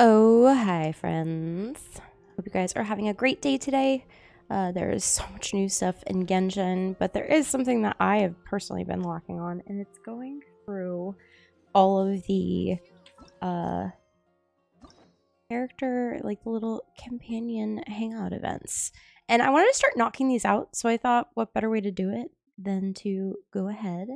Oh, hi, friends. Hope you guys are having a great day today. There is so much new stuff in Genshin, but there is something that I have personally been locking on, and it's going through all of the uh, character, like the little companion hangout events. And I wanted to start knocking these out, so I thought what better way to do it than to go ahead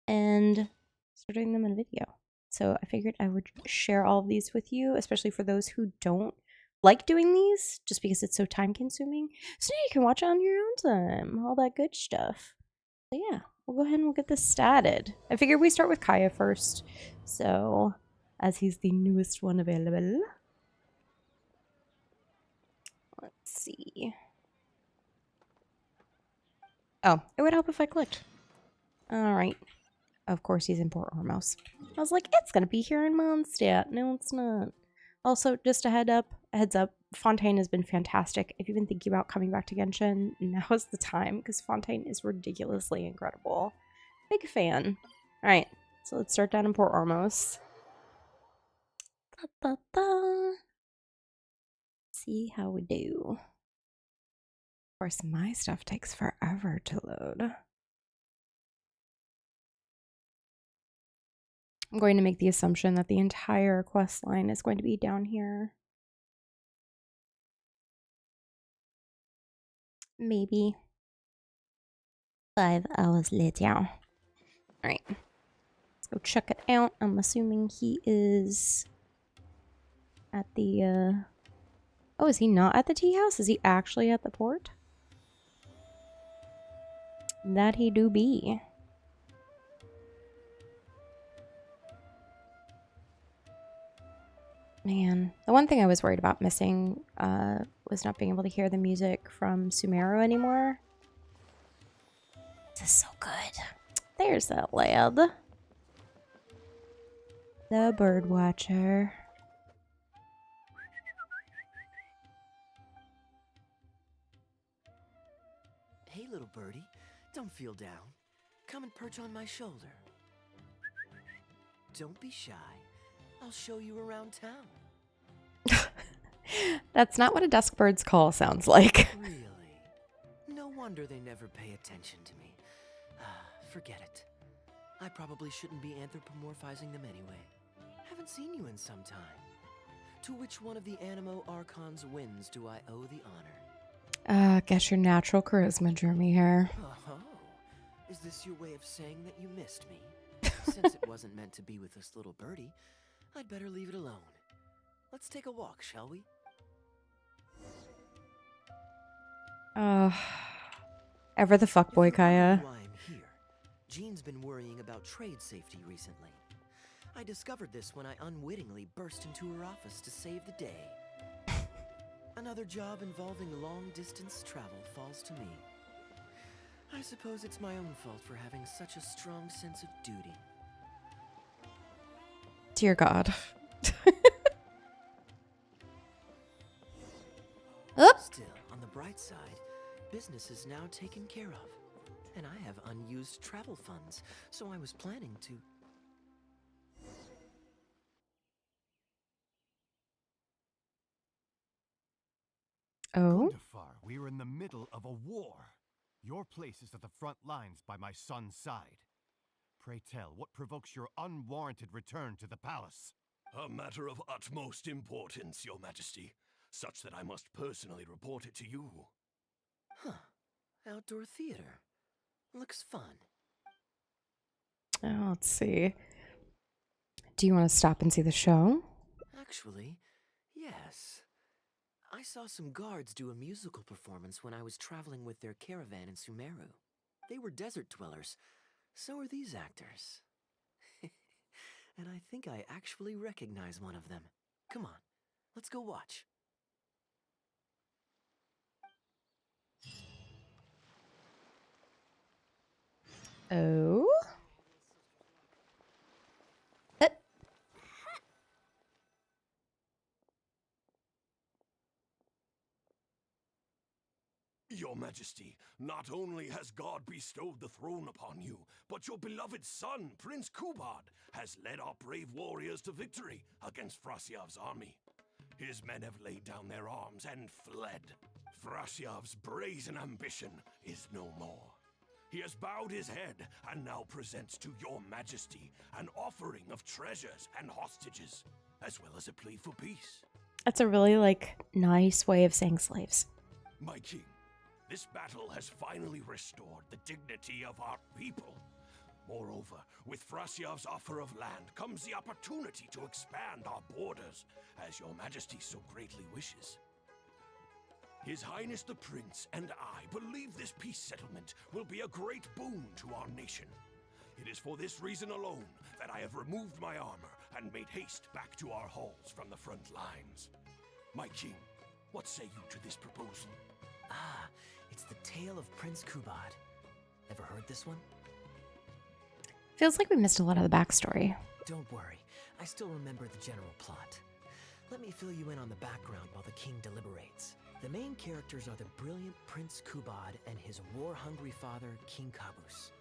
and start doing them in a video. So I figured I would share all of these with you, especially for those who don't like doing these, just because it's so time consuming. So now you can watch it on your own time, all that good stuff. So yeah, we'll go ahead and we'll get this started. I figured we start with Kaeya first, so as he's the newest one available. Let's see. Oh, it would help if I clicked. Alright. Of course he's in Port Ormos. I was like, it's gonna be here in Mondstadt. No, it's not. Also, just a heads up, Fontaine has been fantastic. If you've been thinking about coming back to Genshin, now is the time, because Fontaine is ridiculously incredible. Big fan. Alright, so let's start down in Port Ormos. Da, da, da. See how we do. Of course, my stuff takes forever to load. I'm going to make the assumption that the entire quest line is going to be down here. Maybe 5 hours later. Alright. Let's go check it out. I'm assuming he is at the, Oh, is he not at the tea house? Is he actually at the port? That he do be. Man, the one thing I was worried about missing was not being able to hear the music from Sumeru anymore. This is so good. There's that lad. The bird watcher. Hey, little birdie, don't feel down. Come and perch on my shoulder. Don't be shy. I'll show you around town. That's not what a dusk bird's call sounds like. Really? No wonder they never pay attention to me. Forget it. I probably shouldn't be anthropomorphizing them anyway. Haven't seen you in some time. To which one of the Animo Archon's wins do I owe the honor? Guess your natural charisma drew me here. Oh, is this your way of saying that you missed me? Since it wasn't meant to be with this little birdie, I'd better leave it alone. Let's take a walk, shall we? Ever the fuckboy, Kaeya. Why I'm here. Jean's been worrying about trade safety recently. I discovered this when I unwittingly burst into her office to save the day. Another job involving long-distance travel falls to me. I suppose it's my own fault for having such a strong sense of duty. Dear God. Still, on the bright side, business is now taken care of. And I have unused travel funds, so I was planning to... Oh? Gundafar, we are in the middle of a war. Your place is at the front lines by my son's side. Pray tell, what provokes your unwarranted return to the palace? A matter of utmost importance, Your Majesty, such that I must personally report it to you. Huh. Outdoor theater. Looks fun. Oh, let's see. Do you want to stop and see the show? Actually, yes. I saw some guards do a musical performance when I was traveling with their caravan in Sumeru. They were desert dwellers. So are these actors. And I think I actually recognize one of them. Come on, let's go watch. Oh? Your Majesty, not only has God bestowed the throne upon you, but your beloved son, Prince Kubad, has led our brave warriors to victory against Frasyav's army. His men have laid down their arms and fled. Frasyov's brazen ambition is no more. He has bowed his head and now presents to your majesty an offering of treasures and hostages, as well as a plea for peace. That's a really, like, nice way of saying slaves. My king, this battle has finally restored the dignity of our people. Moreover, with Frasyov's offer of land comes the opportunity to expand our borders, as your majesty so greatly wishes. His Highness the Prince and I believe this peace settlement will be a great boon to our nation. It is for this reason alone that I have removed my armor and made haste back to our halls from the front lines. My king, what say you to this proposal? Ah, it's the tale of Prince Kubad. Ever heard this one? Feels like we missed a lot of the backstory. Don't worry, I still remember the general plot. Let me fill you in on the background while the king deliberates. The main characters are the brilliant Prince Kubad and his war-hungry father, King Kabus.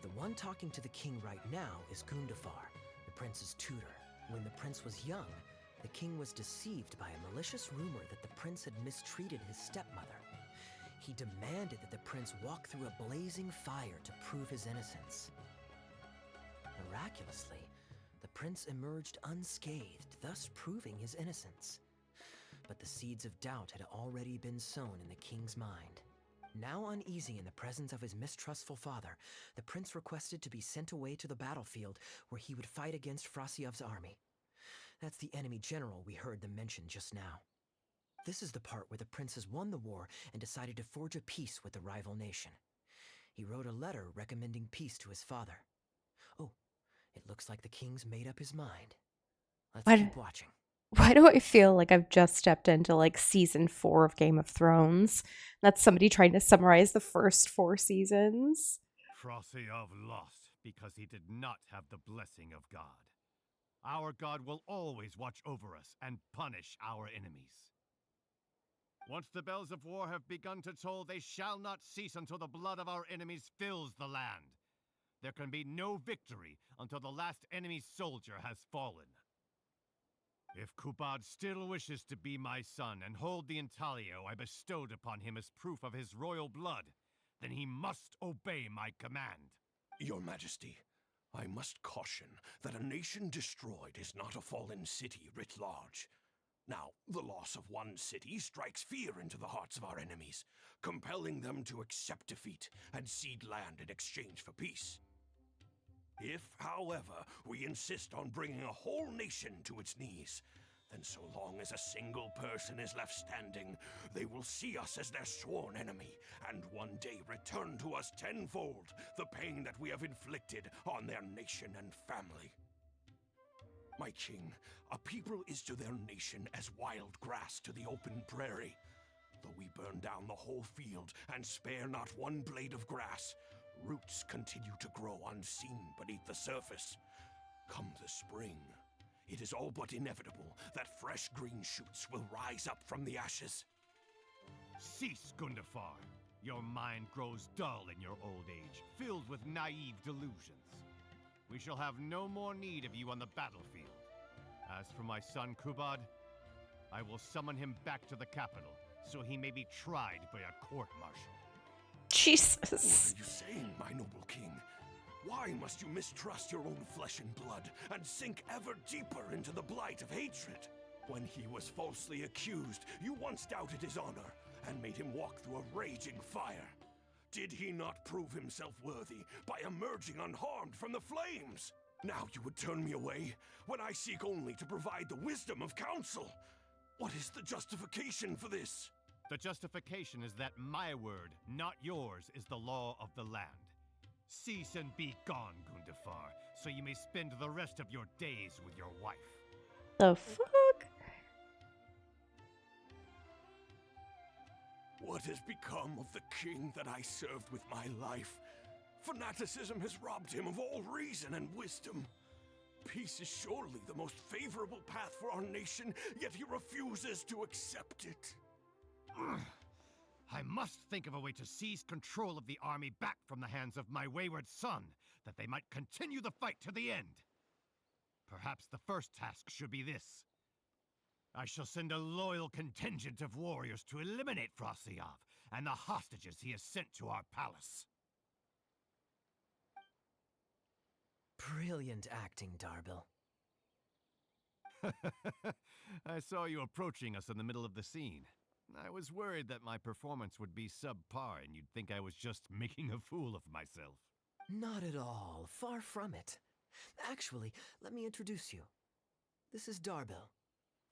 The one talking to the king right now is Gundafar, the prince's tutor. When the prince was young, the king was deceived by a malicious rumor that the prince had mistreated his stepmother. He demanded that the prince walk through a blazing fire to prove his innocence. Miraculously, the prince emerged unscathed, thus proving his innocence. But the seeds of doubt had already been sown in the king's mind. Now uneasy in the presence of his mistrustful father, the prince requested to be sent away to the battlefield where he would fight against Frasyov's army. That's the enemy general we heard them mention just now. This is the part where the prince has won the war and decided to forge a peace with the rival nation. He wrote a letter recommending peace to his father. Oh, it looks like the king's made up his mind. Let's keep watching. Why do I feel like I've just stepped into like season 4 of Game of Thrones? That's somebody trying to summarize the first 4 seasons. Frasyov lost because he did not have the blessing of God. Our God will always watch over us and punish our enemies. Once the bells of war have begun to toll, they shall not cease until the blood of our enemies fills the land. There can be no victory until the last enemy soldier has fallen. If Kubad still wishes to be my son and hold the intaglio I bestowed upon him as proof of his royal blood, then he must obey my command. Your Majesty, I must caution that a nation destroyed is not a fallen city writ large. Now, the loss of one city strikes fear into the hearts of our enemies, compelling them to accept defeat and cede land in exchange for peace. If, however, we insist on bringing a whole nation to its knees, then so long as a single person is left standing, they will see us as their sworn enemy, and one day return to us tenfold the pain that we have inflicted on their nation and family. My king, a people is to their nation as wild grass to the open prairie. Though we burn down the whole field and spare not one blade of grass, roots continue to grow unseen beneath the surface. Come the spring, it is all but inevitable that fresh green shoots will rise up from the ashes. Cease, Gundafar. Your mind grows dull in your old age, filled with naive delusions. We shall have no more need of you on the battlefield. As for my son Kubad, I will summon him back to the capital, so he may be tried by a court-martial. Jesus. What are you saying, my noble king? Why must you mistrust your own flesh and blood and sink ever deeper into the blight of hatred? When he was falsely accused, you once doubted his honor and made him walk through a raging fire. Did he not prove himself worthy by emerging unharmed from the flames? Now you would turn me away when I seek only to provide the wisdom of counsel. What is the justification for this? The justification is that my word, not yours, is the law of the land. Cease and be gone, Gundafar, so you may spend the rest of your days with your wife. The fuck? What has become of the king that I served with my life? Fanaticism has robbed him of all reason and wisdom. Peace is surely the most favorable path for our nation, yet he refuses to accept it. I must think of a way to seize control of the army back from the hands of my wayward son, that they might continue the fight to the end. Perhaps the first task should be this. I shall send a loyal contingent of warriors to eliminate Frostiyov and the hostages he has sent to our palace. Brilliant acting, Darbil. I saw you approaching us in the middle of the scene. I was worried that my performance would be subpar and you'd think I was just making a fool of myself. Not at all. Far from it. Actually, let me introduce you. This is Darbil,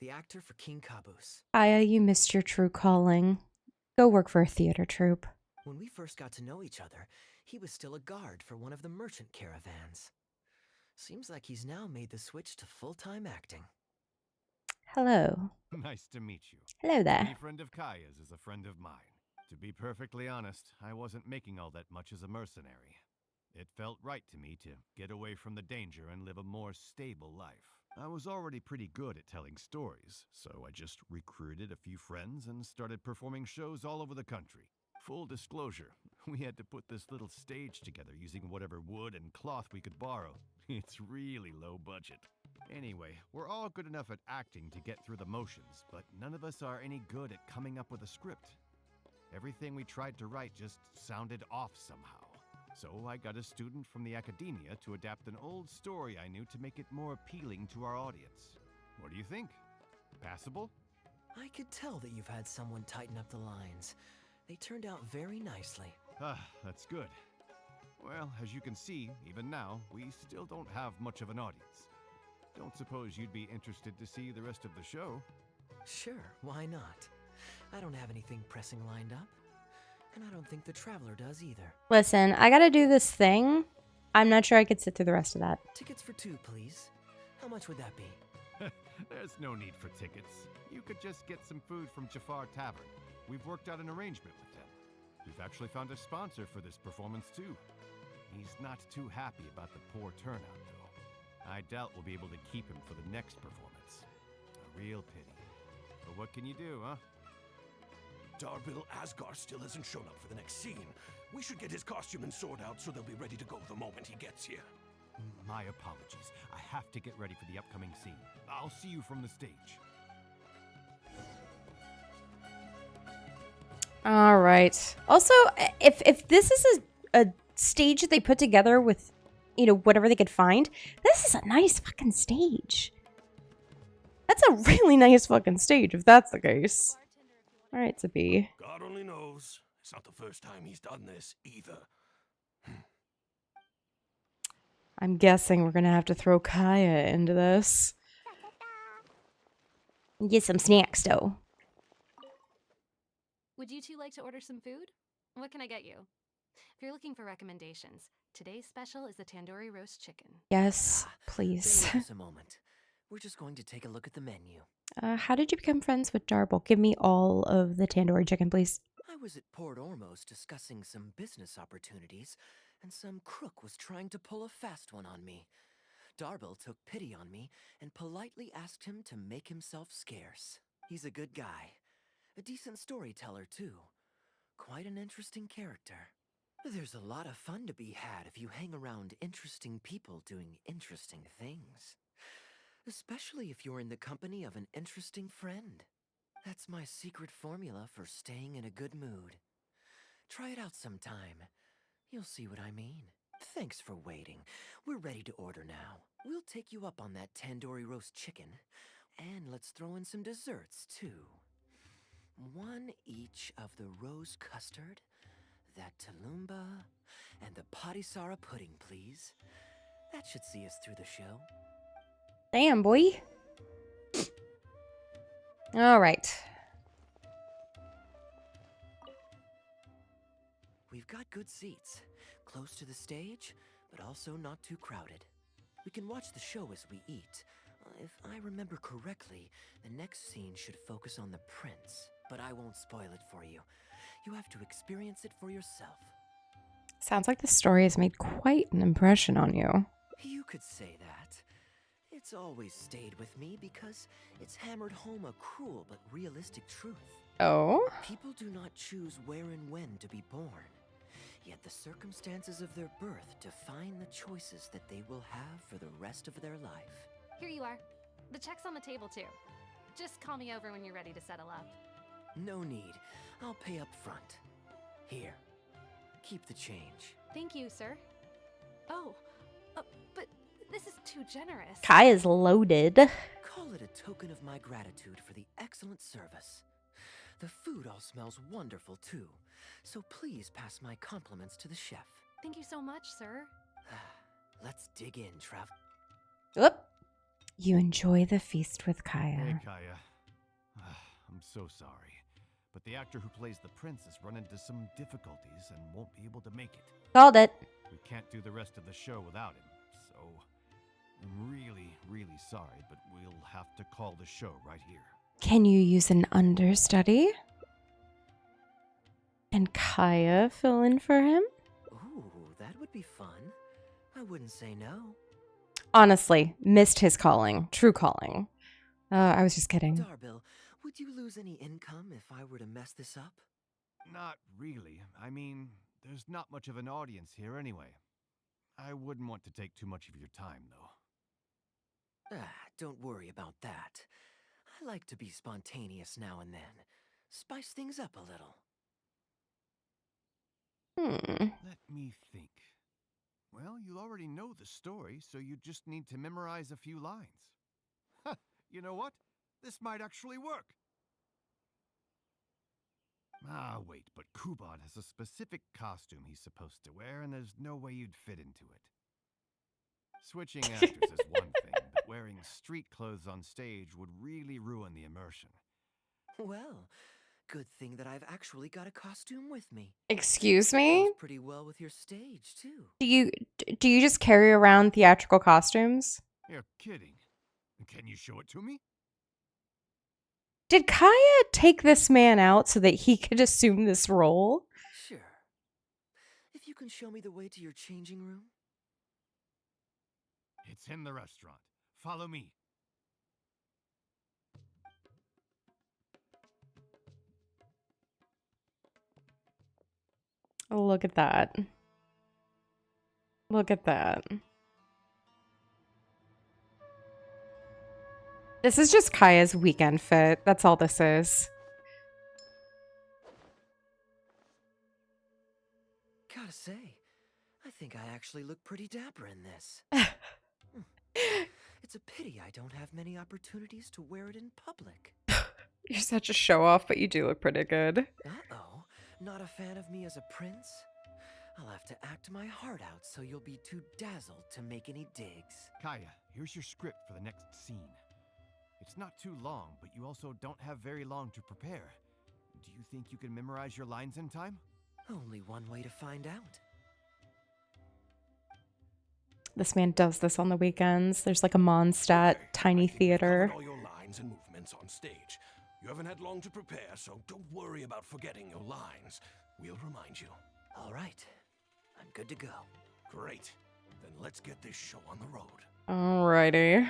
the actor for King Caboose. Kaeya, you missed your true calling. Go work for a theater troupe. When we first got to know each other, he was still a guard for one of the merchant caravans. Seems like he's now made the switch to full-time acting. Hello. Nice to meet you. Hello there. Any friend of Kaya's is a friend of mine. To be perfectly honest, I wasn't making all that much as a mercenary. It felt right to me to get away from the danger and live a more stable life. I was already pretty good at telling stories, so I just recruited a few friends and started performing shows all over the country. Full disclosure, we had to put this little stage together using whatever wood and cloth we could borrow. It's really low budget. Anyway, we're all good enough at acting to get through the motions, but none of us are any good at coming up with a script. Everything we tried to write just sounded off somehow. So I got a student from the academia to adapt an old story I knew to make it more appealing to our audience. What do you think? Passable? I could tell that you've had someone tighten up the lines. They turned out very nicely. Ah, that's good. Well, as you can see, even now, we still don't have much of an audience. Don't suppose you'd be interested to see the rest of the show? Sure, why not? I don't have anything pressing lined up. And I don't think the Traveler does either. Listen, I gotta do this thing. I'm not sure I could sit through the rest of that. Tickets for 2, please. How much would that be? There's no need for tickets. You could just get some food from Jafar Tavern. We've worked out an arrangement with them. We've actually found a sponsor for this performance, too. He's not too happy about the poor turnout, though. I doubt we'll be able to keep him for the next performance. A real pity. But what can you do, huh? Darbil Asgar still hasn't shown up for the next scene. We should get his costume and sword out so they'll be ready to go the moment he gets here. My apologies. I have to get ready for the upcoming scene. I'll see you from the stage. All right. Also, if this is a stage that they put together with, you know, whatever they could find, this is a nice fucking stage. That's a really nice fucking stage, if that's the case. All right, Zippy. God only knows. It's not the first time he's done this, either. I'm guessing we're gonna have to throw Kaeya into this. Get some snacks, though. Would you two like to order some food? What can I get you? If you're looking for recommendations, today's special is the tandoori roast chicken. Yes, Bear please. with us a moment. We're just going to take a look at the menu. How did you become friends with Darbil? Give me all of the tandoori chicken, please. I was at Port Ormos discussing some business opportunities, and some crook was trying to pull a fast one on me. Darbil took pity on me and politely asked him to make himself scarce. He's a good guy. A decent storyteller, too. Quite an interesting character. There's a lot of fun to be had if you hang around interesting people doing interesting things. Especially if you're in the company of an interesting friend. That's my secret formula for staying in a good mood. Try it out sometime. You'll see what I mean. Thanks for waiting. We're ready to order now. We'll take you up on that tandoori roast chicken. And let's throw in some desserts, too. 1 each of the rose custard, that talumba, and the patisara pudding, please. That should see us through the show. Damn, boy. All right. We've got good seats, close to the stage, but also not too crowded. We can watch the show as we eat. If I remember correctly, the next scene should focus on the prince, but I won't spoil it for you. You have to experience it for yourself. Sounds like the story has made quite an impression on you. You could say that. It's always stayed with me because it's hammered home a cruel but realistic truth. Oh? People do not choose where and when to be born. Yet the circumstances of their birth define the choices that they will have for the rest of their life. Here you are. The check's on the table, too. Just call me over when you're ready to settle up. No need. I'll pay up front. Here. Keep the change. Thank you, sir. Oh, but this is too generous. Kaeya's loaded. Call it a token of my gratitude for the excellent service. The food all smells wonderful, too. So please pass my compliments to the chef. Thank you so much, sir. Let's dig in, Trav. Oop. You enjoy the feast with Hey, Kaeya. Kaeya. I'm so sorry, but the actor who plays the prince has run into some difficulties and won't be able to make it. Called it. We can't do the rest of the show without him, so I'm really, really sorry, but we'll have to call the show right here. Can you use an understudy? Can Kaeya fill in for him? Ooh, that would be fun. I wouldn't say no. Honestly, missed his calling. True calling. I was just kidding. Darbill, would you lose any income if I were to mess this up? Not really. I mean, there's not much of an audience here anyway. I wouldn't want to take too much of your time, though. Don't worry about that. I like to be spontaneous now and then. Spice things up a little. Let me think. Well, you already know the story, so you just need to memorize a few lines. Huh, you know what? This might actually work. Wait, but Kuban has a specific costume he's supposed to wear, and there's no way you'd fit into it. Switching actors is one thing, but wearing street clothes on stage would really ruin the immersion. Well, good thing that I've actually got a costume with me. Excuse me? Goes pretty well with your stage, too. Do you just carry around theatrical costumes? You're kidding. Can you show it to me? Did Kaeya take this man out so that he could assume this role? Sure. If you can show me the way to your changing room. It's in the restaurant. Follow me. Oh, look at that. Look at that. This is just Kaya's weekend fit. That's all this is. Gotta say, I think I actually look pretty dapper in this. It's a pity I don't have many opportunities to wear it in public. You're such a show-off, but you do look pretty good. Uh-oh, not a fan of me as a prince? I'll have to act my heart out so you'll be too dazzled to make any digs. Kaeya, here's your script for the next scene. It's not too long, but you also don't have very long to prepare. Do you think you can memorize your lines in time? Only one way to find out. This man does this on the weekends. There's like a Mondstadt Okay, tiny I think you've theater. covered all your lines and movements on stage. You haven't had long to prepare, so don't worry about forgetting your lines. We'll remind you. All right, I'm good to go. Great. Then let's get this show on the road. Alrighty.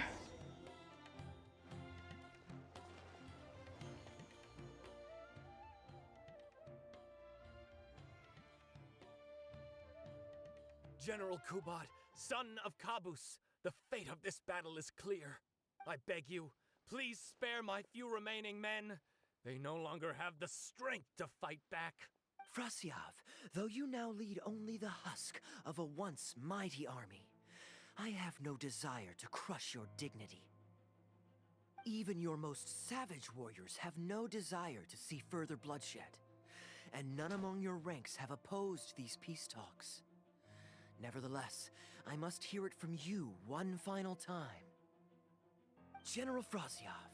General Kubat, son of Kabus, the fate of this battle is clear. I beg you, please spare my few remaining men. They no longer have the strength to fight back. Frasyav, though you now lead only the husk of a once mighty army, I have no desire to crush your dignity. Even your most savage warriors have no desire to see further bloodshed, and none among your ranks have opposed these peace talks. Nevertheless, I must hear it from you one final time. General Frasyav,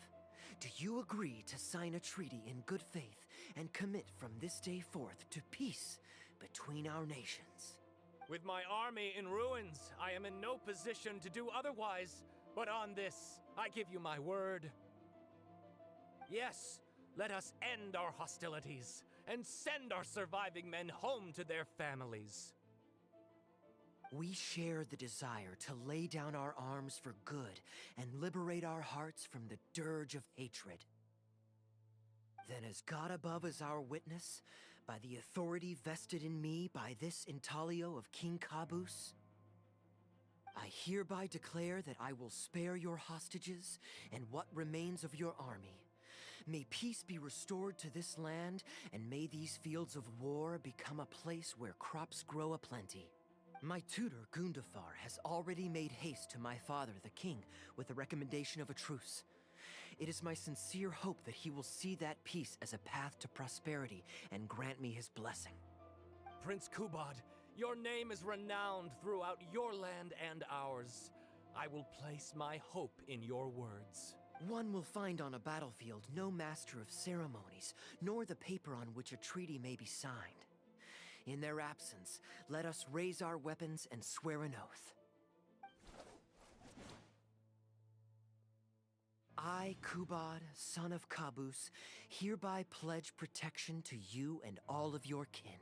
do you agree to sign a treaty in good faith and commit from this day forth to peace between our nations? With my army in ruins, I am in no position to do otherwise, but on this, I give you my word. Yes, let us end our hostilities and send our surviving men home to their families. We share the desire to lay down our arms for good and liberate our hearts from the dirge of hatred. Then as God above is our witness, by the authority vested in me by this intaglio of King Kabus, I hereby declare that I will spare your hostages and what remains of your army. May peace be restored to this land, and may these fields of war become a place where crops grow aplenty. My tutor, Gundafar, has already made haste to my father, the king, with the recommendation of a truce. It is my sincere hope that he will see that peace as a path to prosperity and grant me his blessing. Prince Kubad, your name is renowned throughout your land and ours. I will place my hope in your words. One will find on a battlefield no master of ceremonies, nor the paper on which a treaty may be signed. In their absence, let us raise our weapons and swear an oath. I, Kubad, son of Kabus, hereby pledge protection to you and all of your kin.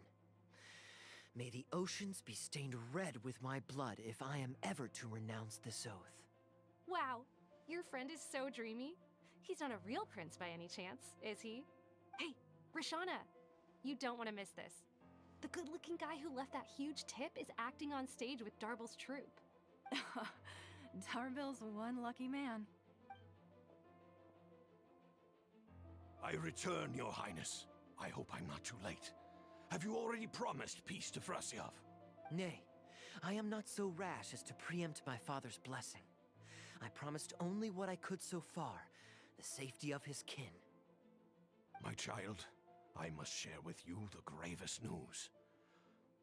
May the oceans be stained red with my blood if I am ever to renounce this oath. Wow, your friend is so dreamy. He's not a real prince by any chance, is he? Hey, Rashana, you don't want to miss this. The good-looking guy who left that huge tip is acting on stage with Darble's troupe. Darble's one lucky man. I return, Your Highness. I hope I'm not too late. Have you already promised peace to Frasyov? Nay, I am not so rash as to preempt my father's blessing. I promised only what I could so far, the safety of his kin. My child, I must share with you the gravest news.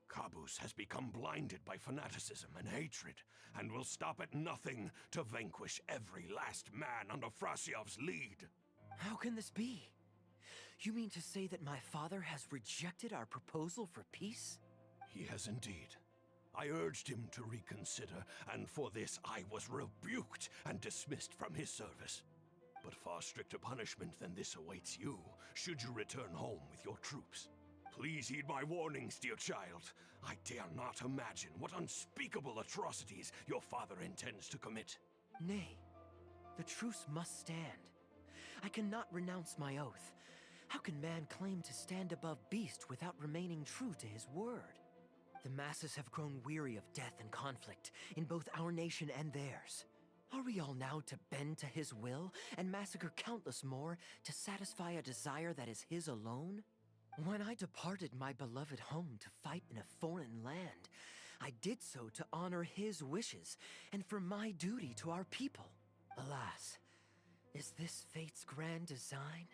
Kabus has become blinded by fanaticism and hatred, and will stop at nothing to vanquish every last man under Frasyov's lead. How can this be? You mean to say that my father has rejected our proposal for peace? He has indeed. I urged him to reconsider, and for this I was rebuked and dismissed from his service. But far stricter punishment than this awaits you, should you return home with your troops. Please heed my warnings, dear child. I dare not imagine what unspeakable atrocities your father intends to commit. Nay, the truce must stand. I cannot renounce my oath. How can man claim to stand above beast without remaining true to his word? The masses have grown weary of death and conflict, in both our nation and theirs. Are we all now to bend to his will and massacre countless more to satisfy a desire that is his alone? When I departed my beloved home to fight in a foreign land, I did so to honor his wishes and for my duty to our people. Alas, is this fate's grand design?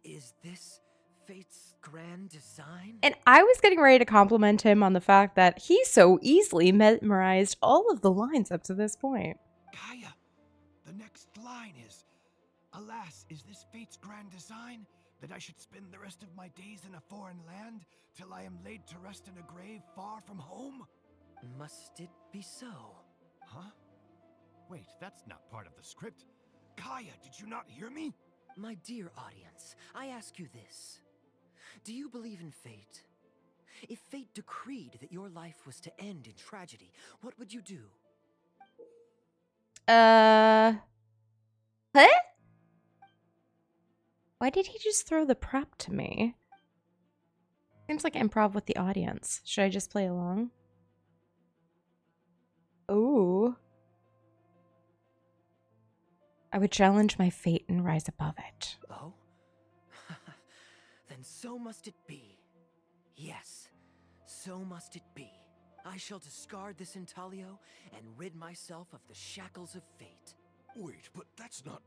Is this fate's grand design? And I was getting ready to compliment him on the fact that he so easily memorized all of the lines up to this point. Kaeya, the next line is, "Alas, is this fate's grand design, that I should spend the rest of my days in a foreign land, till I am laid to rest in a grave far from home?" Must it be so? Huh? Wait, that's not part of the script. Kaeya, did you not hear me? My dear audience, I ask you this. Do you believe in fate? If fate decreed that your life was to end in tragedy, what would you do? What? Why did he just throw the prep to me? Seems like improv with the audience. Should I just play along? Ooh. I would challenge my fate and rise above it. Oh? Then so must it be. Yes, so must it be. I shall discard this intaglio and rid myself of the shackles of fate. Wait, but that's not...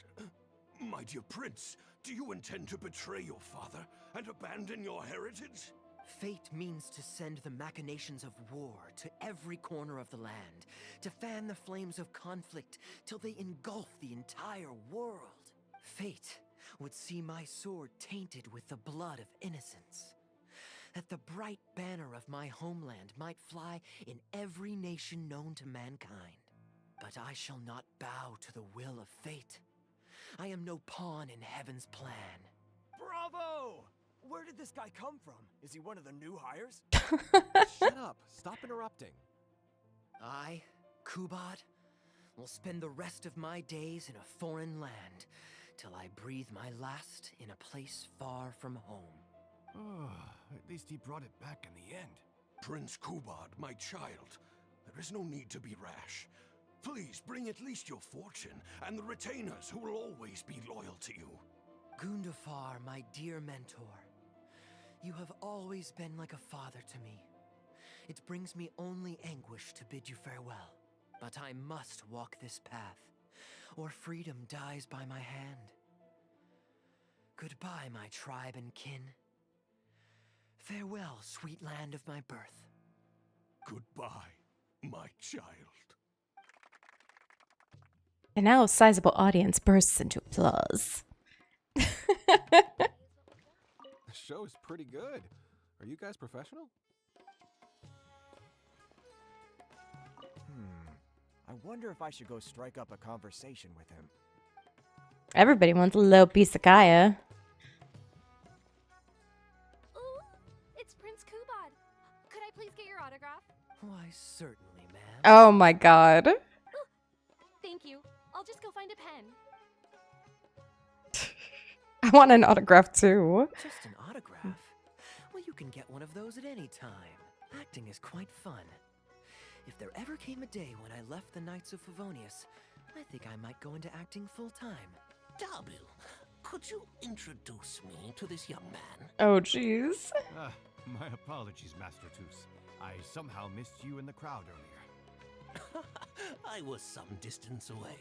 My dear prince, do you intend to betray your father and abandon your heritage? Fate means to send the machinations of war to every corner of the land, to fan the flames of conflict till they engulf the entire world. Fate would see my sword tainted with the blood of innocence, that the bright banner of my homeland might fly in every nation known to mankind. But I shall not bow to the will of fate. I am no pawn in heaven's plan. Bravo! Where did this guy come from? Is he one of the new hires? Shut up. Stop interrupting. I, Kubad, will spend the rest of my days in a foreign land till I breathe my last in a place far from home. Oh, at least he brought it back in the end. Prince Kubad, my child, there is no need to be rash. Please bring at least your fortune and the retainers who will always be loyal to you. Gundafar, my dear mentor. You have always been like a father to me. It brings me only anguish to bid you farewell. But I must walk this path, or freedom dies by my hand. Goodbye, my tribe and kin. Farewell, sweet land of my birth. Goodbye, my child. And now a sizable audience bursts into applause. The show is pretty good. Are you guys professional? I wonder if I should go strike up a conversation with him. Everybody wants a little piece of Kaeya. Ooh, it's Prince Kubad. Could I please get your autograph? Why, certainly, ma'am. Oh my god. Thank you. I'll just go find a pen. I want an autograph too. Just an autograph? Well, you can get one of those at any time. Acting is quite fun. If there ever came a day when I left the Knights of Favonius, I think I might go into acting full-time. Darbil, could you introduce me to this young man? Oh jeez. My apologies, Master Toos. I somehow missed you in the crowd earlier. I was some distance away.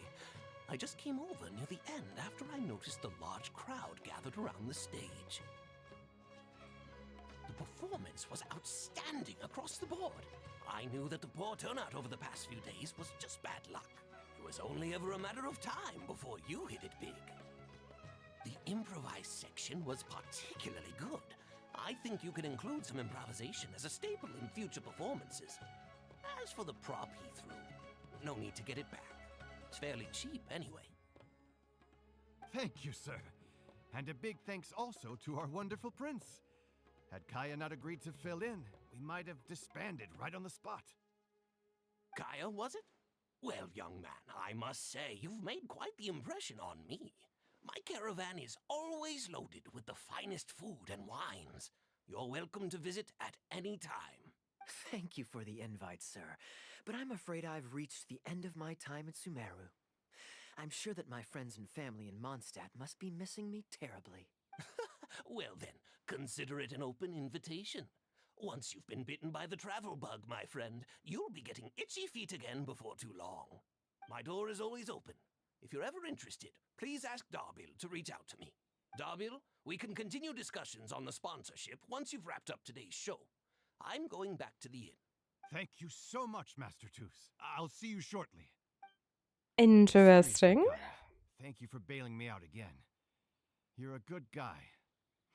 I just came over near the end after I noticed the large crowd gathered around the stage. The performance was outstanding across the board. I knew that the poor turnout over the past few days was just bad luck. It was only ever a matter of time before you hit it big. The improvised section was particularly good. I think you could include some improvisation as a staple in future performances. As for the prop he threw, no need to get it back. It's fairly cheap anyway. Thank you, sir. And a big thanks also to our wonderful prince. Had Kaeya not agreed to fill in, we might have disbanded right on the spot. Kaeya, was it? Well, young man, I must say you've made quite the impression on me. My caravan is always loaded with the finest food and wines. You're welcome to visit at any time. Thank you for the invite, sir, but I'm afraid I've reached the end of my time at Sumeru. I'm sure that my friends and family in Mondstadt must be missing me terribly. Well then, consider it an open invitation. Once you've been bitten by the travel bug, my friend, you'll be getting itchy feet again before too long. My door is always open. If you're ever interested, please ask Darbil to reach out to me. Darbil, we can continue discussions on the sponsorship once you've wrapped up today's show. I'm going back to the inn. Thank you so much, Master Toos. I'll see you shortly. Interesting. Seriously, Kaeya, thank you for bailing me out again. You're a good guy.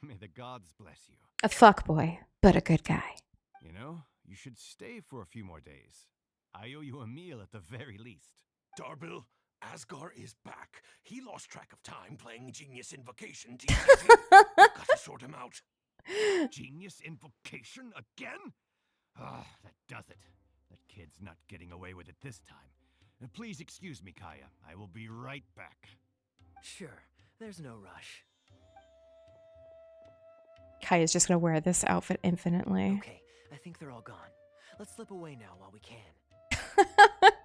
May the gods bless you. A fuckboy, but a good guy. You know, you should stay for a few more days. I owe you a meal at the very least. Darbil, Asgar is back. He lost track of time playing Genius Invocation. You've got to sort him out. Genius Invocation again? Ah, that does it. That kid's not getting away with it this time. Please excuse me, Kaeya. I will be right back. Sure, there's no rush. Kaeya's just gonna wear this outfit infinitely. Okay, I think they're all gone. Let's slip away now while we can.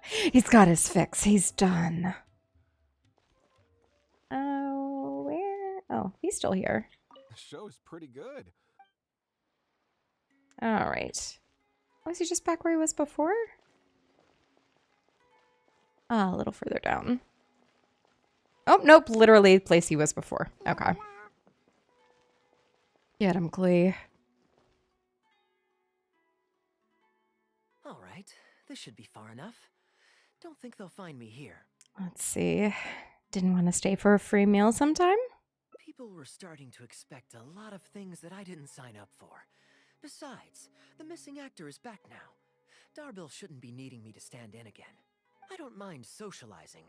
He's got his fix. He's done. Oh, where? Oh, he's still here. The show is pretty good. All right. Was he just back where he was before? Ah, a little further down. Oh, nope. Literally the place he was before. Okay. Get him, Glee. All right, this should be far enough. Don't think they'll find me here. Let's see. Didn't want to stay for a free meal sometime? People were starting to expect a lot of things that I didn't sign up for. Besides, the missing actor is back now. Darbil shouldn't be needing me to stand in again. I don't mind socializing,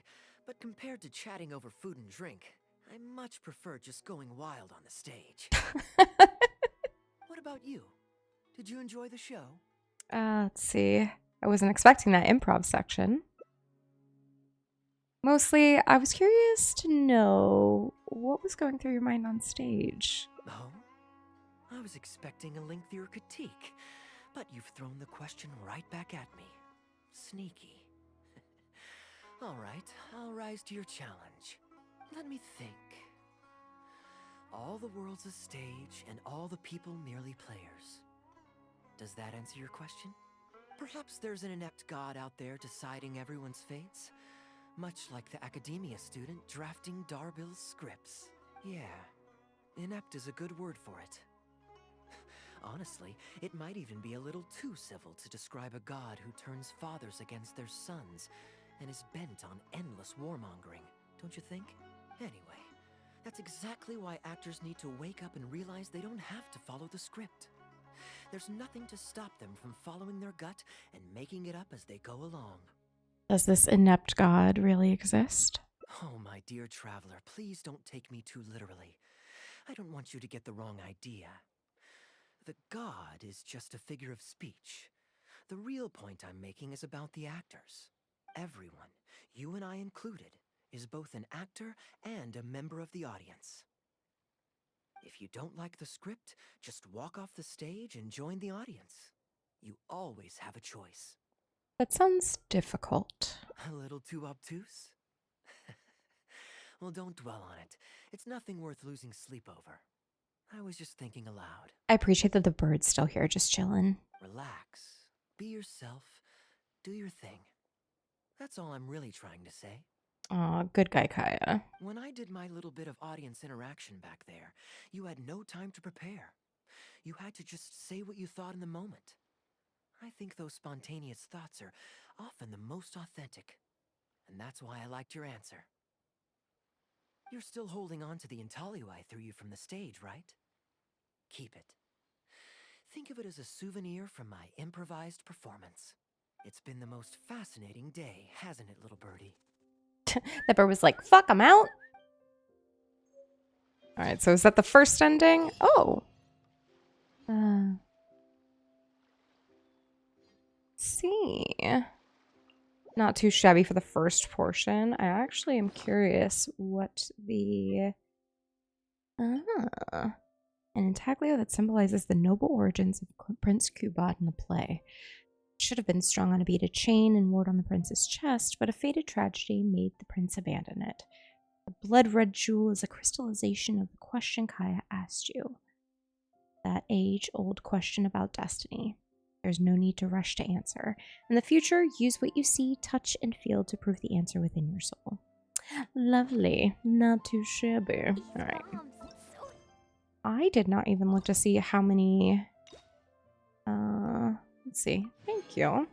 but compared to chatting over food and drink, I much prefer just going wild on the stage. What about you? Did you enjoy the show? Let's see. I wasn't expecting that improv section. Mostly, I was curious to know what was going through your mind on stage. Oh? I was expecting a lengthier critique, But you've thrown the question right back at me. Sneaky. All right, I'll rise to your challenge. Let me think. All the world's a stage, and all the people merely players. Does that answer your question? Perhaps there's an inept god out there deciding everyone's fates? Much like the academia student drafting Darbill's scripts. Yeah, inept is a good word for it. Honestly, it might even be a little too civil to describe a god who turns fathers against their sons and is bent on endless warmongering, don't you think? Anyway, that's exactly why actors need to wake up and realize they don't have to follow the script. There's nothing to stop them from following their gut and making it up as they go along. Does this inept god really exist? Oh, my dear traveler, please don't take me too literally. I don't want you to get the wrong idea. The god is just a figure of speech. The real point I'm making is about the actors. Everyone, you and I included, is both an actor and a member of the audience. If you don't like the script, just walk off the stage and join the audience. You always have a choice. That sounds difficult. A little too obtuse? Well, don't dwell on it. It's nothing worth losing sleep over. I was just thinking aloud. I appreciate that the bird's still here, just chilling. Relax. Be yourself. Do your thing. That's all I'm really trying to say. Aw, good guy Kaeya. When I did my little bit of audience interaction back there, you had no time to prepare. You had to just say what you thought in the moment. I think those spontaneous thoughts are often the most authentic. And that's why I liked your answer. You're still holding on to the intaglio I threw you from the stage, right? Keep it. Think of it as a souvenir from my improvised performance. It's been the most fascinating day, hasn't it, little birdie? That bird was like, fuck, I'm out. All right, so is that the first ending? Oh. Let's see. Not too shabby for the first portion. I actually am curious what the... an intaglio that symbolizes the noble origins of Prince Kubot in the play. Should have been strung on a beaded chain and worn on the prince's chest, but a fated tragedy made the prince abandon it. The blood-red jewel is a crystallization of the question Kaeya asked you. That age-old question about destiny. There's no need to rush to answer. In the future, use what you see, touch, and feel to prove the answer within your soul. Lovely. Not too shabby. All right. I did not even look to see how many... let's see. Thank you.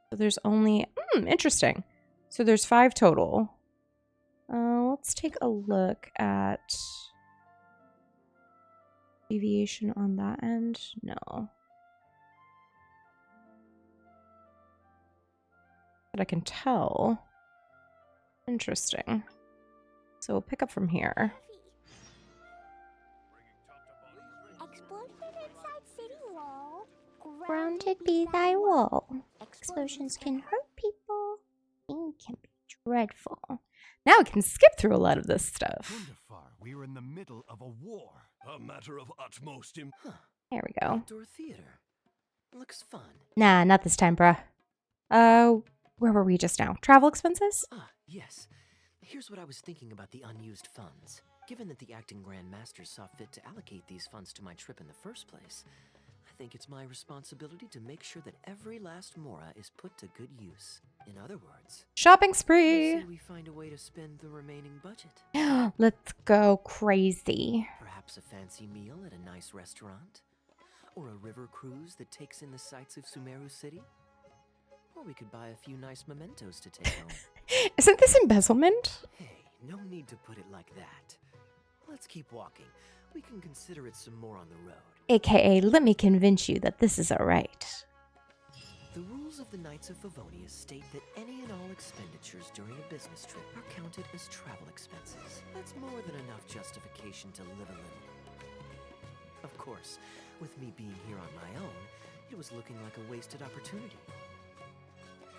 So there's only... interesting. So there's 5 total. Let's take a look at... deviation on that end. No. But I can tell. Interesting. So we'll pick up from here. Grounded be thy wall. Explosions can hurt people. It can be dreadful. Now we can skip through a lot of this stuff. Wonderfar, we are in the middle of a war. A matter of utmost There we go. Outdoor theater. Looks fun. Nah, not this time, bruh. Where were we just now? Travel expenses? Ah, yes. Here's what I was thinking about the unused funds. Given that the acting Grand Master saw fit to allocate these funds to my trip in the first place, I think it's my responsibility to make sure that every last mora is put to good use. In other words, Shopping I spree! say we find a way to spend the remaining budget. Let's go crazy. Perhaps a fancy meal at a nice restaurant? Or a river cruise that takes in the sights of Sumeru City? Or we could buy a few nice mementos to take home. Isn't this embezzlement? Hey, no need to put it like that. Let's keep walking. We can consider it some more on the road. AKA, let me convince you that this is alright. The rules of the Knights of Favonius state that any and all expenditures during a business trip are counted as travel expenses. That's more than enough justification to live a little. Of course, with me being here on my own, it was looking like a wasted opportunity.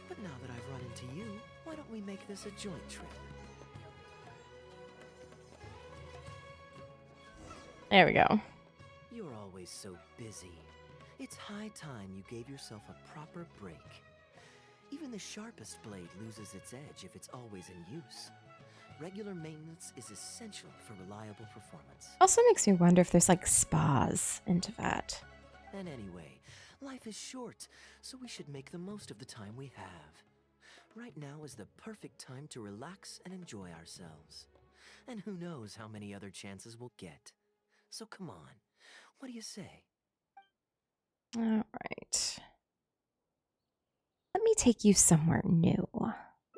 But now that I've run into you, why don't we make this a joint trip? There we go. You're always so busy. It's high time you gave yourself a proper break. Even the sharpest blade loses its edge if it's always in use. Regular maintenance is essential for reliable performance. Also makes me wonder if there's like spas into that. And anyway, life is short, so we should make the most of the time we have. Right now is the perfect time to relax and enjoy ourselves. And who knows how many other chances we'll get. So come on, what do you say? All right. Let me take you somewhere new.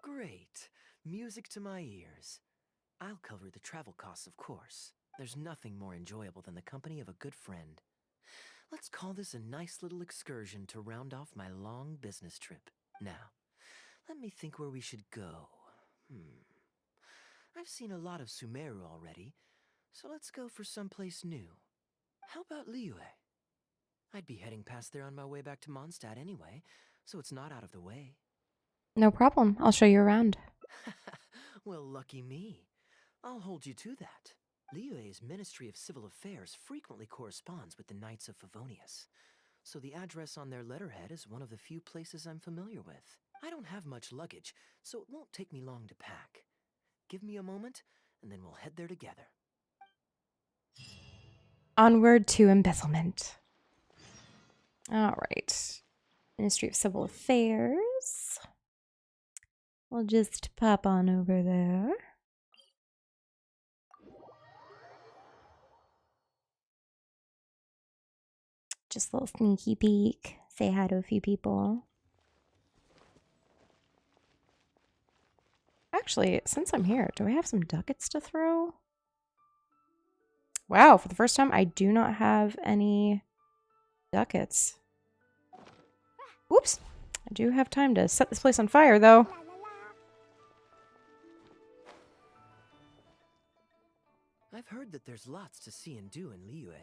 Great. Music to my ears. I'll cover the travel costs, of course. There's nothing more enjoyable than the company of a good friend. Let's call this a nice little excursion to round off my long business trip. Now, let me think where we should go. I've seen a lot of Sumeru already, so let's go for someplace new. How about Liyue? I'd be heading past there on my way back to Mondstadt anyway, so it's not out of the way. No problem. I'll show you around. Well, lucky me. I'll hold you to that. Liyue's Ministry of Civil Affairs frequently corresponds with the Knights of Favonius, so the address on their letterhead is one of the few places I'm familiar with. I don't have much luggage, so it won't take me long to pack. Give me a moment, and then we'll head there together. Onward to embezzlement. All right. Ministry of Civil Affairs. We'll just pop on over there. Just a little sneaky peek. Say hi to a few people. Actually, since I'm here, do I have some ducats to throw? Wow, for the first time, I do not have any ducats. Whoops. I do have time to set this place on fire, though. I've heard that there's lots to see and do in Liyue,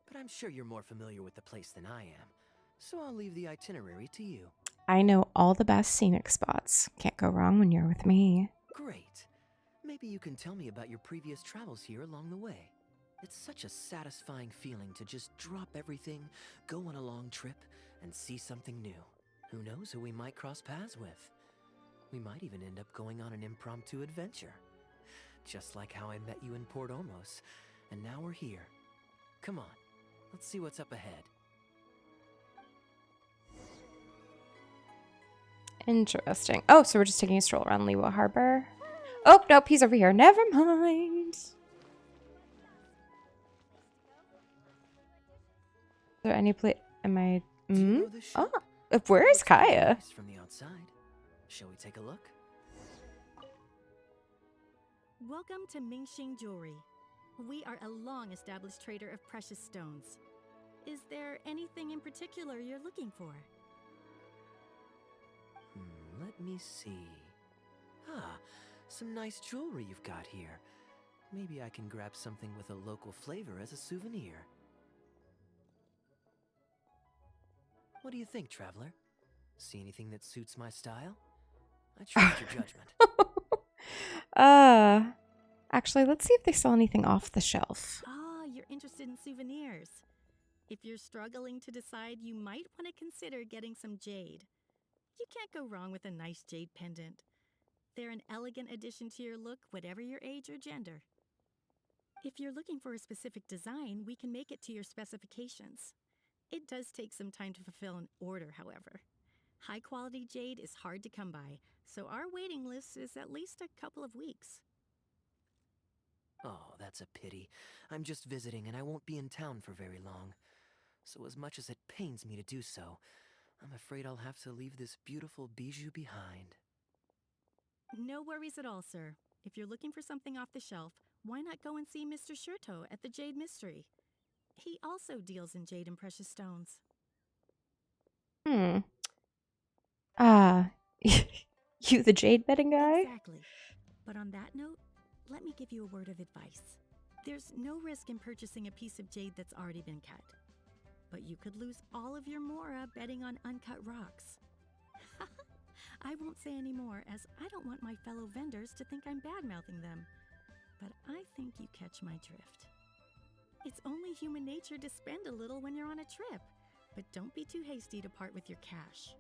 but I'm sure you're more familiar with the place than I am, so I'll leave the itinerary to you. I know all the best scenic spots. Can't go wrong when you're with me. Great. Maybe you can tell me about your previous travels here along the way. It's such a satisfying feeling to just drop everything, go on a long trip, and see something new. Who knows who we might cross paths with? We might even end up going on an impromptu adventure. Just like how I met you in Port Ormos, and now we're here. Come on, let's see what's up ahead. Interesting. Oh, so we're just taking a stroll around Liyue Harbor. Oh, nope, he's over here. Never mind. Is there any place? Am I? Do you know this shop? Oh, where is Looks pretty Kaeya? nice from the outside. Shall we take a look? Welcome to Mingxing Jewelry. We are a long-established trader of precious stones. Is there anything in particular you're looking for? Let me see. Ah, some nice jewelry you've got here. Maybe I can grab something with a local flavor as a souvenir. What do you think, traveler? See anything that suits my style? I trust your judgment. Actually, let's see if they sell anything off the shelf. Ah, you're interested in souvenirs. If you're struggling to decide, you might want to consider getting some jade. You can't go wrong with a nice jade pendant. They're an elegant addition to your look, whatever your age or gender. If you're looking for a specific design, we can make it to your specifications. It does take some time to fulfill an order, however. High-quality jade is hard to come by, so our waiting list is at least a couple of weeks. Oh, that's a pity. I'm just visiting and I won't be in town for very long. So as much as it pains me to do so, I'm afraid I'll have to leave this beautiful bijou behind. No worries at all, sir. If you're looking for something off the shelf, why not go and see Mr. Shurto at the Jade Mystery? He also deals in jade and precious stones. You the jade betting guy? Exactly. But on that note, let me give you a word of advice. There's no risk in purchasing a piece of jade that's already been cut. But you could lose all of your mora betting on uncut rocks. I won't say any more, as I don't want my fellow vendors to think I'm bad-mouthing them. But I think you catch my drift. It's only human nature to spend a little when you're on a trip. but don't be too hasty to part with your cash.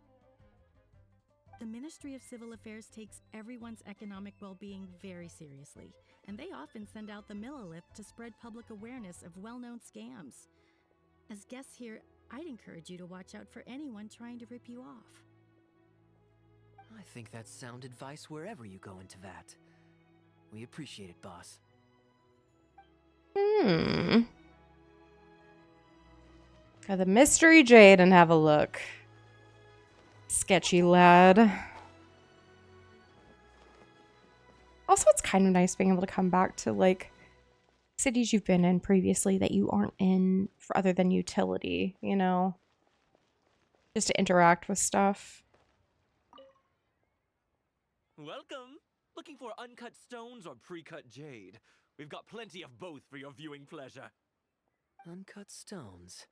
The Ministry of Civil Affairs takes everyone's economic well-being very seriously, and they often send out the Millilith to spread public awareness of well-known scams. As guests here, I'd encourage you to watch out for anyone trying to rip you off. I think that's sound advice wherever you go into that. We appreciate it, boss. Got the mystery jade and have a look. Sketchy lad. Also, it's kind of nice being able to come back to like cities you've been in previously that you aren't in for other than utility, you know? Just to interact with stuff. Welcome! Looking for uncut stones or pre-cut jade? We've got plenty of both for your viewing pleasure. Uncut stones.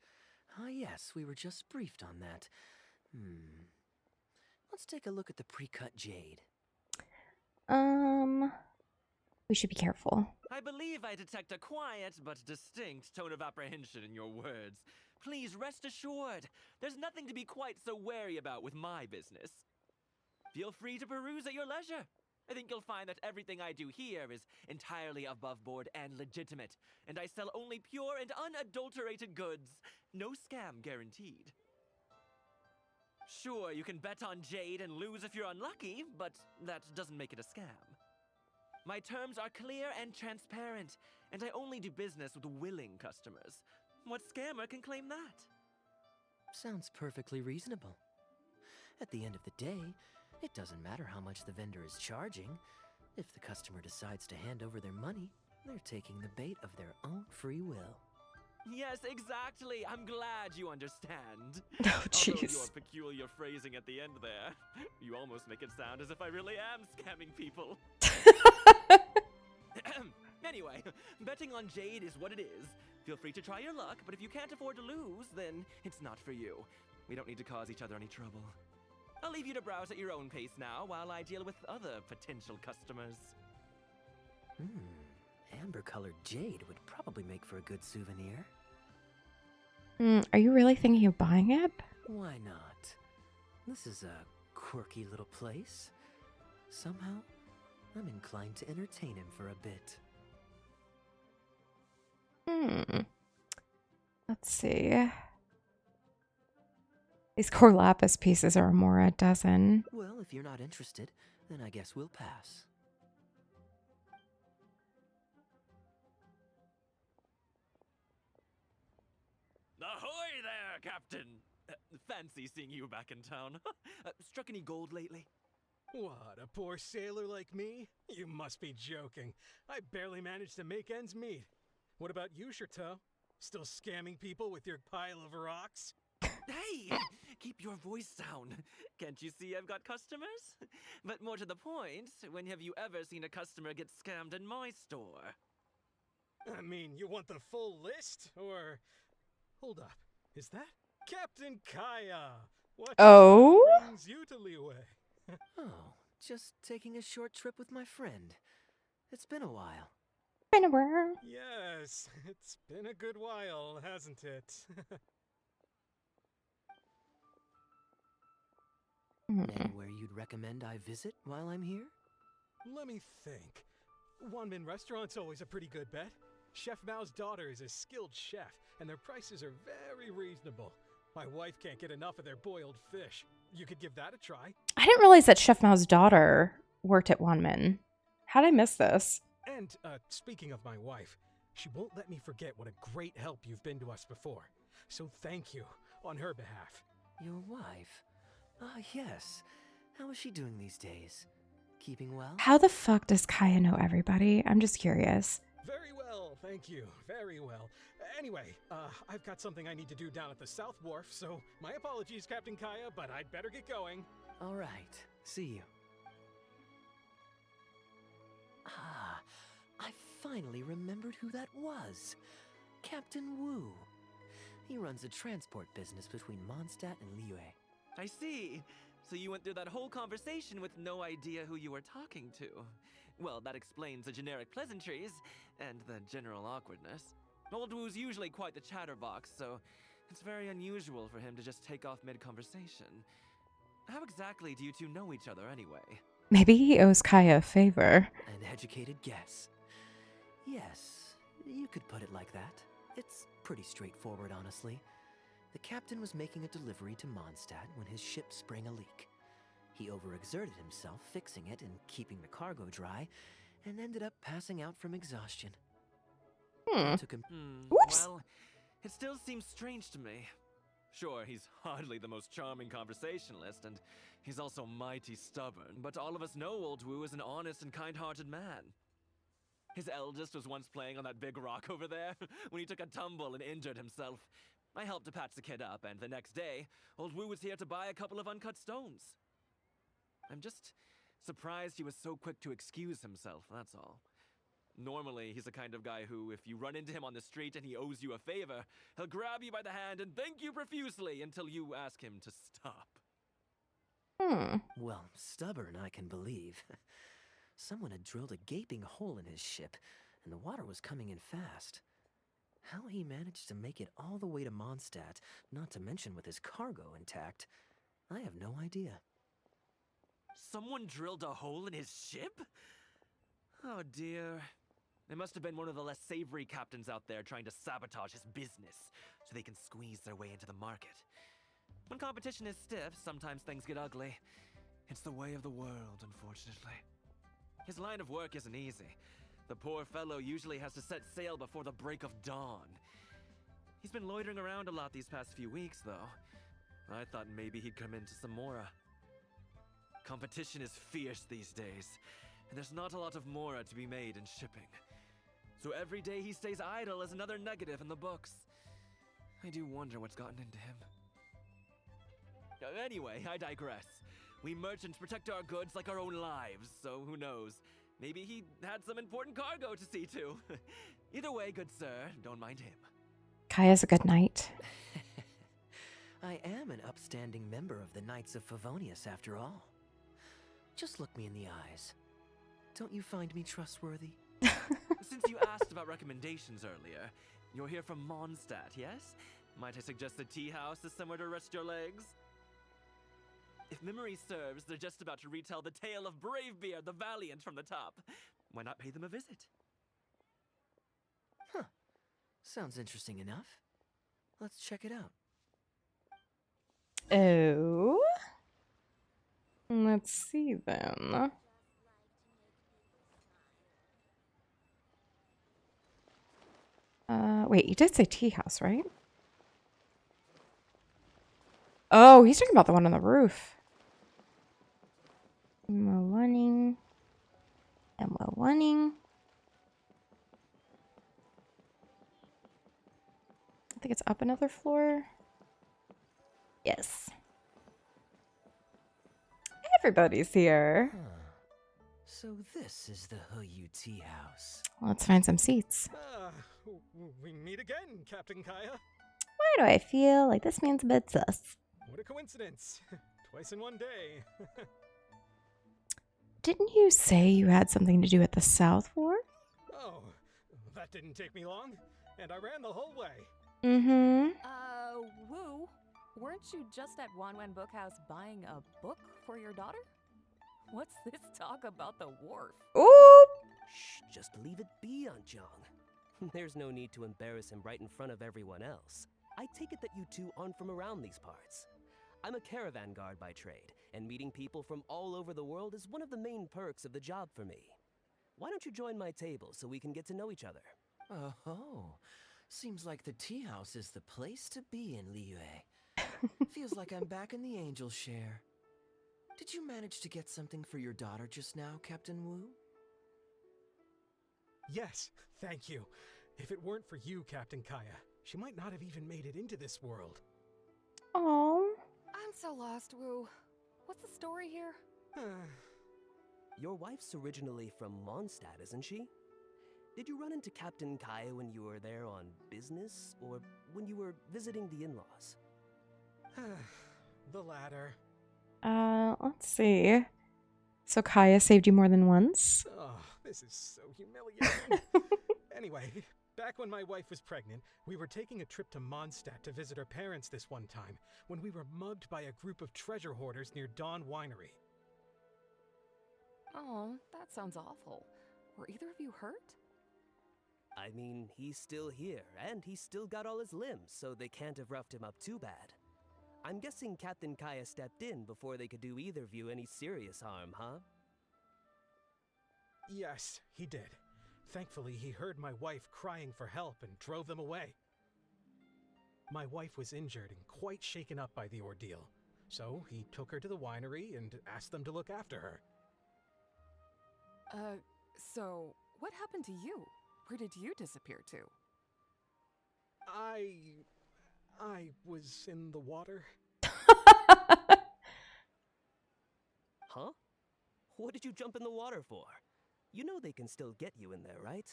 Ah, yes, we were just briefed on that. Let's take a look at the pre-cut jade. We should be careful. I believe I detect a quiet but distinct tone of apprehension in your words. Please rest assured, there's nothing to be quite so wary about with my business. Feel free to peruse at your leisure. I think you'll find that everything I do here is entirely above board and legitimate, and I sell only pure and unadulterated goods. No scam guaranteed. Sure, you can bet on jade and lose if you're unlucky, but that doesn't make it a scam. My terms are clear and transparent, and I only do business with willing customers. What scammer can claim that? Sounds perfectly reasonable. At the end of the day, it doesn't matter how much the vendor is charging. If the customer decides to hand over their money, they're taking the bait of their own free will. Yes, exactly. I'm glad you understand. Oh, Although jeez. your peculiar phrasing at the end there, you almost make it sound as if I really am scamming people. Anyway, betting on jade is what it is. Feel free to try your luck, but if you can't afford to lose, then it's not for you. We don't need to cause each other any trouble. I'll leave you to browse at your own pace now while I deal with other potential customers. Amber-colored jade would probably make for a good souvenir. Are you really thinking of buying it? Why not? This is a quirky little place. Somehow, I'm inclined to entertain him for a bit. Let's see. These core lapis pieces are more a dozen. Well, if you're not interested, then I guess we'll pass. Ahoy there, Captain! Fancy seeing you back in town. Struck any gold lately? What, a poor sailor like me? You must be joking. I barely managed to make ends meet. What about you, Chateau? Still scamming people with your pile of rocks? Hey! Keep your voice down. Can't you see I've got customers? But more to the point, when have you ever seen a customer get scammed in my store? I mean, you want the full list? Or... Hold up. Is that Captain Kaeya? What brings you to Liyue? Oh, just taking a short trip with my friend. It's been a while. Been a while. Yes, it's been a good while, hasn't it? Anywhere you'd recommend I visit while I'm here? Let me think. Wanmin Restaurant's always a pretty good bet. Chef Mao's daughter is a skilled chef, and their prices are very reasonable. My wife can't get enough of their boiled fish. You could give that a try. I didn't realize that Chef Mao's daughter worked at Wanmin. How'd I miss this? And, speaking of my wife, she won't let me forget what a great help you've been to us before. So thank you, on her behalf. Your wife? Ah, yes. How is she doing these days? Keeping well? How the fuck does Kaeya know everybody? I'm just curious. Very well, thank you. Very well. Anyway, I've got something I need to do down at the South Wharf, so my apologies, Captain Kaeya, but I'd better get going. All right. See you. Ah, I finally remembered who that was. Captain Wu. He runs a transport business between Mondstadt and Liyue. I see. So you went through that whole conversation with no idea who you were talking to. Well, that explains the generic pleasantries and the general awkwardness. Old Wu's usually quite the chatterbox, so It's very unusual for him to just take off mid-conversation. How exactly do you two know each other anyway? Maybe he owes Kaeya a favor. An educated guess. Yes, you could put it like that. It's pretty straightforward, honestly. The captain was making a delivery to Mondstadt when his ship sprang a leak. He overexerted himself fixing it and keeping the cargo dry, and ended up passing out from exhaustion. It took him. Whoops. Well, it still seems strange to me. Sure, he's hardly the most charming conversationalist, and he's also mighty stubborn, but all of us know Old Wu is an honest and kind-hearted man. His eldest was once playing on that big rock over there, when he took a tumble and injured himself. I helped to patch the kid up, and the next day, Old Wu was here to buy a couple of uncut stones. I'm just surprised he was so quick to excuse himself, that's all. Normally, he's the kind of guy who, if you run into him on the street and he owes you a favor, he'll grab you by the hand and thank you profusely until you ask him to stop. Well, stubborn, I can believe. Someone had drilled a gaping hole in his ship, and the water was coming in fast. How he managed to make it all the way to Mondstadt, not to mention with his cargo intact, I have no idea. Someone drilled a hole in his ship? Oh dear. It must have been one of the less savory captains out there trying to sabotage his business so they can squeeze their way into the market. When competition is stiff, sometimes things get ugly. It's the way of the world, unfortunately. His line of work isn't easy. The poor fellow usually has to set sail before the break of dawn. He's been loitering around a lot these past few weeks, though. I thought maybe he'd come into Samora. Competition is fierce these days, and there's not a lot of Mora to be made in shipping. So every day he stays idle is another negative in the books. I do wonder what's gotten into him. Anyway, I digress. We merchants protect our goods like our own lives, so who knows? Maybe he had some important cargo to see to. Either way, good sir, don't mind him. Kaeya's a good knight. I am an upstanding member of the Knights of Favonius, after all. Just look me in the eyes. Don't you find me trustworthy? Since you asked about recommendations earlier, you're here from Mondstadt, yes? Might I suggest the tea house is somewhere to rest your legs? If memory serves, they're just about to retell the tale of Bravebeard the Valiant from the top. Why not pay them a visit? Huh. Sounds interesting enough. Let's check it out. Oh. Let's see then. Wait, you did say tea house, right? Oh, he's talking about the one on the roof. More running. And more running. I think it's up another floor. Yes. Everybody's here. Huh. So this is the Huyu Tea House. Let's find some seats. We meet again, Captain Kaeya. Why do I feel like this man's a bit sus? What a coincidence. Twice in one day. Didn't you say you had something to do at the South Wharf? Oh, that didn't take me long, and I ran the whole way. Mm-hmm. Wu, weren't you just at Wanwen Bookhouse buying a book for your daughter? What's this talk about the wharf? Ooh! Shh, just leave it be, Aunt Jong. There's no need to embarrass him right in front of everyone else. I take it that you two aren't from around these parts. I'm a caravan guard by trade, and meeting people from all over the world is one of the main perks of the job for me. Why don't you join my table so we can get to know each other? Oh, seems like the tea house is the place to be in Liyue. Feels like I'm back in the angel share. Did you manage to get something for your daughter just now, Captain Wu? Yes, thank you. If it weren't for you, Captain Kaeya, she might not have even made it into this world. Oh. I'm so lost, Wu. What's the story here? Your wife's originally from Mondstadt, isn't she? Did you run into Captain Kaeya when you were there on business, or when you were visiting the in-laws? The latter. Let's see. So Kaeya saved you more than once? Oh, this is so humiliating. Anyway, Back when my wife was pregnant, we were taking a trip to Mondstadt to visit her parents this one time, when we were mugged by a group of treasure hoarders near Dawn Winery. Oh, that sounds awful. Were either of you hurt? I mean, he's still here, and he's still got all his limbs, so they can't have roughed him up too bad. I'm guessing Captain Kaeya stepped in before they could do either of you any serious harm, huh? Yes, he did. Thankfully, he heard my wife crying for help and drove them away. My wife was injured and quite shaken up by the ordeal, so he took her to the winery and asked them to look after her. So what happened to you? Where did you disappear to? I was in the water. Huh? What did you jump in the water for? You know they can still get you in there, right?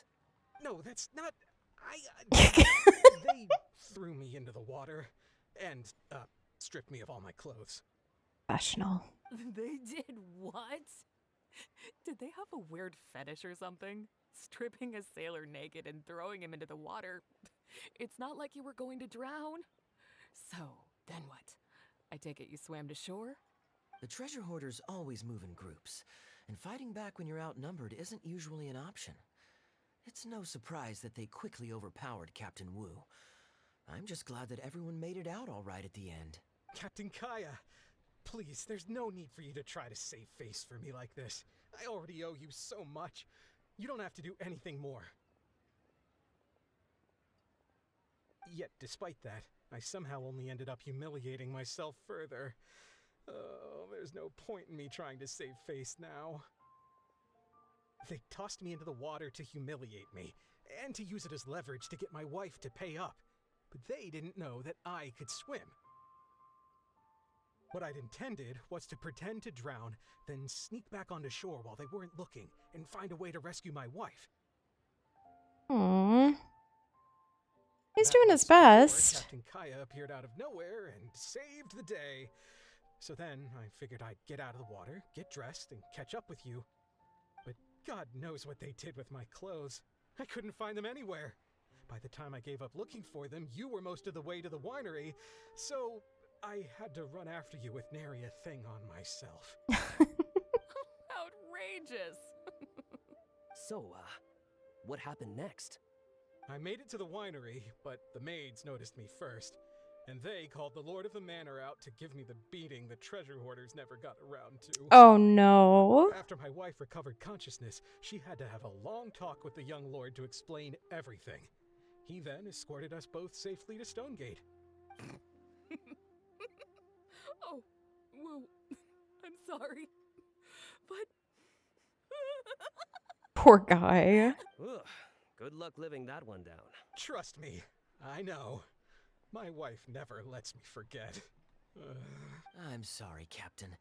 No, that's not... They threw me into the water and, stripped me of all my clothes. Professional. They did what? Did they have a weird fetish or something? Stripping a sailor naked and throwing him into the water. It's not like you were going to drown. So, then what? I take it you swam to shore? The treasure hoarders always move in groups, and fighting back when you're outnumbered isn't usually an option. It's no surprise that they quickly overpowered Captain Wu. I'm just glad that everyone made it out all right at the end. Captain Kaeya, please, there's no need for you to try to save face for me like this. I already owe you so much. You don't have to do anything more. Yet, despite that, I somehow only ended up humiliating myself further. Oh, there's no point in me trying to save face now. They tossed me into the water to humiliate me, and to use it as leverage to get my wife to pay up. But they didn't know that I could swim. What I'd intended was to pretend to drown, then sneak back onto shore while they weren't looking, and find a way to rescue my wife. Aww. He's That doing was his before best. Captain Kaeya appeared out of nowhere and saved the day. So then I figured I'd get out of the water, get dressed, and catch up with you. But God knows what they did with my clothes. I couldn't find them anywhere. By the time I gave up looking for them, you were most of the way to the winery, so I had to run after you with nary a thing on myself. Outrageous! So, what happened next? I made it to the winery, but the maids noticed me first, and they called the Lord of the Manor out to give me the beating the treasure hoarders never got around to. Oh no. After my wife recovered consciousness, she had to have a long talk with the young lord to explain everything. He then escorted us both safely to Stonegate. Oh, whoa. I'm sorry. But... Poor guy. Ugh, good luck living that one down. Trust me, I know. My wife never lets me forget. I'm sorry, Captain.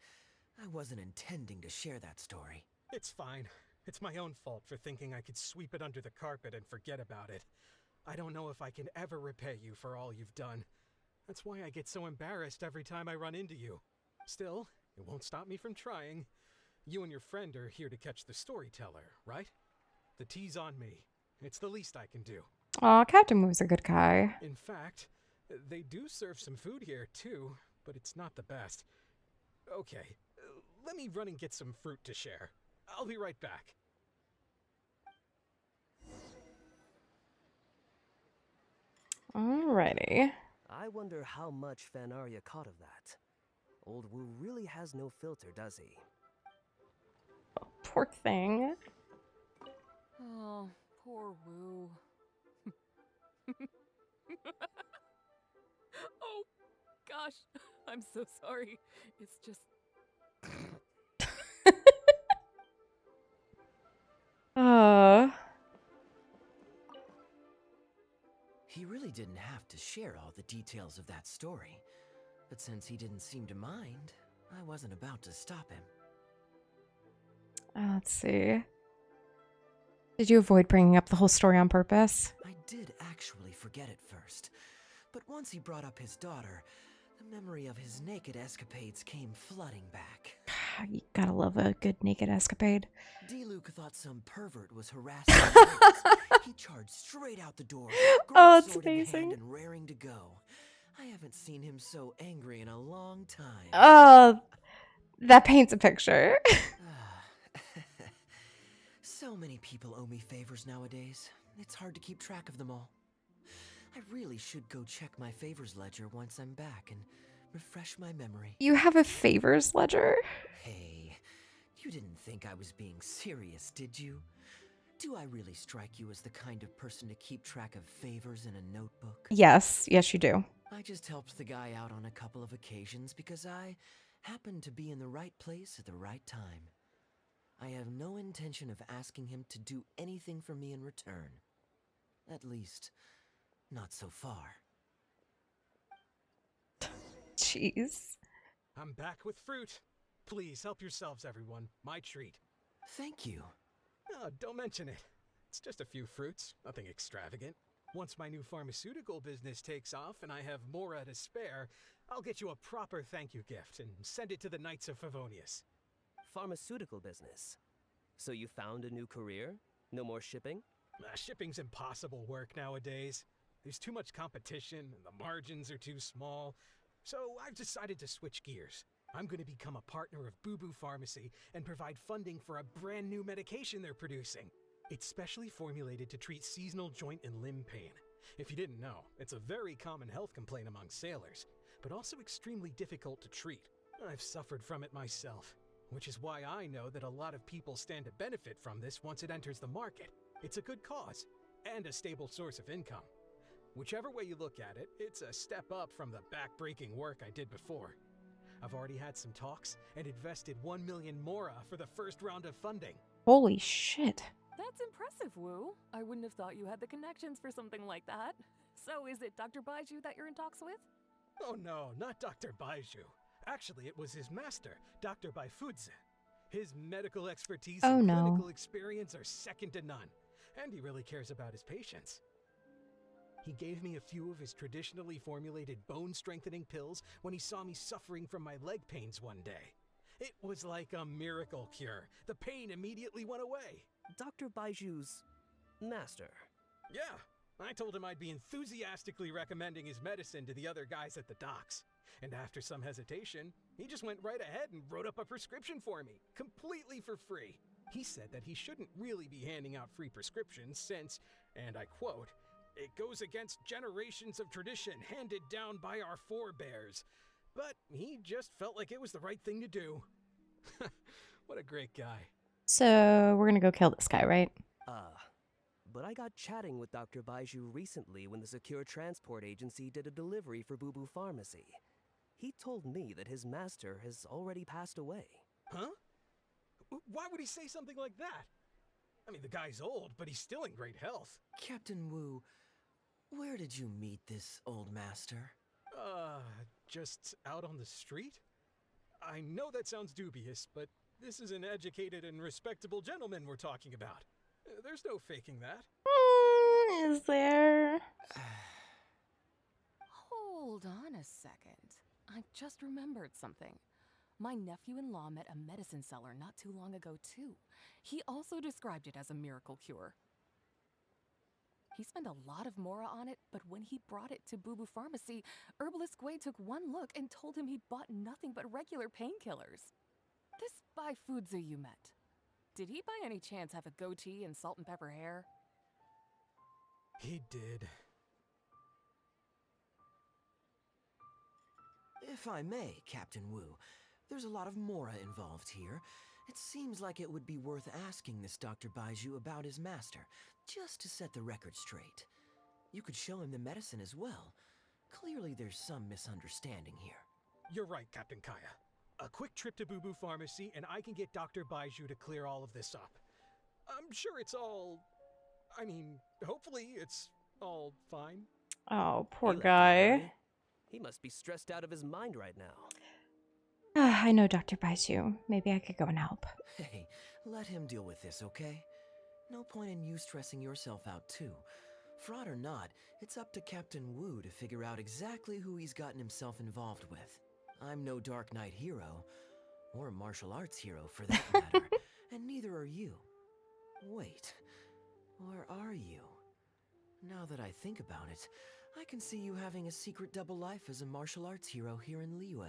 I wasn't intending to share that story. It's fine. It's my own fault for thinking I could sweep it under the carpet and forget about it. I don't know if I can ever repay you for all you've done. That's why I get so embarrassed every time I run into you. Still, it won't stop me from trying. You and your friend are here to catch the storyteller, right? The tea's on me. It's the least I can do. Aw, Captain Wu's a good guy. In fact, they do serve some food here, too, but it's not the best. Okay, let me run and get some fruit to share. I'll be right back. Alrighty. I wonder how much Fanaria caught of that. Old Wu really has no filter, does he? Poor thing. Oh, poor Wu. Oh, gosh. I'm so sorry. It's just... He really didn't have to share all the details of that story. But since he didn't seem to mind, I wasn't about to stop him. Let's see. Did you avoid bringing up the whole story on purpose? I did actually forget it first. But once he brought up his daughter, the memory of his naked escapades came flooding back. You gotta love a good naked escapade. D-Luke thought some pervert was harassing him. He charged straight out the door, Oh, great it's sword in hand amazing. and raring to go. I haven't seen him so angry in a long time. Oh, that paints a picture. So many people owe me favors nowadays. It's hard to keep track of them all. I really should go check my favors ledger once I'm back and refresh my memory. You have a favors ledger? Hey, you didn't think I was being serious, did you? Do I really strike you as the kind of person to keep track of favors in a notebook? Yes, yes, you do. I just helped the guy out on a couple of occasions because I happened to be in the right place at the right time. I have no intention of asking him to do anything for me in return. At least, not so far. Jeez. I'm back with fruit. Please help yourselves, everyone. My treat. Thank you. Oh, don't mention it. It's just a few fruits, nothing extravagant. Once my new pharmaceutical business takes off and I have more to spare, I'll get you a proper thank you gift and send it to the Knights of Favonius. Pharmaceutical business. So you found a new career? No more shipping? Shipping's impossible work nowadays. There's too much competition and the margins are too small. So I've decided to switch gears. I'm going to become a partner of Boo Boo Pharmacy and provide funding for a brand new medication they're producing. It's specially formulated to treat seasonal joint and limb pain. If you didn't know, it's a very common health complaint among sailors, but also extremely difficult to treat. I've suffered from it myself, which is why I know that a lot of people stand to benefit from this once it enters the market. It's a good cause, and a stable source of income. Whichever way you look at it, it's a step up from the back-breaking work I did before. I've already had some talks and invested 1 million mora for the first round of funding. Holy shit. That's impressive, Wu. I wouldn't have thought you had the connections for something like that. So is it Dr. Baiju that you're in talks with? Oh no, not Dr. Baiju. Actually, it was his master, Dr. Baifudze. His medical expertise and clinical experience are second to none, and he really cares about his patients. He gave me a few of his traditionally formulated bone-strengthening pills when he saw me suffering from my leg pains one day. It was like a miracle cure. The pain immediately went away. Dr. Baiju's master? Yeah, I told him I'd be enthusiastically recommending his medicine to the other guys at the docks. And after some hesitation, he just went right ahead and wrote up a prescription for me, completely for free. He said that he shouldn't really be handing out free prescriptions since, and I quote, "It goes against generations of tradition handed down by our forebears." But he just felt like it was the right thing to do. What a great guy. So we're gonna go kill this guy, right? But I got chatting with Dr. Baiju recently when the Secure Transport Agency did a delivery for Boo Boo Pharmacy. He told me that his master has already passed away. Huh? Why would he say something like that? I mean, the guy's old, but he's still in great health. Captain Wu, where did you meet this old master? Just out on the street? I know that sounds dubious, but this is an educated and respectable gentleman we're talking about. There's no faking that. Is there? Hold on a second. I just remembered something. My nephew-in-law met a medicine seller not too long ago, too. He also described it as a miracle cure. He spent a lot of mora on it, but when he brought it to Boo Boo Pharmacy, Herbalist Gui took one look and told him he bought nothing but regular painkillers. This Baifudze you met, did he by any chance have a goatee and salt and pepper hair? He did. If I may, Captain Wu, there's a lot of mora involved here. It seems like it would be worth asking this Dr. Baiju about his master, just to set the record straight. You could show him the medicine as well. Clearly there's some misunderstanding here. You're right, Captain Kaeya. A quick trip to Boo Boo Pharmacy and I can get Dr. Baiju to clear all of this up. I'm sure it's all... hopefully it's all fine. Oh, poor He left guy. already? He must be stressed out of his mind right now. I know Dr. Baiju. Maybe I could go and help. Hey, let him deal with this, okay? No point in you stressing yourself out too. Fraud or not, it's up to Captain Wu to figure out exactly who he's gotten himself involved with. I'm no Dark Knight hero. or a martial arts hero for that matter, and neither are you. Wait, or are you? Now that I think about it, I can see you having a secret double life as a martial arts hero here in Liyue.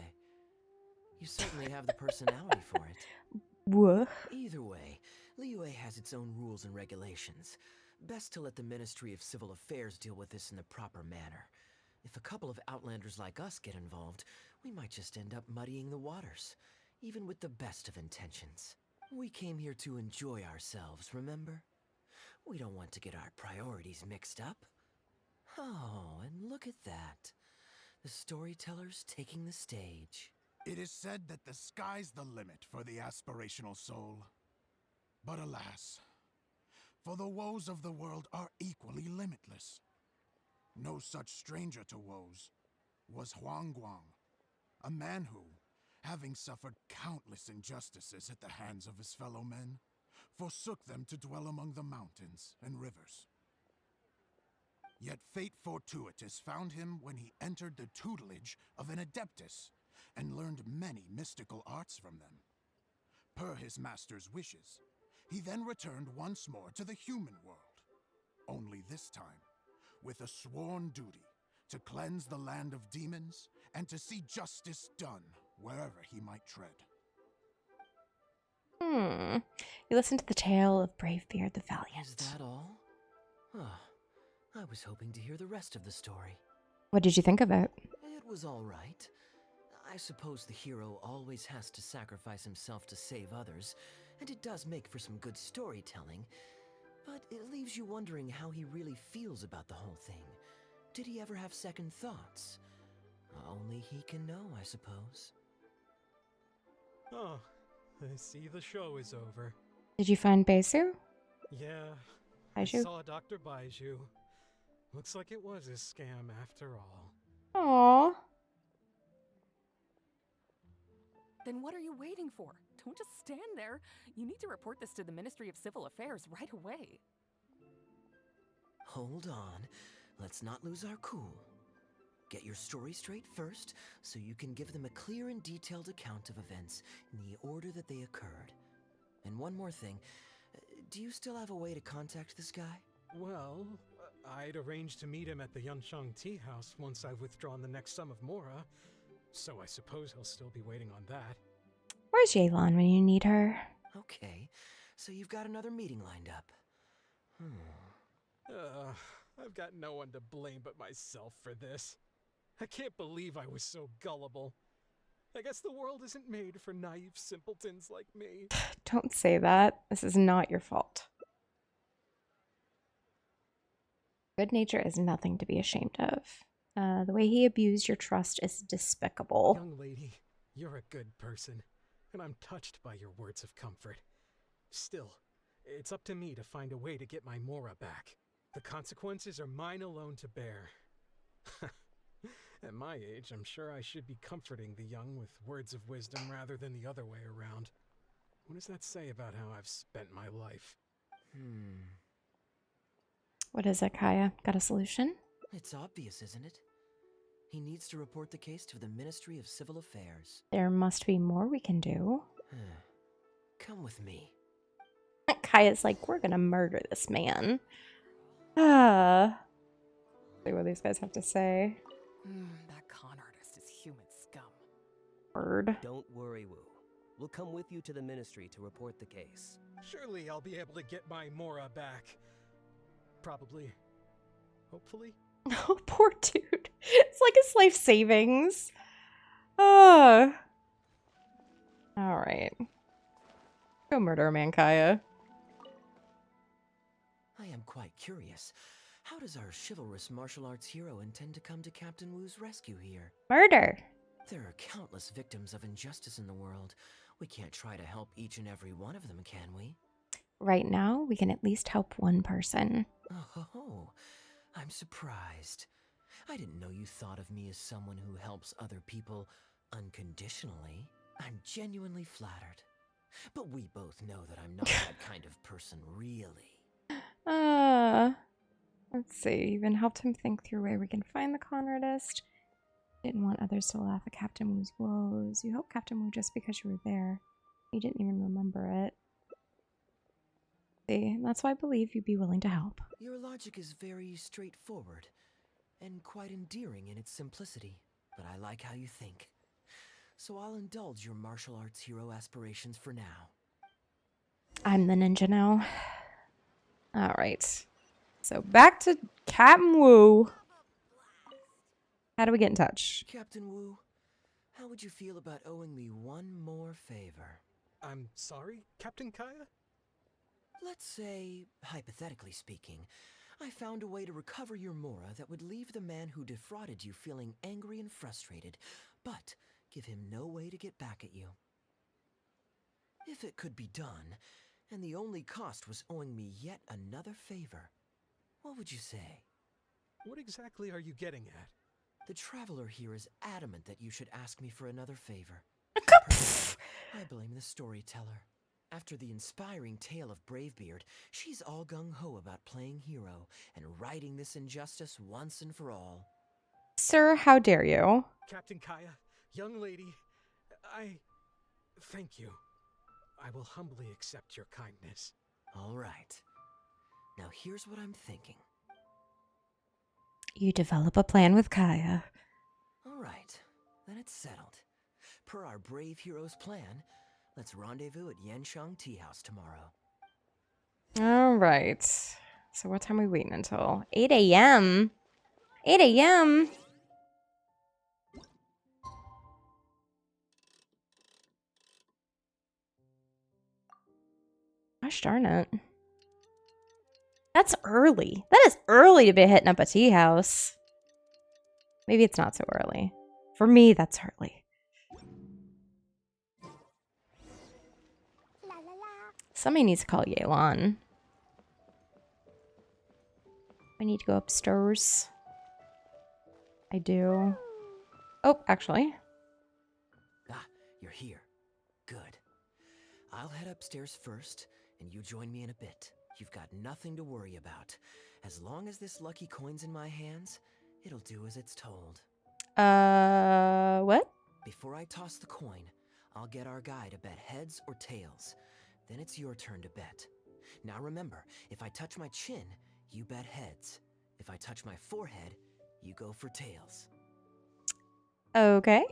You certainly have the personality for it. Woof. Either way, Liyue has its own rules and regulations. Best to let the Ministry of Civil Affairs deal with this in the proper manner. If a couple of outlanders like us get involved, we might just end up muddying the waters, even with the best of intentions. We came here to enjoy ourselves, remember? We don't want to get our priorities mixed up. Oh, and look at that. The storyteller's taking the stage. It is said that the sky's the limit for the aspirational soul. But alas, for the woes of the world are equally limitless. No such stranger to woes was Huang Guang, a man who, having suffered countless injustices at the hands of his fellow men, forsook them to dwell among the mountains and rivers. Yet fate fortuitous found him when he entered the tutelage of an adeptus and learned many mystical arts from them. Per his master's wishes, he then returned once more to the human world, only this time with a sworn duty to cleanse the land of demons and to see justice done wherever he might tread. You listen to the tale of Bravebeard the Valiant. Is that all? I was hoping to hear the rest of the story. What did you think of it? It was all right. I suppose the hero always has to sacrifice himself to save others, and it does make for some good storytelling, but it leaves you wondering how he really feels about the whole thing. Did he ever have second thoughts? Only he can know, I suppose. Oh, I see the show is over. Did you find Besu? Yeah, Baiju? I saw Dr. Baiju. Looks like it was a scam after all. Aww. Then what are you waiting for? Don't just stand there. You need to report this to the Ministry of Civil Affairs right away. Hold on. Let's not lose our cool. Get your story straight first, so you can give them a clear and detailed account of events in the order that they occurred. And one more thing. Do you still have a way to contact this guy? Well, I'd arranged to meet him at the Yunsheng Tea House once I've withdrawn the next sum of Mora, so I suppose he'll still be waiting on that. Where's Yelan when you need her? Okay, so you've got another meeting lined up. I've got no one to blame but myself for this. I can't believe I was so gullible. I guess the world isn't made for naive simpletons like me. Don't say that. This is not your fault. Good nature is nothing to be ashamed of. The way he abused your trust is despicable. Young lady, you're a good person, and I'm touched by your words of comfort. Still, it's up to me to find a way to get my Mora back. The consequences are mine alone to bear. At my age, I'm sure I should be comforting the young with words of wisdom rather than the other way around. What does that say about how I've spent my life? What is it, Kaeya? Got a solution? It's obvious, isn't it? He needs to report the case to the Ministry of Civil Affairs. There must be more we can do. Come with me. Kaya's like, we're gonna murder this man. See what these guys have to say. That con artist is human scum. Word. Don't worry, Wu. We'll come with you to the ministry to report the case. Surely I'll be able to get my Mora back. Probably. Hopefully. Oh, poor dude. It's like his life savings. Alright. Go murder a man, Kaeya. I am quite curious. How does our chivalrous martial arts hero intend to come to Captain Wu's rescue here? Murder. There are countless victims of injustice in the world. We can't try to help each and every one of them, can we? Right now, we can at least help one person. Oh, I'm surprised. I didn't know you thought of me as someone who helps other people unconditionally. I'm genuinely flattered. But we both know that I'm not that kind of person, really. Let's see. Even helped him think through where we can find the con artist. Didn't want others to laugh at Captain Wu's woes. You helped Captain Wu just because you were there. You didn't even remember it. See, that's why I believe you'd be willing to help. Your logic is very straightforward and quite endearing in its simplicity, but I like how you think. So I'll indulge your martial arts hero aspirations for now. I'm the ninja now. Alright. So back to Captain Wu. How do we get in touch? Captain Wu, how would you feel about owing me one more favor? I'm sorry, Captain Kaeya? Let's say, hypothetically speaking, I found a way to recover your Mora that would leave the man who defrauded you feeling angry and frustrated, but give him no way to get back at you. If it could be done, and the only cost was owing me yet another favor, what would you say? What exactly are you getting at? The traveler here is adamant that you should ask me for another favor. I blame the storyteller. After the inspiring tale of Bravebeard, she's all gung-ho about playing hero and righting this injustice once and for all. Sir, how dare you? Captain Kaeya, young lady, thank you. I will humbly accept your kindness. All right. Now here's what I'm thinking. You develop a plan with Kaeya. All right, then it's settled. Per our brave hero's plan, let's rendezvous at Yanshang Tea House tomorrow. All right. So what time are we waiting until? 8 a.m. 8 a.m. Gosh darn it. That's early. That is early to be hitting up a tea house. Maybe it's not so early. For me, that's early. Somebody needs to call Yelan. I need to go upstairs. I do. Oh, actually. Ah, you're here. Good. I'll head upstairs first, and you join me in a bit. You've got nothing to worry about. As long as this lucky coin's in my hands, it'll do as it's told. What? Before I toss the coin, I'll get our guy to bet heads or tails. Then it's your turn to bet. Now remember, if I touch my chin, you bet heads. If I touch my forehead, you go for tails. Okay.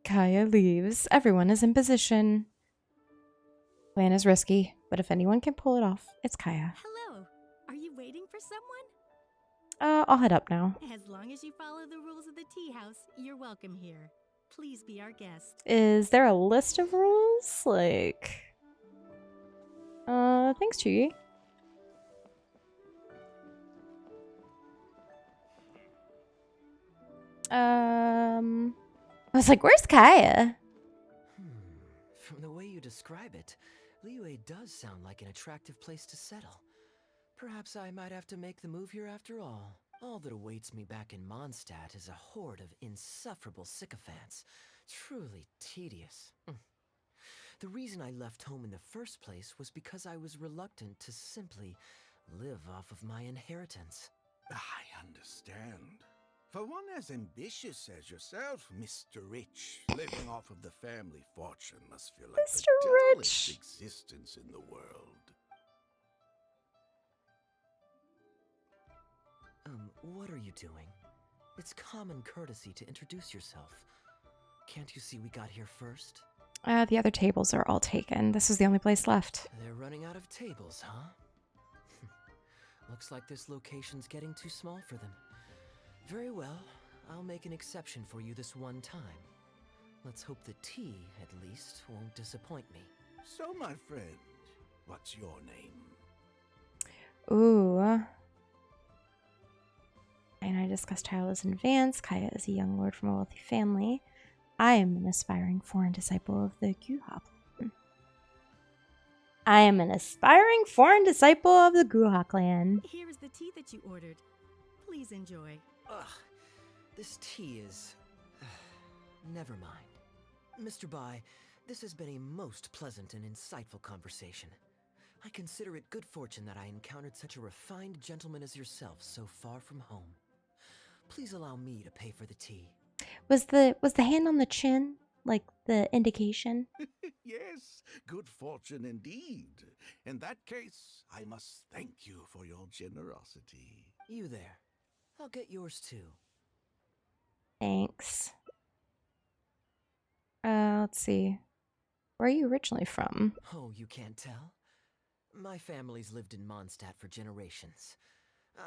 Kaeya leaves. Everyone is in position. Plan is risky, but if anyone can pull it off, it's Kaeya. Hello. Are you waiting for someone? I'll head up now. As long as you follow the rules of the tea house, you're welcome here. Please be our guest. Is there a list of rules? Like... thanks, Chi. I was like, where's Kaeya? From the way you describe it, Liyue does sound like an attractive place to settle. Perhaps I might have to make the move here after all. All that awaits me back in Mondstadt is a horde of insufferable sycophants. Truly tedious. The reason I left home in the first place was because I was reluctant to simply live off of my inheritance. I understand. For one as ambitious as yourself, Mr. Rich, living off of the family fortune must feel like Mr. the dullest Rich. existence in the world. What are you doing? It's common courtesy to introduce yourself. Can't you see we got here first? The other tables are all taken. This is the only place left. They're running out of tables, huh? Looks like this location's getting too small for them. Very well, I'll make an exception for you this one time. Let's hope the tea, at least, won't disappoint me. So, my friend, what's your name? Ooh. And I discussed Tyler's in advance. Kaeya is a young lord from a wealthy family. I am an aspiring foreign disciple of the Guha clan. I am an aspiring foreign disciple of the Guha clan. Here is the tea that you ordered. Please enjoy. Ugh, this tea is... Never mind. Mr. Bai, this has been a most pleasant and insightful conversation. I consider it good fortune that I encountered such a refined gentleman as yourself so far from home. Please allow me to pay for the tea. Was the hand on the chin like the indication? Yes, good fortune indeed. In that case, I must thank you for your generosity. You there. I'll get yours too. Thanks. Let's see. Where are you originally from? Oh, you can't tell? My family's lived in Mondstadt for generations.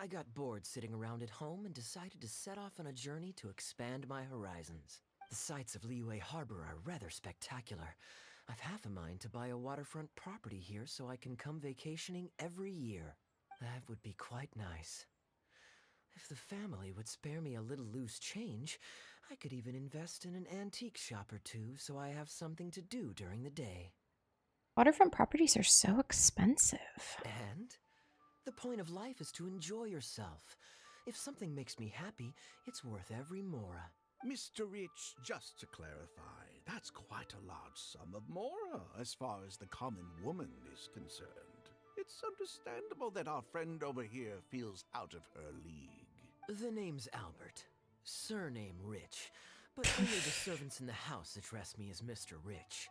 I got bored sitting around at home and decided to set off on a journey to expand my horizons. The sights of Liyue Harbor are rather spectacular. I've half a mind to buy a waterfront property here so I can come vacationing every year. That would be quite nice. If the family would spare me a little loose change, I could even invest in an antique shop or two so I have something to do during the day. Waterfront properties are so expensive. And the point of life is to enjoy yourself. If something makes me happy, it's worth every mora. Mr. Rich, just to clarify, that's quite a large sum of mora as far as the common woman is concerned. It's understandable that our friend over here feels out of her league. The name's Albert. Surname Rich. But only the servants in the house address me as Mr. Rich.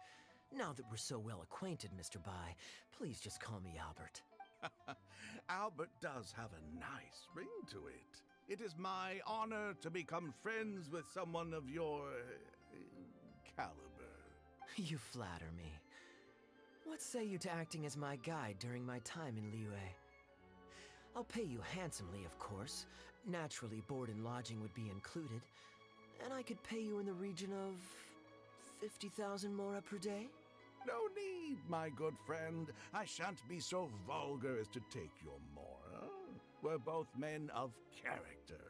Now that we're so well acquainted, Mr. Bai, please just call me Albert. Albert does have a nice ring to it. It is my honor to become friends with someone of your caliber. You flatter me. What say you to acting as my guide during my time in Liyue? I'll pay you handsomely, of course. Naturally, board and lodging would be included. And I could pay you in the region of 50,000 mora per day? No need, my good friend. I shan't be so vulgar as to take your mora. We're both men of character.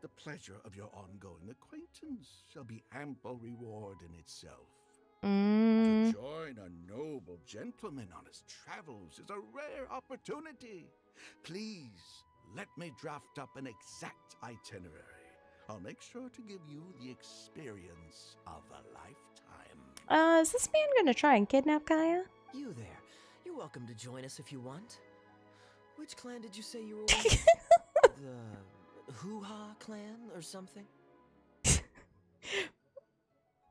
The pleasure of your ongoing acquaintance shall be ample reward in itself. To join a noble gentleman on his travels is a rare opportunity. Please, let me draft up an exact itinerary. I'll make sure to give you the experience of a lifetime. Is this man gonna try and kidnap Kaeya? You there. You're welcome to join us if you want. Which clan did you say you were with? The Hoo-Ha clan or something?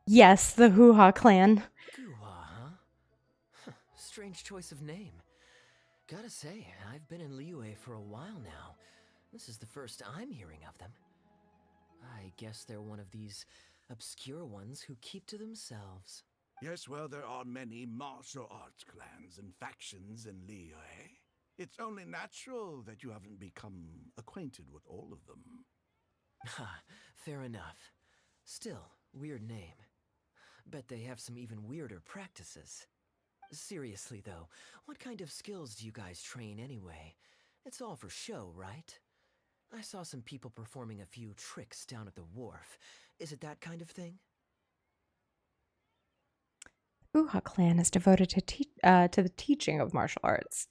Yes, the Hoo-Ha clan. Hoo-Ha, huh? Strange choice of name. Gotta say, I've been in Liyue for a while now. This is the first I'm hearing of them. I guess they're one of these obscure ones who keep to themselves. Yes, well, there are many martial arts clans and factions in Liyue. It's only natural that you haven't become acquainted with all of them. Ha, fair enough. Still, weird name. Bet they have some even weirder practices. Seriously though, what kind of skills do you guys train anyway? It's all for show, right? I saw some people performing a few tricks down at the wharf. Is it that kind of thing? Hoo-Ha clan is devoted to the teaching of martial arts.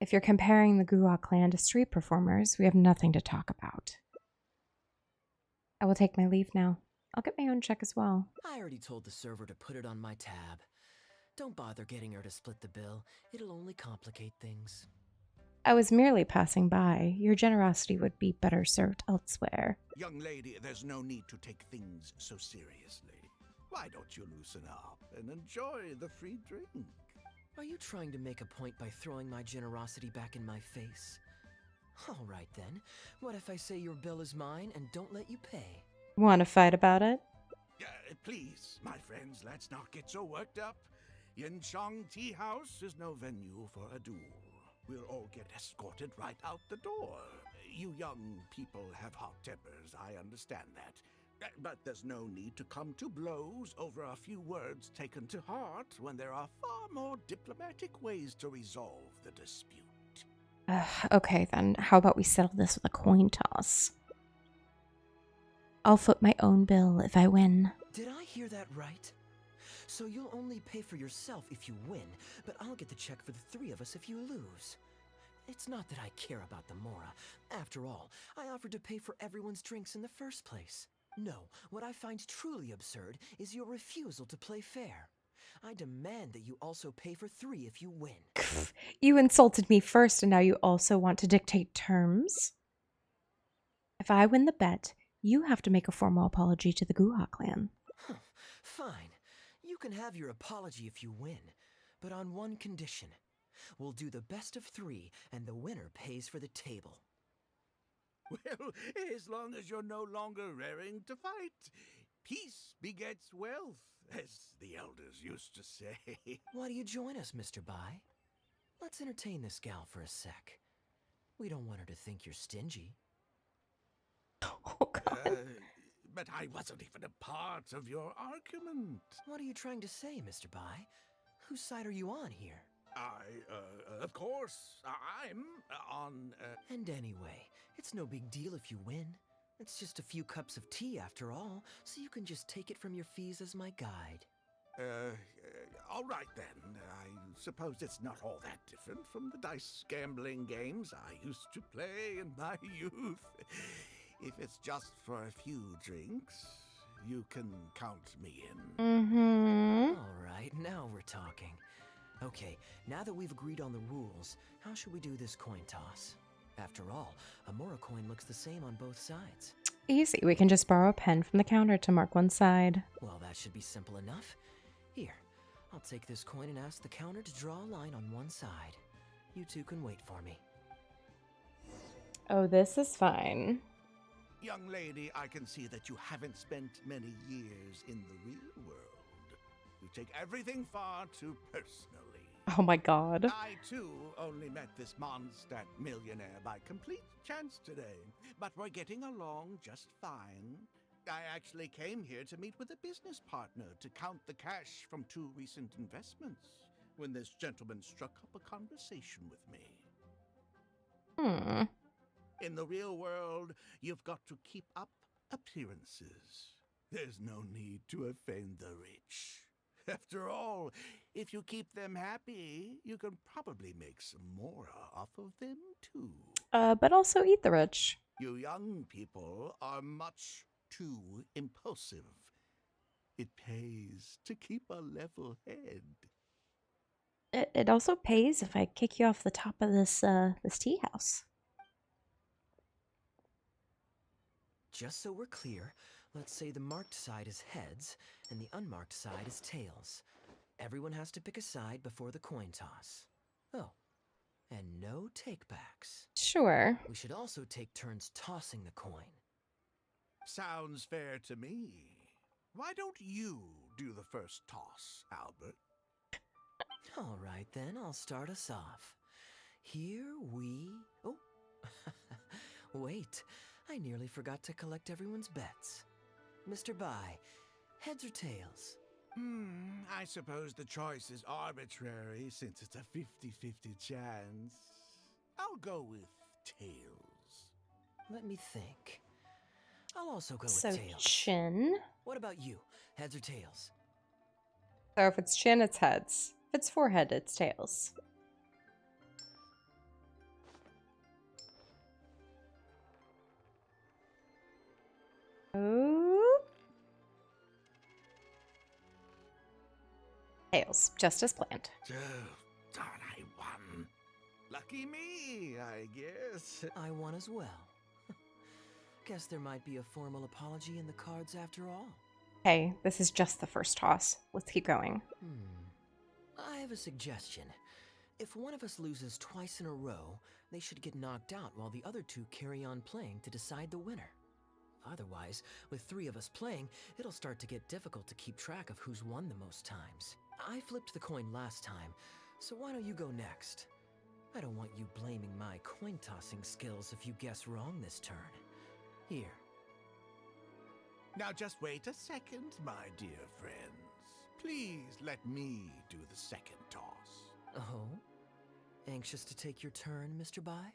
If you're comparing the Hoo-Ha clan to street performers, we have nothing to talk about. I will take my leave now. I'll get my own check as well. I already told the server to put it on my tab. Don't bother getting her to split the bill. It'll only complicate things. I was merely passing by. Your generosity would be better served elsewhere. Young lady, there's no need to take things so seriously. Why don't you loosen up and enjoy the free drink? Are you trying to make a point by throwing my generosity back in my face? All right then. What if I say your bill is mine and don't let you pay? Want to fight about it? Please, my friends, let's not get so worked up. Yinchang Tea House is no venue for a duel. We'll all get escorted right out the door. You young people have hot tempers, I understand that. But there's no need to come to blows over a few words taken to heart when there are far more diplomatic ways to resolve the dispute. Okay, then how about we settle this with a coin toss? I'll foot my own bill if I win. Did I hear that right? So you'll only pay for yourself if you win, but I'll get the check for the three of us if you lose. It's not that I care about the mora. After all, I offered to pay for everyone's drinks in the first place. No, what I find truly absurd is your refusal to play fair. I demand that you also pay for 3 if you win. You insulted me first, and now you also want to dictate terms? If I win the bet, you have to make a formal apology to the Guha clan. Fine. You can have your apology if you win, but on one condition. We'll do the best of 3, and the winner pays for the table. Well, as long as you're no longer raring to fight, peace begets wealth, as the elders used to say. Why do you join us, Mr. Bai? Let's entertain this gal for a sec. We don't want her to think you're stingy. Oh, God. But I wasn't even a part of your argument. What are you trying to say, Mr. Bai? Whose side are you on here? Of course, I'm on, And anyway, it's no big deal if you win. It's just a few cups of tea after all, so you can just take it from your fees as my guide. All right then. I suppose it's not all that different from the dice gambling games I used to play in my youth. If it's just for a few drinks, you can count me in. Mm-hmm. All right, now we're talking. Okay, now that we've agreed on the rules, how should we do this coin toss? After all, a Mora coin looks the same on both sides. Easy. We can just borrow a pen from the counter to mark one side. Well, that should be simple enough. Here, I'll take this coin and ask the counter to draw a line on one side. You two can wait for me. Oh, this is fine. Young lady, I can see that you haven't spent many years in the real world. You take everything far too personally. Oh my God. I, too, only met this Mondstadt millionaire by complete chance today, but we're getting along just fine. I actually came here to meet with a business partner to count the cash from 2 recent investments when this gentleman struck up a conversation with me. In the real world, you've got to keep up appearances. There's no need to offend the rich. After all, if you keep them happy, you can probably make some more off of them, too. But also eat the rich. You young people are much too impulsive. It pays to keep a level head. It also pays if I kick you off the top of this tea house. Just so we're clear, let's say the marked side is heads and the unmarked side is tails. Everyone has to pick a side before the coin toss. Oh, and no takebacks. Sure. We should also take turns tossing the coin. Sounds fair to me. Why don't you do the first toss, Albert? All right, then, I'll start us off. Here we... Oh, wait. I nearly forgot to collect everyone's bets. Mr. Bai, heads or tails? I suppose the choice is arbitrary since it's a 50-50 chance. I'll go with tails. Let me think. I'll also go So with tails. chin. What about you? Heads or tails? So if it's chin, it's heads. If it's forehead, it's tails. Oh. Tails, just as planned. Oh, darn, I won. Lucky me, I guess. I won as well. Guess there might be a formal apology in the cards after all. Hey, this is just the first toss. Let's keep going. I have a suggestion. If one of us loses twice in a row, they should get knocked out while the other two carry on playing to decide the winner. Otherwise, with 3 of us playing, it'll start to get difficult to keep track of who's won the most times. I flipped the coin last time, so why don't you go next? I don't want you blaming my coin-tossing skills if you guess wrong this turn. Here. Now just wait a second, my dear friends. Please let me do the second toss. Oh? Anxious to take your turn, Mr. Bai?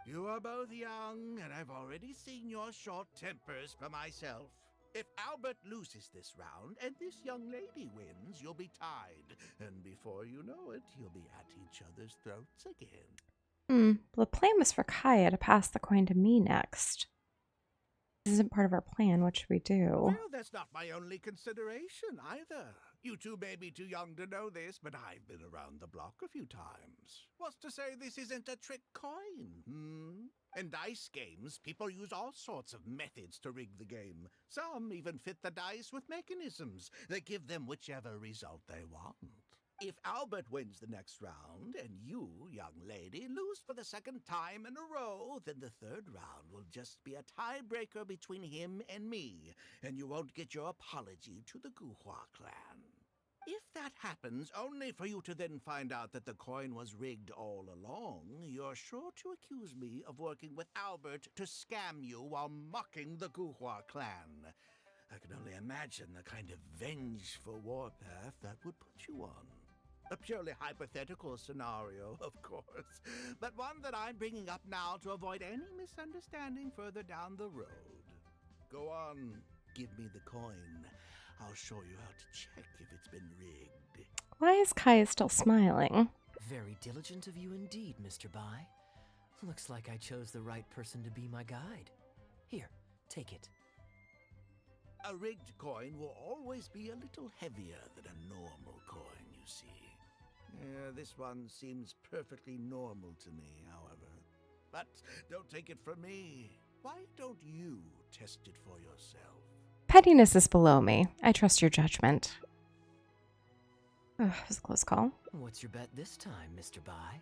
You are both young, and I've already seen your short tempers for myself. If Albert loses this round and this young lady wins, you'll be tied. And before you know it, you'll be at each other's throats again. The plan was for Kaeya to pass the coin to me next. This isn't part of our plan. What should we do? Well, that's not my only consideration either. You two may be too young to know this, but I've been around the block a few times. What's to say this isn't a trick coin, hmm? In dice games, people use all sorts of methods to rig the game. Some even fit the dice with mechanisms that give them whichever result they want. If Albert wins the next round, and you, young lady, lose for the second time in a row, then the third round will just be a tiebreaker between him and me, and you won't get your apology to the Guhua clan. If that happens, only for you to then find out that the coin was rigged all along, you're sure to accuse me of working with Albert to scam you while mocking the Guhua clan. I can only imagine the kind of vengeful warpath that would put you on. A purely hypothetical scenario, of course, but one that I'm bringing up now to avoid any misunderstanding further down the road. Go on, give me the coin. I'll show you how to check if it's been rigged. Why is Kaeya still smiling? Very diligent of you indeed, Mr. Bai. Looks like I chose the right person to be my guide. Here, take it. A rigged coin will always be a little heavier than a normal coin, you see. This one seems perfectly normal to me, however. But don't take it from me. Why don't you test it for yourself? Pettiness is below me. I trust your judgment. Ugh, it was a close call. What's your bet this time, Mr. Bai?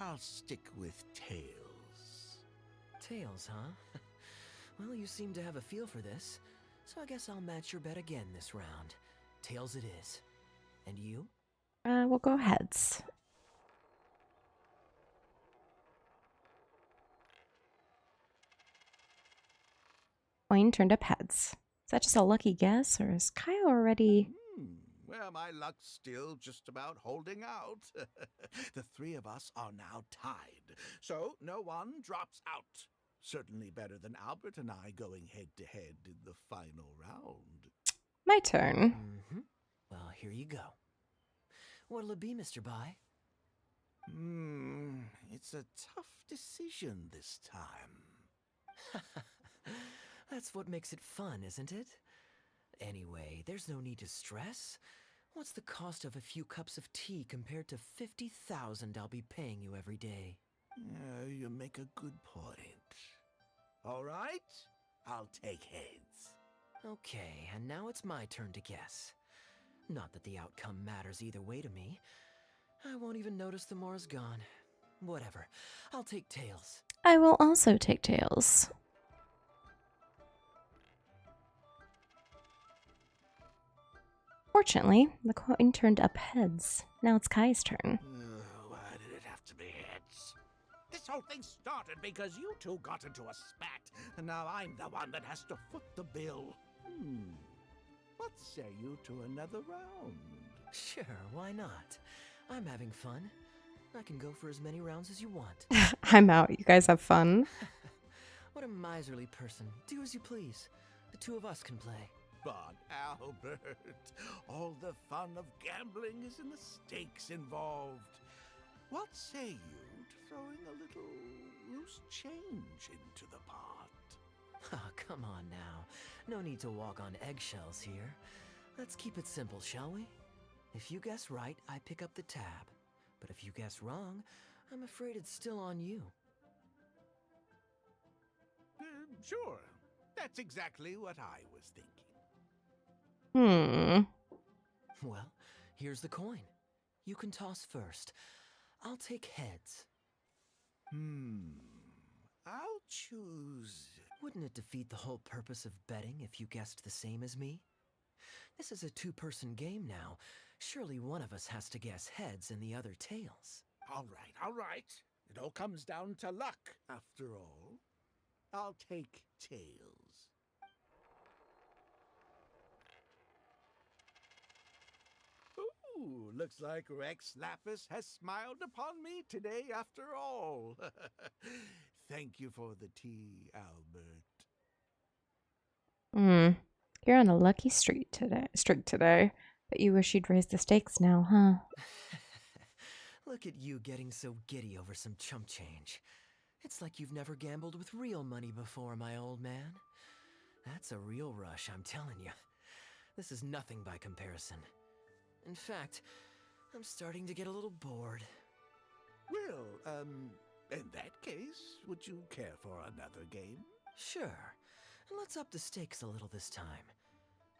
I'll stick with tails. Tails, huh? Well, you seem to have a feel for this, so I guess I'll match your bet again this round. Tails it is. And you? We'll go heads. Coin turned up heads. Is that just a lucky guess, or is Kaeya already... Well, my luck's still just about holding out. The three of us are now tied, so no one drops out. Certainly better than Albert and I going head-to-head in the final round. My turn. Well, here you go. What'll it be, Mr. Bai? It's a tough decision this time. That's what makes it fun, isn't it? Anyway, there's no need to stress. What's the cost of a few cups of tea compared to 50,000 I'll be paying you every day? You make a good point. All right, I'll take heads. Okay, and now it's my turn to guess. Not that the outcome matters either way to me. I won't even notice the more's gone. Whatever, I'll take tails. I will also take tails. Fortunately, the coin turned up heads. Now it's Kaeya's turn. Why did it have to be heads? This whole thing started because you two got into a spat, and now I'm the one that has to foot the bill. What say you to another round? Sure, why not? I'm having fun. I can go for as many rounds as you want. I'm out. You guys have fun. What a miserly person. Do as you please. The two of us can play. But Albert, all the fun of gambling is in the stakes involved. What say you to throwing a little loose change into the pot? Oh, come on now. No need to walk on eggshells here. Let's keep it simple, shall we? If you guess right, I pick up the tab. But if you guess wrong, I'm afraid it's still on you. Sure. That's exactly what I was thinking. Well, here's the coin. You can toss first. I'll take heads. I'll choose... Wouldn't it defeat the whole purpose of betting if you guessed the same as me? This is a two-person game now. Surely one of us has to guess heads and the other tails. All right. It all comes down to luck, after all. I'll take tails. Ooh, looks like Rex Lapis has smiled upon me today after all. Thank you for the tea, Albert. You're on a lucky streak today. But you wish you'd raise the stakes now, huh? Look at you getting so giddy over some chump change. It's like you've never gambled with real money before, my old man. That's a real rush, I'm telling you. This is nothing by comparison. In fact, I'm starting to get a little bored. Well, in that case, would you care for another game? Sure. And let's up the stakes a little this time.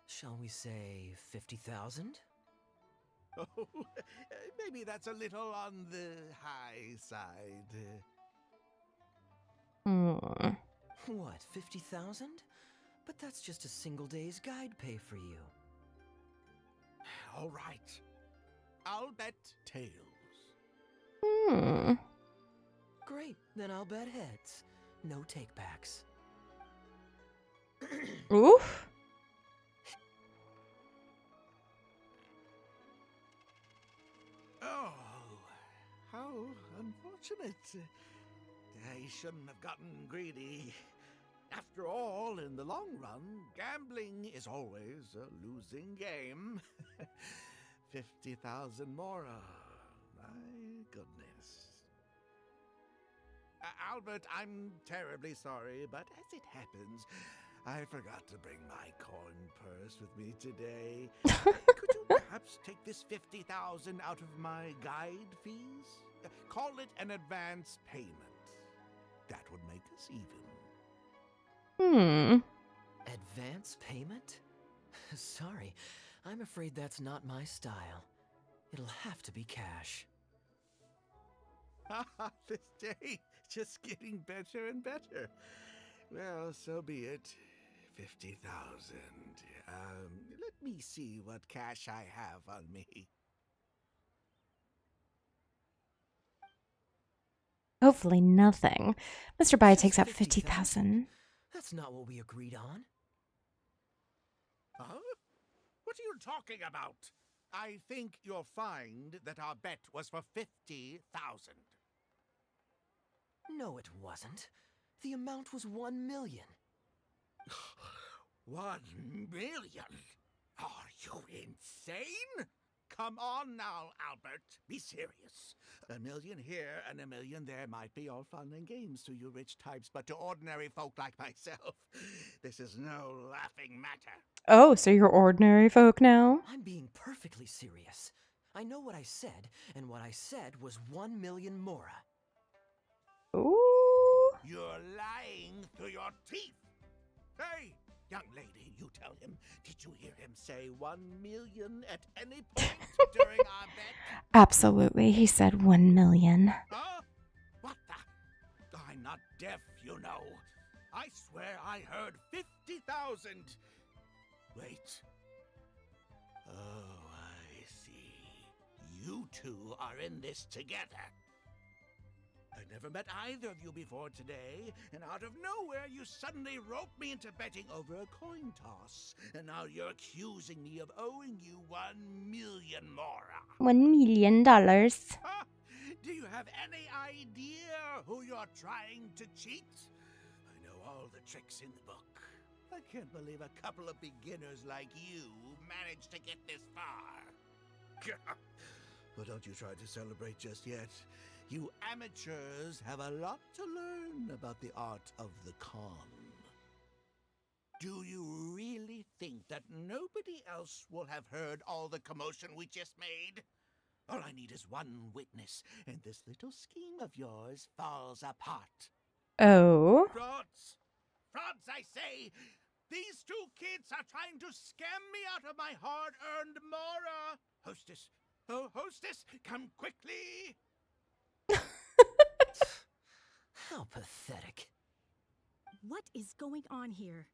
Shall we say 50,000? Oh, maybe that's a little on the high side. What, 50,000? But that's just a single day's guide pay for you. All right. I'll bet tails. Great, then I'll bet heads. No takebacks. Oof. Oh, how unfortunate. I shouldn't have gotten greedy. After all, in the long run, gambling is always a losing game. 50,000 more. My goodness. Albert, I'm terribly sorry, but as it happens, I forgot to bring my coin purse with me today. Could you perhaps take this 50,000 out of my guide fees? Call it an advance payment. That would make us even. Advance payment? Sorry, I'm afraid that's not my style. It'll have to be cash. This day just getting better and better. Well, so be it. 50,000. Let me see what cash I have on me. Hopefully nothing. Mr. Bai Just takes out 50,000? 50,000. That's not what we agreed on. Huh? What are you talking about? I think you'll find that our bet was for 50,000. No, it wasn't. The amount was 1 million. 1 million? Are you insane? Come on now, Albert. Be serious. A million here and a million there might be all fun and games to you rich types, but to ordinary folk like myself, this is no laughing matter. Oh, so you're ordinary folk now? I'm being perfectly serious. I know what I said, and what I said was 1 million mora. Ooh. You're lying through your teeth. Hey, young lady, you tell him. Did you hear him say 1 million at any point during our bet? Absolutely. He said 1 million. Huh? What the? I'm not deaf, you know. I swear I heard 50,000. Wait. Oh, I see. You two are in this together. I never met either of you before today, and out of nowhere you suddenly roped me into betting over a coin toss. And now you're accusing me of owing you 1 million mora. $1 million. Huh? Do you have any idea who you're trying to cheat? I know all the tricks in the book. I can't believe a couple of beginners like you managed to get this far. Well, don't you try to celebrate just yet. You amateurs have a lot to learn about the art of the con. Do you really think that nobody else will have heard all the commotion we just made? All I need is one witness, and this little scheme of yours falls apart. Oh. Frauds! Frauds, I say! These two kids are trying to scam me out of my hard-earned mora! Hostess! Oh, hostess, come quickly! How pathetic. What is going on here?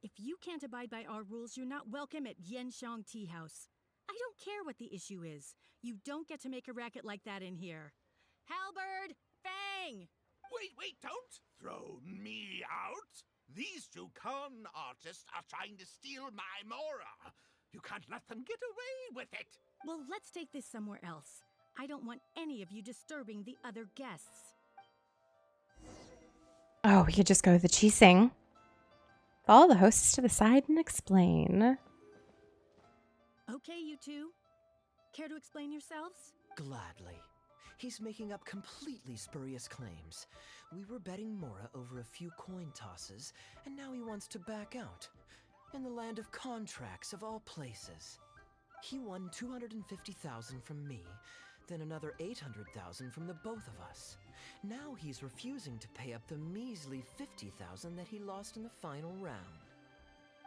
If you can't abide by our rules, you're not welcome at Yenshang Tea House. I don't care what the issue is. You don't get to make a racket like that in here. Halberd! Fang! Wait, don't throw me out! These two con artists are trying to steal my mora. You can't let them get away with it. Well, let's take this somewhere else. I don't want any of you disturbing the other guests. Oh, we could just go with the cheesing. Follow the hostess to the side and explain. Okay, you two. Care to explain yourselves? Gladly. He's making up completely spurious claims. We were betting mora over a few coin tosses, and now he wants to back out. In the land of contracts, of all places. He won 250,000 from me, then another 800,000 from the both of us. Now he's refusing to pay up the measly 50,000 that he lost in the final round.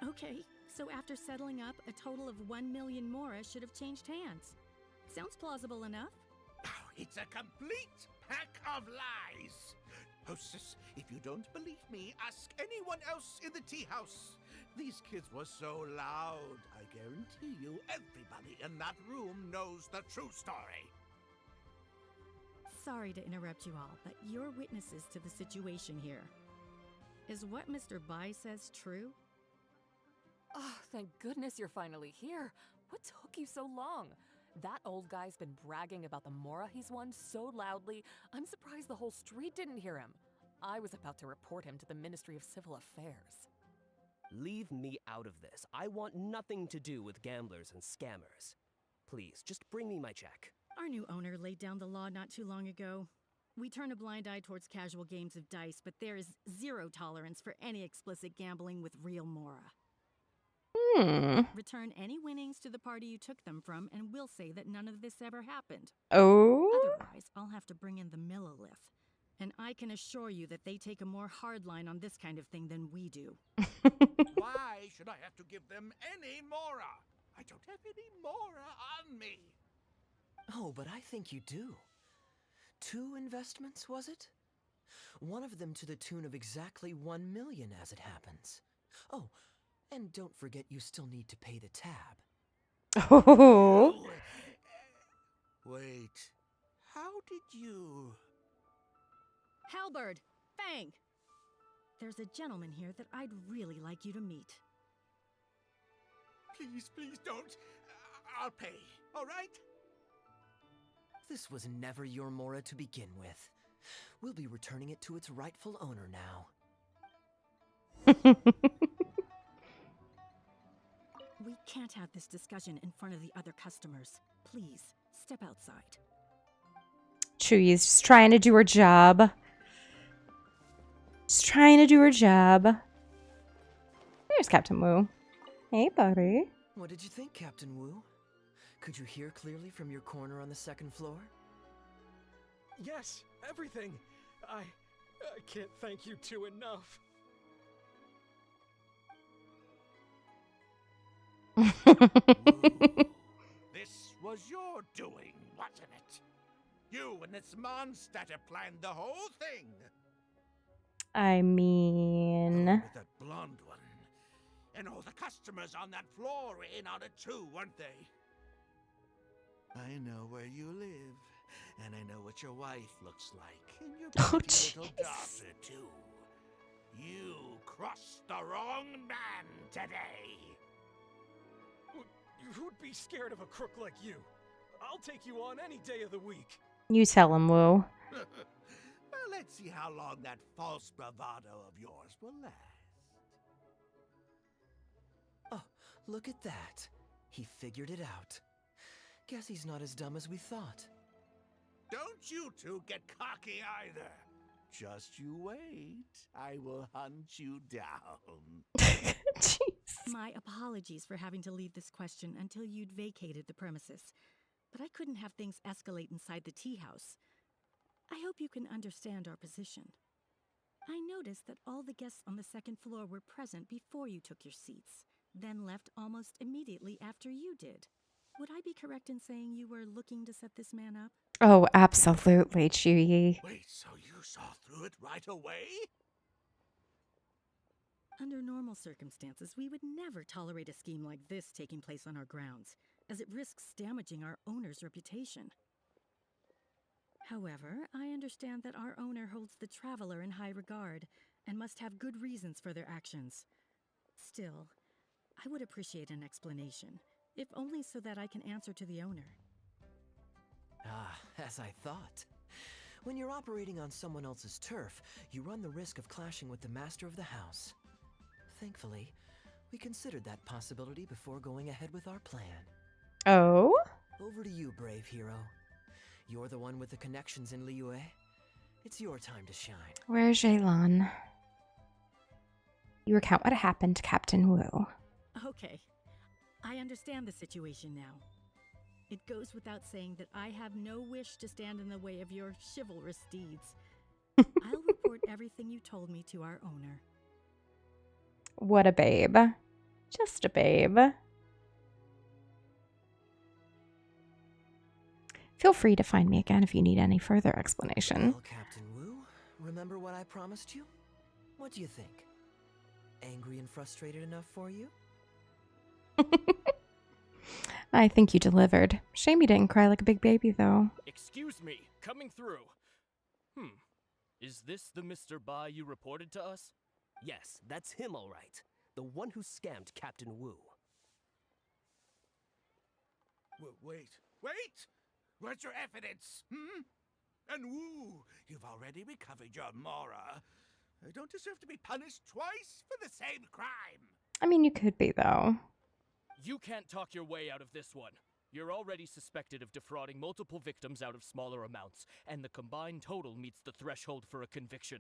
Okay, so after settling up, a total of 1 million mora should have changed hands. Sounds plausible enough. It's a complete pack of lies. Hostess, if you don't believe me, ask anyone else in the tea house. These kids were so loud. I guarantee you everybody in that room knows the true story. Sorry to interrupt you all, but you're witnesses to the situation here. Is what Mr. Bai says true? Oh, thank goodness you're finally here. What took you so long? That old guy's been bragging about the mora he's won so loudly, I'm surprised the whole street didn't hear him. I was about to report him to the Ministry of Civil Affairs. Leave me out of this. I want nothing to do with gamblers and scammers. Please, just bring me my check. Our new owner laid down the law not too long ago. We turn a blind eye towards casual games of dice, but there is zero tolerance for any explicit gambling with real mora. Return any winnings to the party you took them from, and we'll say that none of this ever happened. Oh? Otherwise, I'll have to bring in the Millilith. And I can assure you that they take a more hard line on this kind of thing than we do. Why should I have to give them any mora? I don't have any mora on me. Oh, but I think you do. 2 investments, was it? One of them to the tune of exactly 1 million as it happens. Oh, and don't forget you still need to pay the tab. Oh. Wait, how did you... Halberd! Fang! There's a gentleman here that I'd really like you to meet. Please, please don't. I'll pay, all right? This was never your mora to begin with. We'll be returning it to its rightful owner now. We can't have this discussion in front of the other customers. Please, step outside. Chuy's just trying to do her job. Just trying to do her job. There's Captain Wu. Hey, buddy. What did you think, Captain Wu? Could you hear clearly from your corner on the 2nd floor? Yes, everything. I can't thank you two enough. This was your doing, wasn't it? You and this Mondstatter planned the whole thing. I mean... With that blonde one. And all the customers on that floor were in on it too, weren't they? I know where you live, and I know what your wife looks like, and your pretty little daughter too. You crossed the wrong man today. Who'd be scared of a crook like you? I'll take you on any day of the week. You tell him, Wu. Well, let's see how long that false bravado of yours will last. Oh, look at that. He figured it out. Guess he's not as dumb as we thought. Don't you two get cocky either. Just you wait. I will hunt you down. Jeez. My apologies for having to leave this question until you'd vacated the premises. But I couldn't have things escalate inside the tea house. I hope you can understand our position. I noticed that all the guests on the 2nd floor were present before you took your seats, then left almost immediately after you did. Would I be correct in saying you were looking to set this man up? Oh, absolutely, Chuyi. Wait, so you saw through it right away? Under normal circumstances, we would never tolerate a scheme like this taking place on our grounds, as it risks damaging our owner's reputation. However, I understand that our owner holds the traveler in high regard and must have good reasons for their actions. Still, I would appreciate an explanation, if only so that I can answer to the owner. Ah, as I thought. When you're operating on someone else's turf, you run the risk of clashing with the master of the house. Thankfully, we considered that possibility before going ahead with our plan. Oh? Over to you, brave hero. You're the one with the connections in Liyue. It's your time to shine. Where's Jaylon? You recount what happened to Captain Wu. Okay, I understand the situation now. It goes without saying that I have no wish to stand in the way of your chivalrous deeds. I'll report everything you told me to our owner. What a babe. Just a babe. Feel free to find me again if you need any further explanation. Well, Captain Wu, remember what I promised you? What do you think? Angry and frustrated enough for you? I think you delivered. Shame you didn't cry like a big baby, though. Excuse me, coming through. Is this the Mr. Bai you reported to us? Yes, that's him all right. The one who scammed Captain Wu. Wait! Where's your evidence? And Wu, you've already recovered your Mora. I don't deserve to be punished twice for the same crime. I mean, you could be, though. You can't talk your way out of this one. You're already suspected of defrauding multiple victims out of smaller amounts, and the combined total meets the threshold for a conviction.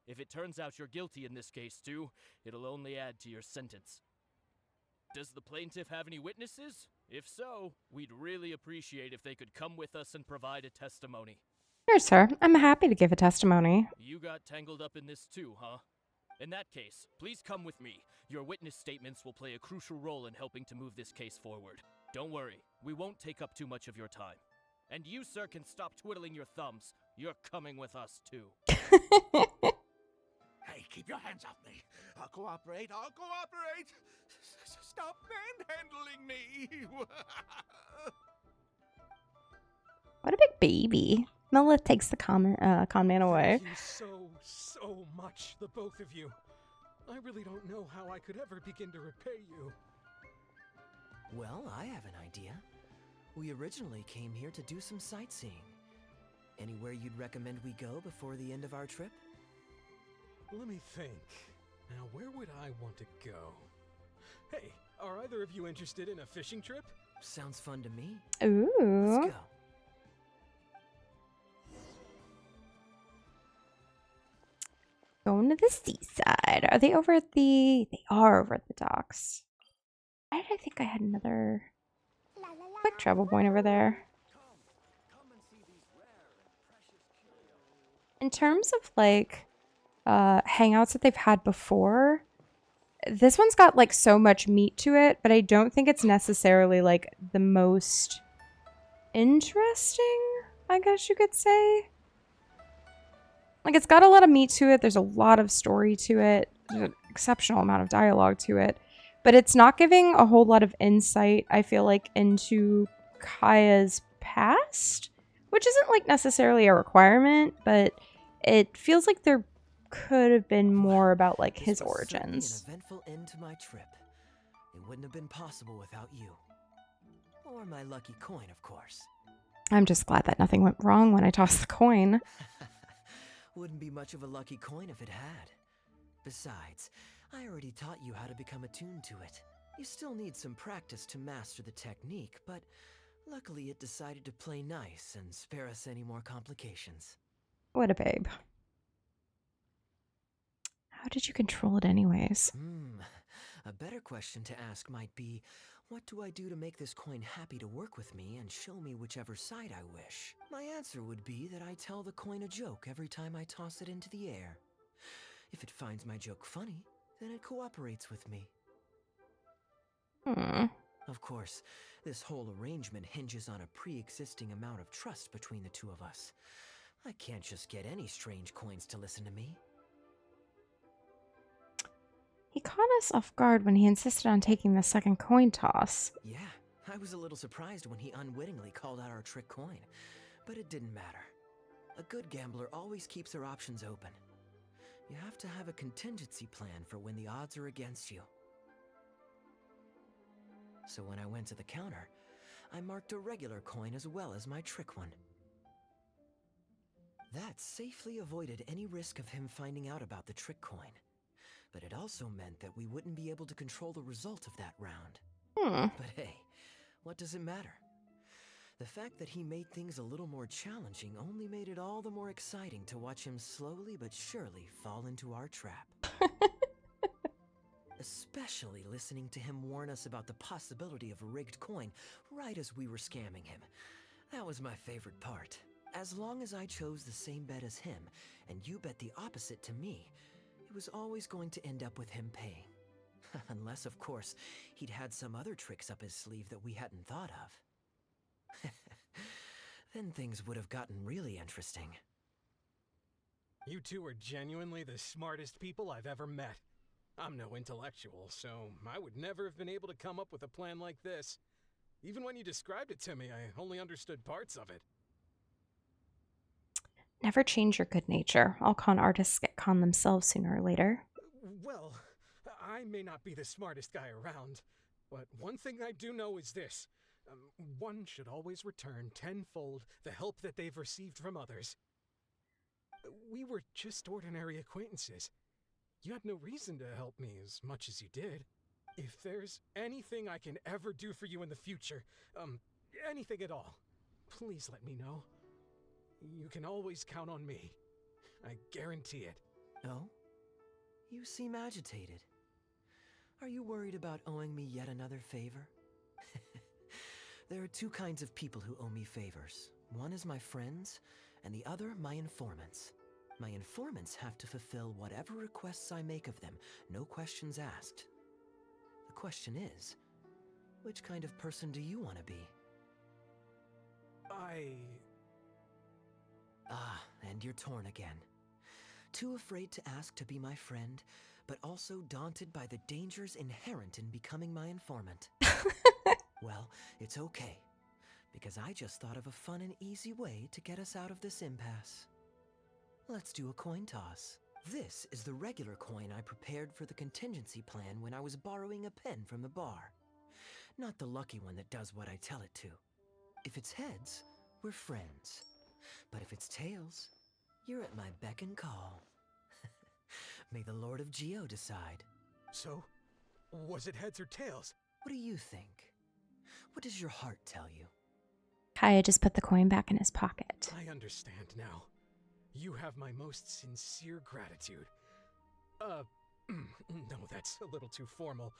If it turns out you're guilty in this case, too, it'll only add to your sentence. Does the plaintiff have any witnesses? If so, we'd really appreciate if they could come with us and provide a testimony. Sure, sir. I'm happy to give a testimony. You got tangled up in this too, huh? In that case, please come with me. Your witness statements will play a crucial role in helping to move this case forward. Don't worry, we won't take up too much of your time. And you, sir, can stop twiddling your thumbs. You're coming with us, too. Hey, keep your hands off me. I'll cooperate. Stop manhandling me. What a big baby. Mela takes the con man away. Thank you so much, the both of you. I really don't know how I could ever begin to repay you. Well, I have an idea. We originally came here to do some sightseeing. Anywhere you'd recommend we go before the end of our trip? Let me think. Now, where would I want to go? Hey, are either of you interested in a fishing trip? Sounds fun to me. Ooh. Let's go. Going to the seaside. Are they over at the... They are over at the docks. Why did I think I had another quick travel point over there? In terms of, like, hangouts that they've had before, this one's got, like, so much meat to it, but I don't think it's necessarily, like, the most interesting, I guess you could say. Like, it's got a lot of meat to it. There's a lot of story to it. There's an exceptional amount of dialogue to it. But it's not giving a whole lot of insight, I feel like, into Kaeya's past. Which isn't, like, necessarily a requirement, but it feels like there could have been more about, like, his origins. An eventful end to my trip. It wouldn't have been possible without you. Or my lucky coin, of course. I'm just glad that nothing went wrong when I tossed the coin. Wouldn't be much of a lucky coin if it had. Besides, I already taught you how to become attuned to it. You still need some practice to master the technique, but luckily it decided to play nice and spare us any more complications. What a babe. How did you control it anyways? A better question to ask might be, what do I do to make this coin happy to work with me and show me whichever side I wish? My answer would be that I tell the coin a joke every time I toss it into the air. If it finds my joke funny, then it cooperates with me. Of course, this whole arrangement hinges on a pre-existing amount of trust between the two of us. I can't just get any strange coins to listen to me. He caught us off guard when he insisted on taking the second coin toss. Yeah, I was a little surprised when he unwittingly called out our trick coin, but it didn't matter. A good gambler always keeps their options open. You have to have a contingency plan for when the odds are against you. So when I went to the counter, I marked a regular coin as well as my trick one. That safely avoided any risk of him finding out about the trick coin. But it also meant that we wouldn't be able to control the result of that round. But hey, what does it matter? The fact that he made things a little more challenging only made it all the more exciting to watch him slowly but surely fall into our trap. Especially listening to him warn us about the possibility of a rigged coin right as we were scamming him. That was my favorite part. As long as I chose the same bet as him, and you bet the opposite to me, it was always going to end up with him paying. Unless, of course, he'd had some other tricks up his sleeve that we hadn't thought of. Then things would have gotten really interesting. You two are genuinely the smartest people I've ever met. I'm no intellectual, so I would never have been able to come up with a plan like this. Even when you described it to me, I only understood parts of it. Never change your good nature. All con artists get con themselves sooner or later. Well, I may not be the smartest guy around, but one thing I do know is this. One should always return tenfold the help that they've received from others. We were just ordinary acquaintances. You had no reason to help me as much as you did. If there's anything I can ever do for you in the future, anything at all, please let me know. You can always count on me. I guarantee it. Oh? You seem agitated. Are you worried about owing me yet another favor? There are two kinds of people who owe me favors. One is my friends, and the other my informants. My informants have to fulfill whatever requests I make of them, no questions asked. The question is, which kind of person do you want to be? Ah, and you're torn again. Too afraid to ask to be my friend, but also daunted by the dangers inherent in becoming my informant. Well, it's okay, because I just thought of a fun and easy way to get us out of this impasse. Let's do a coin toss. This is the regular coin I prepared for the contingency plan when I was borrowing a pen from the bar. Not the lucky one that does what I tell it to. If it's heads, we're friends. But if it's tails, you're at my beck and call. May the Lord of Geo decide. So, was it heads or tails? What do you think? What does your heart tell you? Kaeya just put the coin back in his pocket. I understand now. You have my most sincere gratitude. No, that's a little too formal.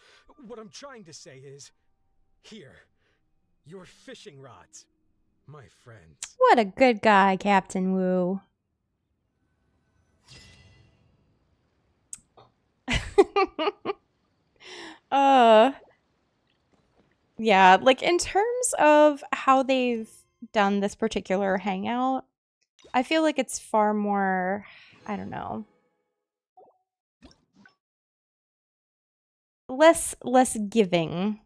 What I'm trying to say is, here, your fishing rods, my friends. What a good guy, Captain Wu. Yeah, like in terms of how they've done this particular hangout, I feel like it's far more, I don't know, less giving.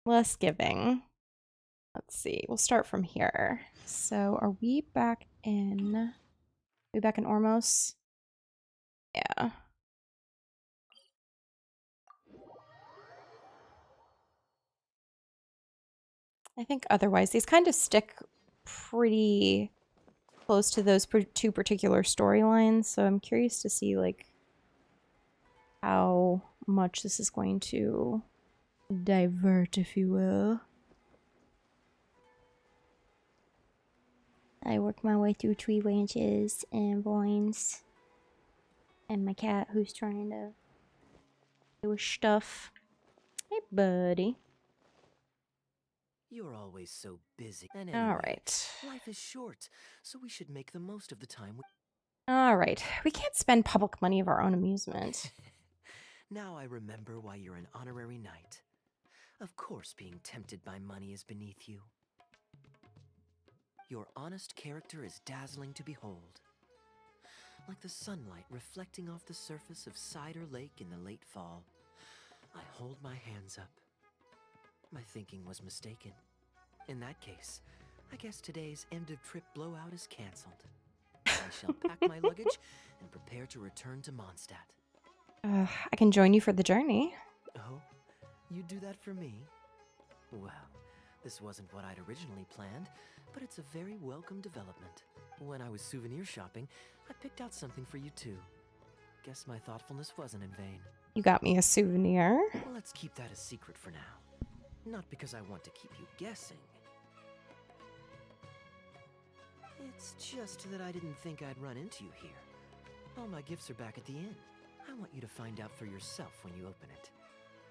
Less giving. Let's see. We'll start from here. So, are we back in? Are we back in Ormos? Yeah. I think otherwise these kind of stick pretty close to those two particular storylines, so I'm curious to see like how much this is going to divert, if you will. I work my way through tree branches and vines, and my cat who's trying to do stuff. Hey, buddy. You're always so busy. And All anyway, right. life is short, so we should make the most of the time. All right. We can't spend public money of our own amusement. Now I remember why you're an honorary knight. Of course, being tempted by money is beneath you. Your honest character is dazzling to behold. Like the sunlight reflecting off the surface of Cider Lake in the late fall, I hold my hands up. My thinking was mistaken. In that case, I guess today's end-of-trip blowout is cancelled. I shall pack my luggage and prepare to return to Mondstadt. I can join you for the journey. Oh, you'd do that for me? Well, this wasn't what I'd originally planned, but it's a very welcome development. When I was souvenir shopping, I picked out something for you too. Guess my thoughtfulness wasn't in vain. You got me a souvenir. Well, let's keep that a secret for now. Not because I want to keep you guessing. It's just that I didn't think I'd run into you here. All my gifts are back at the inn. I want you to find out for yourself when you open it.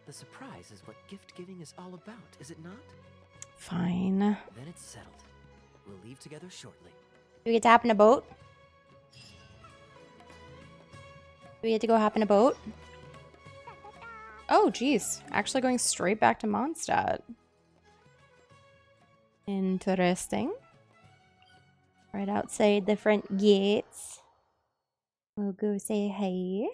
The surprise is what gift giving is all about, is it not? Fine. Then it's settled. We'll leave together shortly. Do we get to hop in a boat? Do we get to go hop in a boat? Oh, geez. Actually going straight back to Mondstadt. Interesting. Right outside the front gates. We'll go say hey.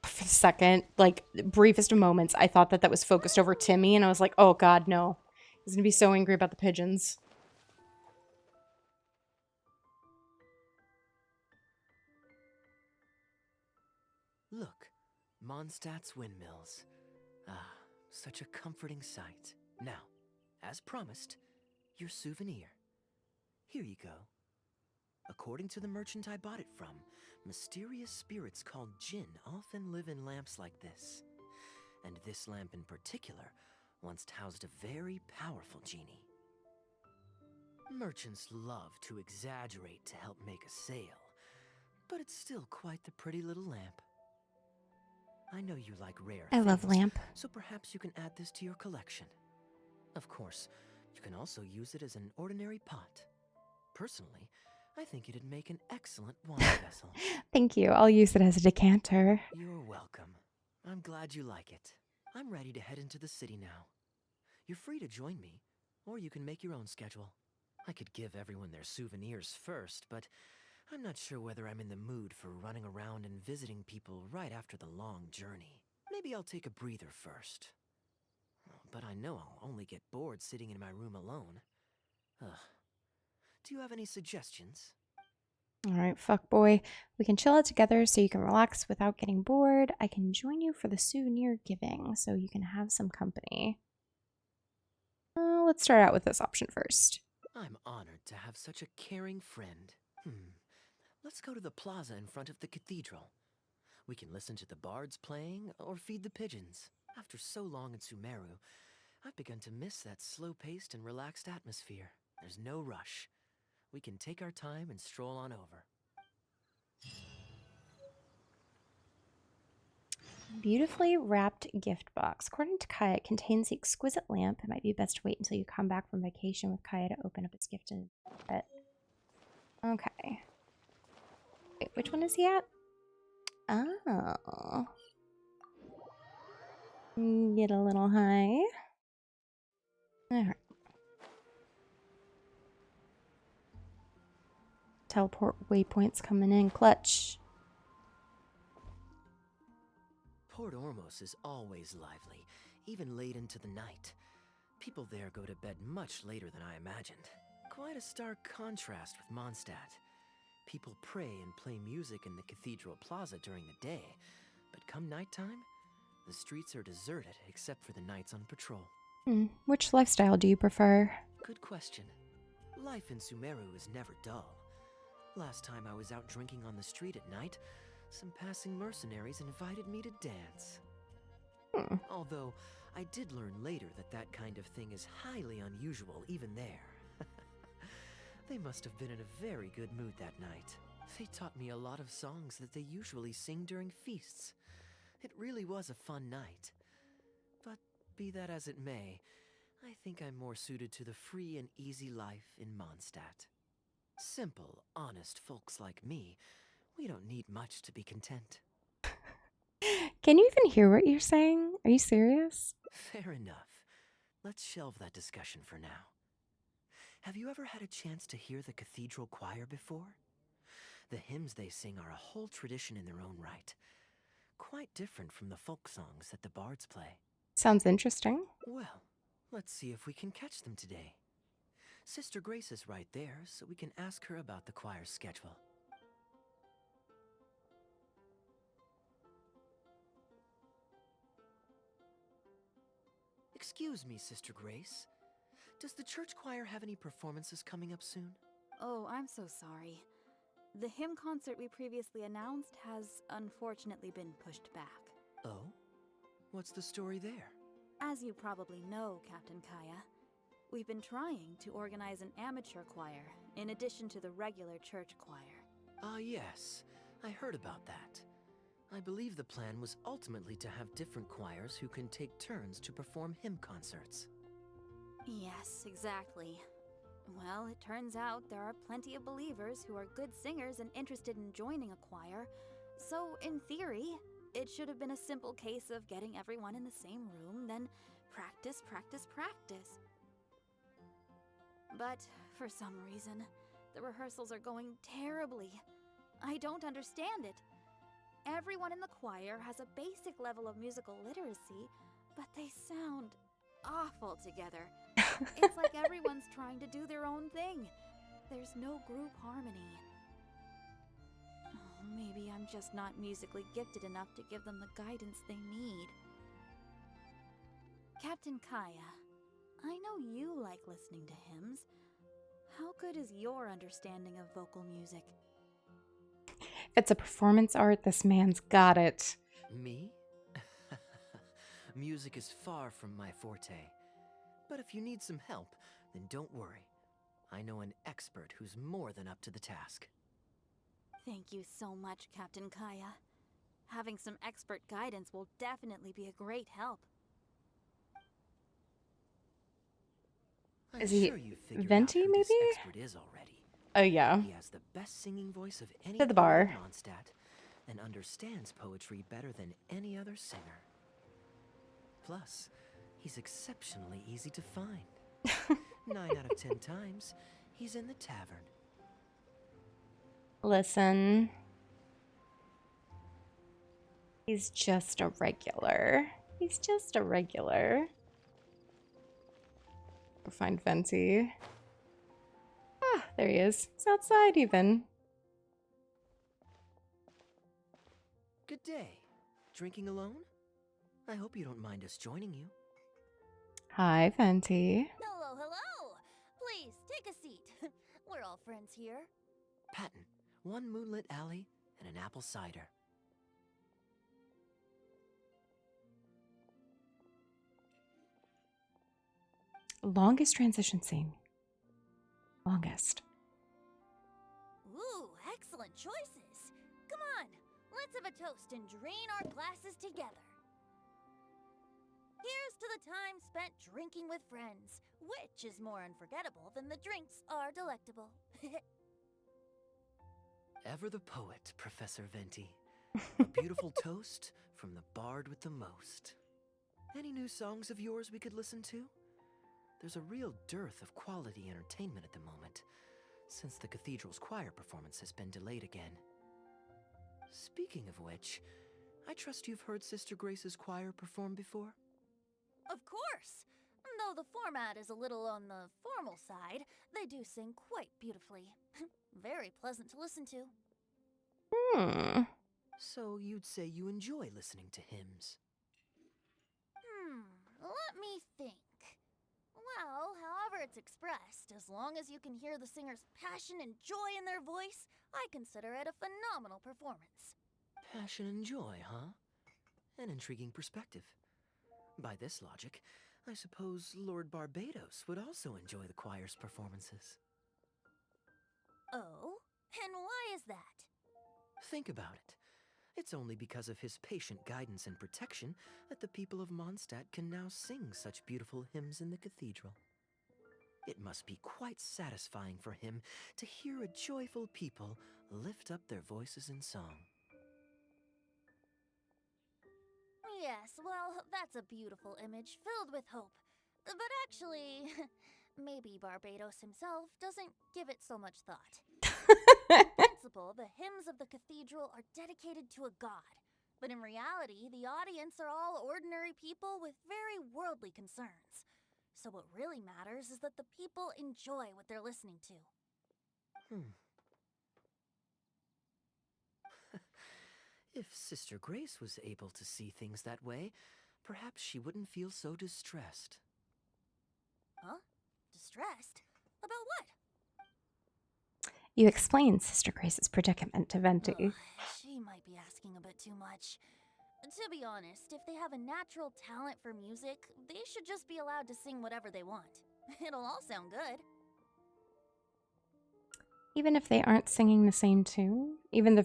For a second, like, briefest of moments, I thought that that was focused over Timmy, and I was like, oh god, no. He's gonna be so angry about the pigeons. Look, Mondstadt's windmills. Ah, such a comforting sight. Now, as promised, your souvenir. Here you go. According to the merchant I bought it from, mysterious spirits called Jinn often live in lamps like this. And this lamp in particular once housed a very powerful genie. Merchants love to exaggerate to help make a sale, but it's still quite the pretty little lamp. I know you like rare I love things, lamp. so perhaps you can add this to your collection. Of course, you can also use it as an ordinary pot. Personally, I think it'd make an excellent wine vessel. Thank you. I'll use it as a decanter. You're welcome. I'm glad you like it. I'm ready to head into the city now. You're free to join me, or you can make your own schedule. I could give everyone their souvenirs first, but I'm not sure whether I'm in the mood for running around and visiting people right after the long journey. Maybe I'll take a breather first. But I know I'll only get bored sitting in my room alone. Ugh. Do you have any suggestions? Alright, fuck boy. We can chill out together so you can relax without getting bored. I can join you for the souvenir giving so you can have some company. Let's start out with this option first. I'm honored to have such a caring friend. Let's go to the plaza in front of the cathedral. We can listen to the bards playing or feed the pigeons. After so long in Sumeru, I've begun to miss that slow-paced and relaxed atmosphere. There's no rush. We can take our time and stroll on over. Beautifully wrapped gift box. According to Kaeya, it contains the exquisite lamp. It might be best to wait until you come back from vacation with Kaeya to open up its gift and it. Okay. Wait, which one is he at? Oh. Get a little high. Alright. Teleport waypoints coming in clutch. Port Ormos is always lively, even late into the night. People there go to bed much later than I imagined. Quite a stark contrast with Mondstadt. People pray and play music in the cathedral plaza during the day, but come nighttime, the streets are deserted except for the knights on patrol. Which lifestyle do you prefer? Good question. Life in Sumeru is never dull. Last time I was out drinking on the street at night, some passing mercenaries invited me to dance. Although, I did learn later that that kind of thing is highly unusual even there. They must have been in a very good mood that night. They taught me a lot of songs that they usually sing during feasts. It really was a fun night. But be that as it may, I think I'm more suited to the free and easy life in Mondstadt. Simple, honest folks like me, we don't need much to be content. Can you even hear what you're saying? Are you serious? Fair enough. Let's shelve that discussion for now. Have you ever had a chance to hear the cathedral choir before? The hymns they sing are a whole tradition in their own right. Quite different from the folk songs that the bards play. Sounds interesting. Well, let's see if we can catch them today. Sister Grace is right there, so we can ask her about the choir's schedule. Excuse me, Sister Grace. Does the church choir have any performances coming up soon? Oh, I'm so sorry. The hymn concert we previously announced has unfortunately been pushed back. Oh? What's the story there? As you probably know, Captain Kaeya, we've been trying to organize an amateur choir, in addition to the regular church choir. Ah, yes. I heard about that. I believe the plan was ultimately to have different choirs who can take turns to perform hymn concerts. Yes, exactly. Well, it turns out there are plenty of believers who are good singers and interested in joining a choir, so in theory, it should have been a simple case of getting everyone in the same room, then practice, practice, practice. But for some reason, the rehearsals are going terribly. I don't understand it. Everyone in the choir has a basic level of musical literacy, but they sound awful together. It's like everyone's trying to do their own thing. There's no group harmony. Oh, maybe I'm just not musically gifted enough to give them the guidance they need. Captain Kaeya, I know you like listening to hymns. How good is your understanding of vocal music? If it's a performance art, this man's got it. Me? Music is far from my forte. But if you need some help, then don't worry. I know an expert who's more than up to the task. Thank you so much, Captain Kaeya. Having some expert guidance will definitely be a great help. Is he sure you figured out Venti, who maybe? this expert is already. Oh, yeah. He has the best singing voice of any To the poet bar. in Mondstadt and understands poetry better than any other singer. Plus, he's exceptionally easy to find. 9 out of 10 times, he's in the tavern. Listen. He's just a regular. He's just a regular. Go find Venti. Ah, there he is. He's outside even. Good day. Drinking alone? I hope you don't mind us joining you. Hi, Venti. Hello, hello! Please, take a seat. We're all friends here. Patton, 1 moonlit alley and an apple cider. Longest transition scene. Longest. Ooh, excellent choices. Come on, let's have a toast and drain our glasses together. Here's to the time spent drinking with friends, which is more unforgettable than the drinks are delectable. Ever the poet, Professor Venti. A beautiful toast from the bard with the most. Any new songs of yours we could listen to? There's a real dearth of quality entertainment at the moment, since the cathedral's choir performance has been delayed again. Speaking of which, I trust you've heard Sister Grace's choir perform before? Of course! Though the format is a little on the formal side, they do sing quite beautifully. Very pleasant to listen to. So you'd say you enjoy listening to hymns? Let me think. Well, however it's expressed, as long as you can hear the singer's passion and joy in their voice, I consider it a phenomenal performance. Passion and joy, huh? An intriguing perspective. By this logic, I suppose Lord Barbados would also enjoy the choir's performances. Oh? And why is that? Think about it. It's only because of his patient guidance and protection that the people of Mondstadt can now sing such beautiful hymns in the cathedral. It must be quite satisfying for him to hear a joyful people lift up their voices in song. Yes, well, that's a beautiful image filled with hope. But actually, maybe Barbados himself doesn't give it so much thought. In principle, the hymns of the cathedral are dedicated to a god. But in reality, the audience are all ordinary people with very worldly concerns. So what really matters is that the people enjoy what they're listening to. If Sister Grace was able to see things that way, perhaps she wouldn't feel so distressed. Huh? Distressed? About what? You explained Sister Grace's predicament to Venti. She might be asking a bit too much. To be honest, if they have a natural talent for music, they should just be allowed to sing whatever they want. It'll all sound good. Even if they aren't singing the same tune? Even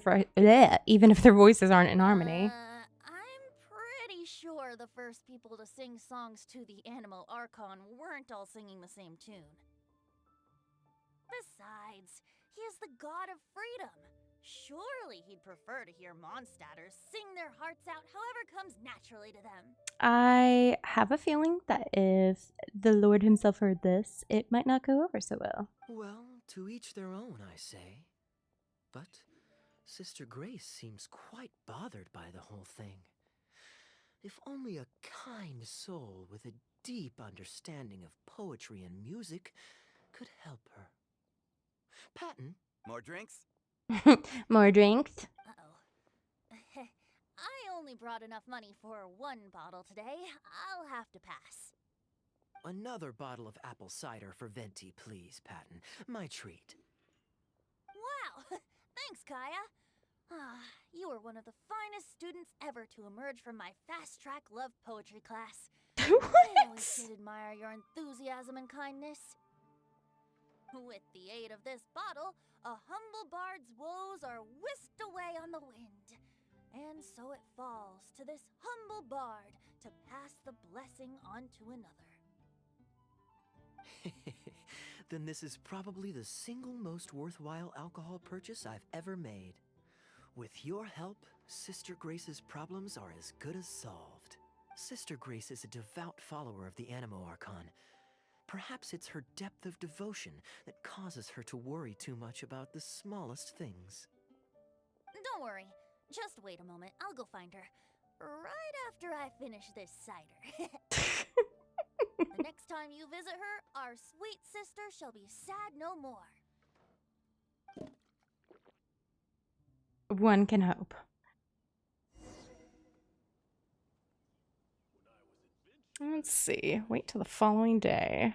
even if their voices aren't in harmony? I'm pretty sure the first people to sing songs to the Animo Archon weren't all singing the same tune. Besides, he is the god of freedom. Surely he'd prefer to hear Mondstadters sing their hearts out however comes naturally to them. I have a feeling that if the Lord himself heard this, it might not go over so well. Well, to each their own, I say. But Sister Grace seems quite bothered by the whole thing. If only a kind soul with a deep understanding of poetry and music could help her. Patton? More drinks? More drinks? Uh-oh. I only brought enough money for one bottle today. I'll have to pass. Another bottle of apple cider for Venti, please, Patton. My treat. Wow! Thanks, Kaeya. You were one of the finest students ever to emerge from my fast-track love poetry class. I always did admire your enthusiasm and kindness. With the aid of this bottle, a humble bard's woes are whisked away on the wind. And so it falls to this humble bard to pass the blessing on to another. Then this is probably the single most worthwhile alcohol purchase I've ever made. With your help, Sister Grace's problems are as good as solved. Sister Grace is a devout follower of the Animo Archon. Perhaps it's her depth of devotion that causes her to worry too much about the smallest things. Don't worry. Just wait a moment. I'll go find her. Right after I finish this cider. The next time you visit her, our sweet sister shall be sad no more. One can hope. Let's see. Wait till the following day.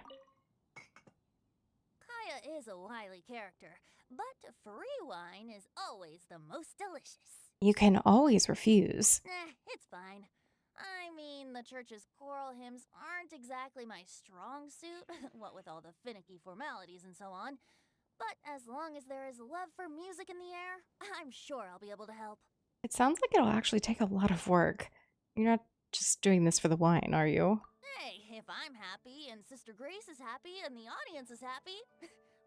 Kaeya is a wily character, but free wine is always the most delicious. You can always refuse. It's fine. I mean, the church's choral hymns aren't exactly my strong suit, what with all the finicky formalities and so on. But as long as there is love for music in the air, I'm sure I'll be able to help. It sounds like it'll actually take a lot of work. You're not just doing this for the wine, are you? Hey, if I'm happy and Sister Grace is happy and the audience is happy,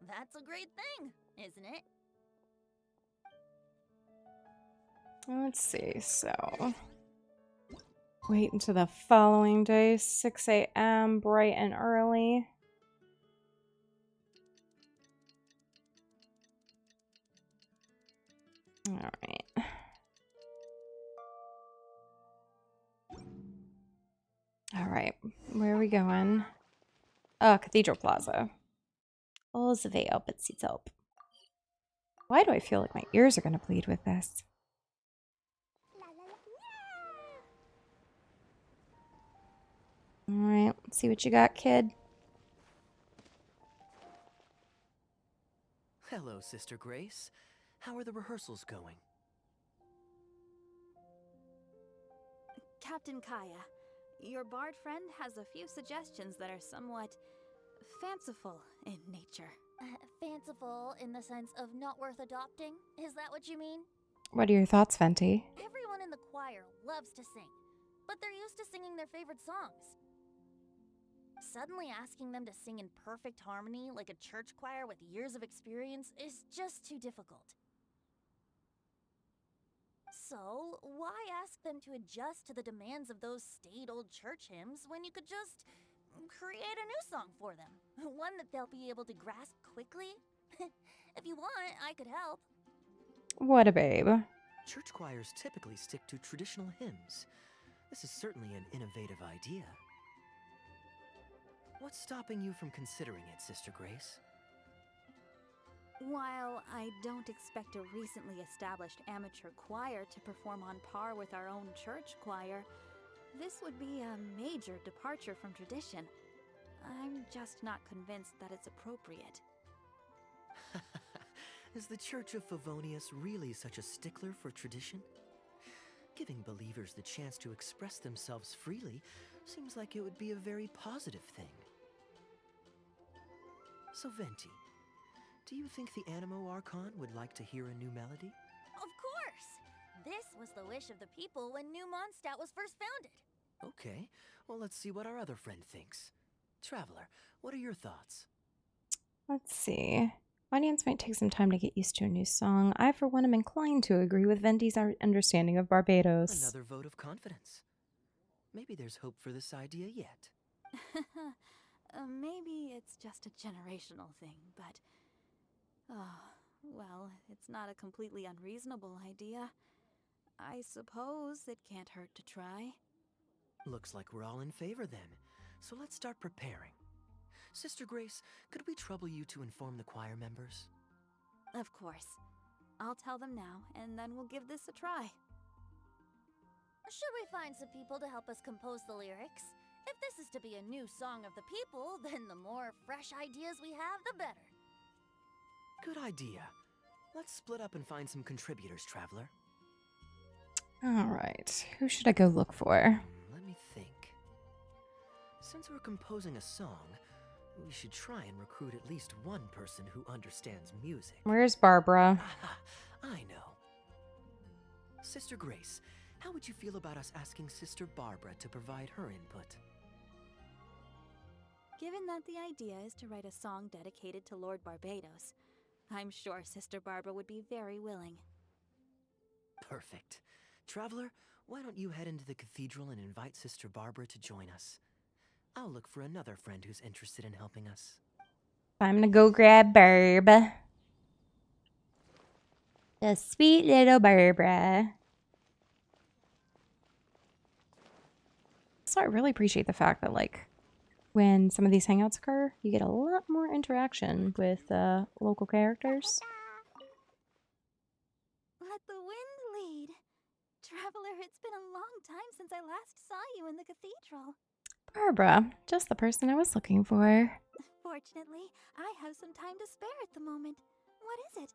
that's a great thing, isn't it? Let's see, so... Wait until the following day, 6 a.m., bright and early. Alright. Alright, where are we going? Oh, Cathedral Plaza. All's veil but seats up. Why do I feel like my ears are gonna bleed with this? Alright, let's see what you got, kid. Hello, Sister Grace. How are the rehearsals going? Captain Kaeya, your bard friend has a few suggestions that are somewhat fanciful in nature. Fanciful in the sense of not worth adopting? Is that what you mean? What are your thoughts, Venti? Everyone in the choir loves to sing, but they're used to singing their favorite songs. Suddenly asking them to sing in perfect harmony like a church choir with years of experience is just too difficult. So, why ask them to adjust to the demands of those staid old church hymns when you could just create a new song for them? One that they'll be able to grasp quickly? If you want, I could help. What a babe. Church choirs typically stick to traditional hymns. This is certainly an innovative idea. What's stopping you from considering it, Sister Grace? While I don't expect a recently established amateur choir to perform on par with our own church choir, this would be a major departure from tradition. I'm just not convinced that it's appropriate. Is the Church of Favonius really such a stickler for tradition? Giving believers the chance to express themselves freely seems like it would be a very positive thing. So Venti, do you think the Animo Archon would like to hear a new melody? Of course! This was the wish of the people when New Mondstadt was first founded. Okay, well let's see what our other friend thinks. Traveler, what are your thoughts? Let's see. Audience might take some time to get used to a new song. I, for one, am inclined to agree with Venti's understanding of Barbados. Another vote of confidence. Maybe there's hope for this idea yet. Maybe it's just a generational thing, but... Oh, well, it's not a completely unreasonable idea. I suppose it can't hurt to try. Looks like we're all in favor then, so let's start preparing. Sister Grace, could we trouble you to inform the choir members? Of course. I'll tell them now, and then we'll give this a try. Should we find some people to help us compose the lyrics? If this is to be a new song of the people, then the more fresh ideas we have, the better. Good idea. Let's split up and find some contributors, Traveler. Alright, who should I go look for? Let me think. Since we're composing a song, we should try and recruit at least one person who understands music. Where's Barbara? Aha, I know. Sister Grace, how would you feel about us asking Sister Barbara to provide her input? Given that the idea is to write a song dedicated to Lord Barbados, I'm sure Sister Barbara would be very willing. Perfect. Traveler, why don't you head into the cathedral and invite Sister Barbara to join us? I'll look for another friend who's interested in helping us. Time to go grab Barb. The sweet little Barbara. So I really appreciate the fact that, like, when some of these hangouts occur, you get a lot more interaction with local characters. Let the wind lead. Traveler, it's been a long time since I last saw you in the cathedral. Barbara, just the person I was looking for. Fortunately, I have some time to spare at the moment. What is it?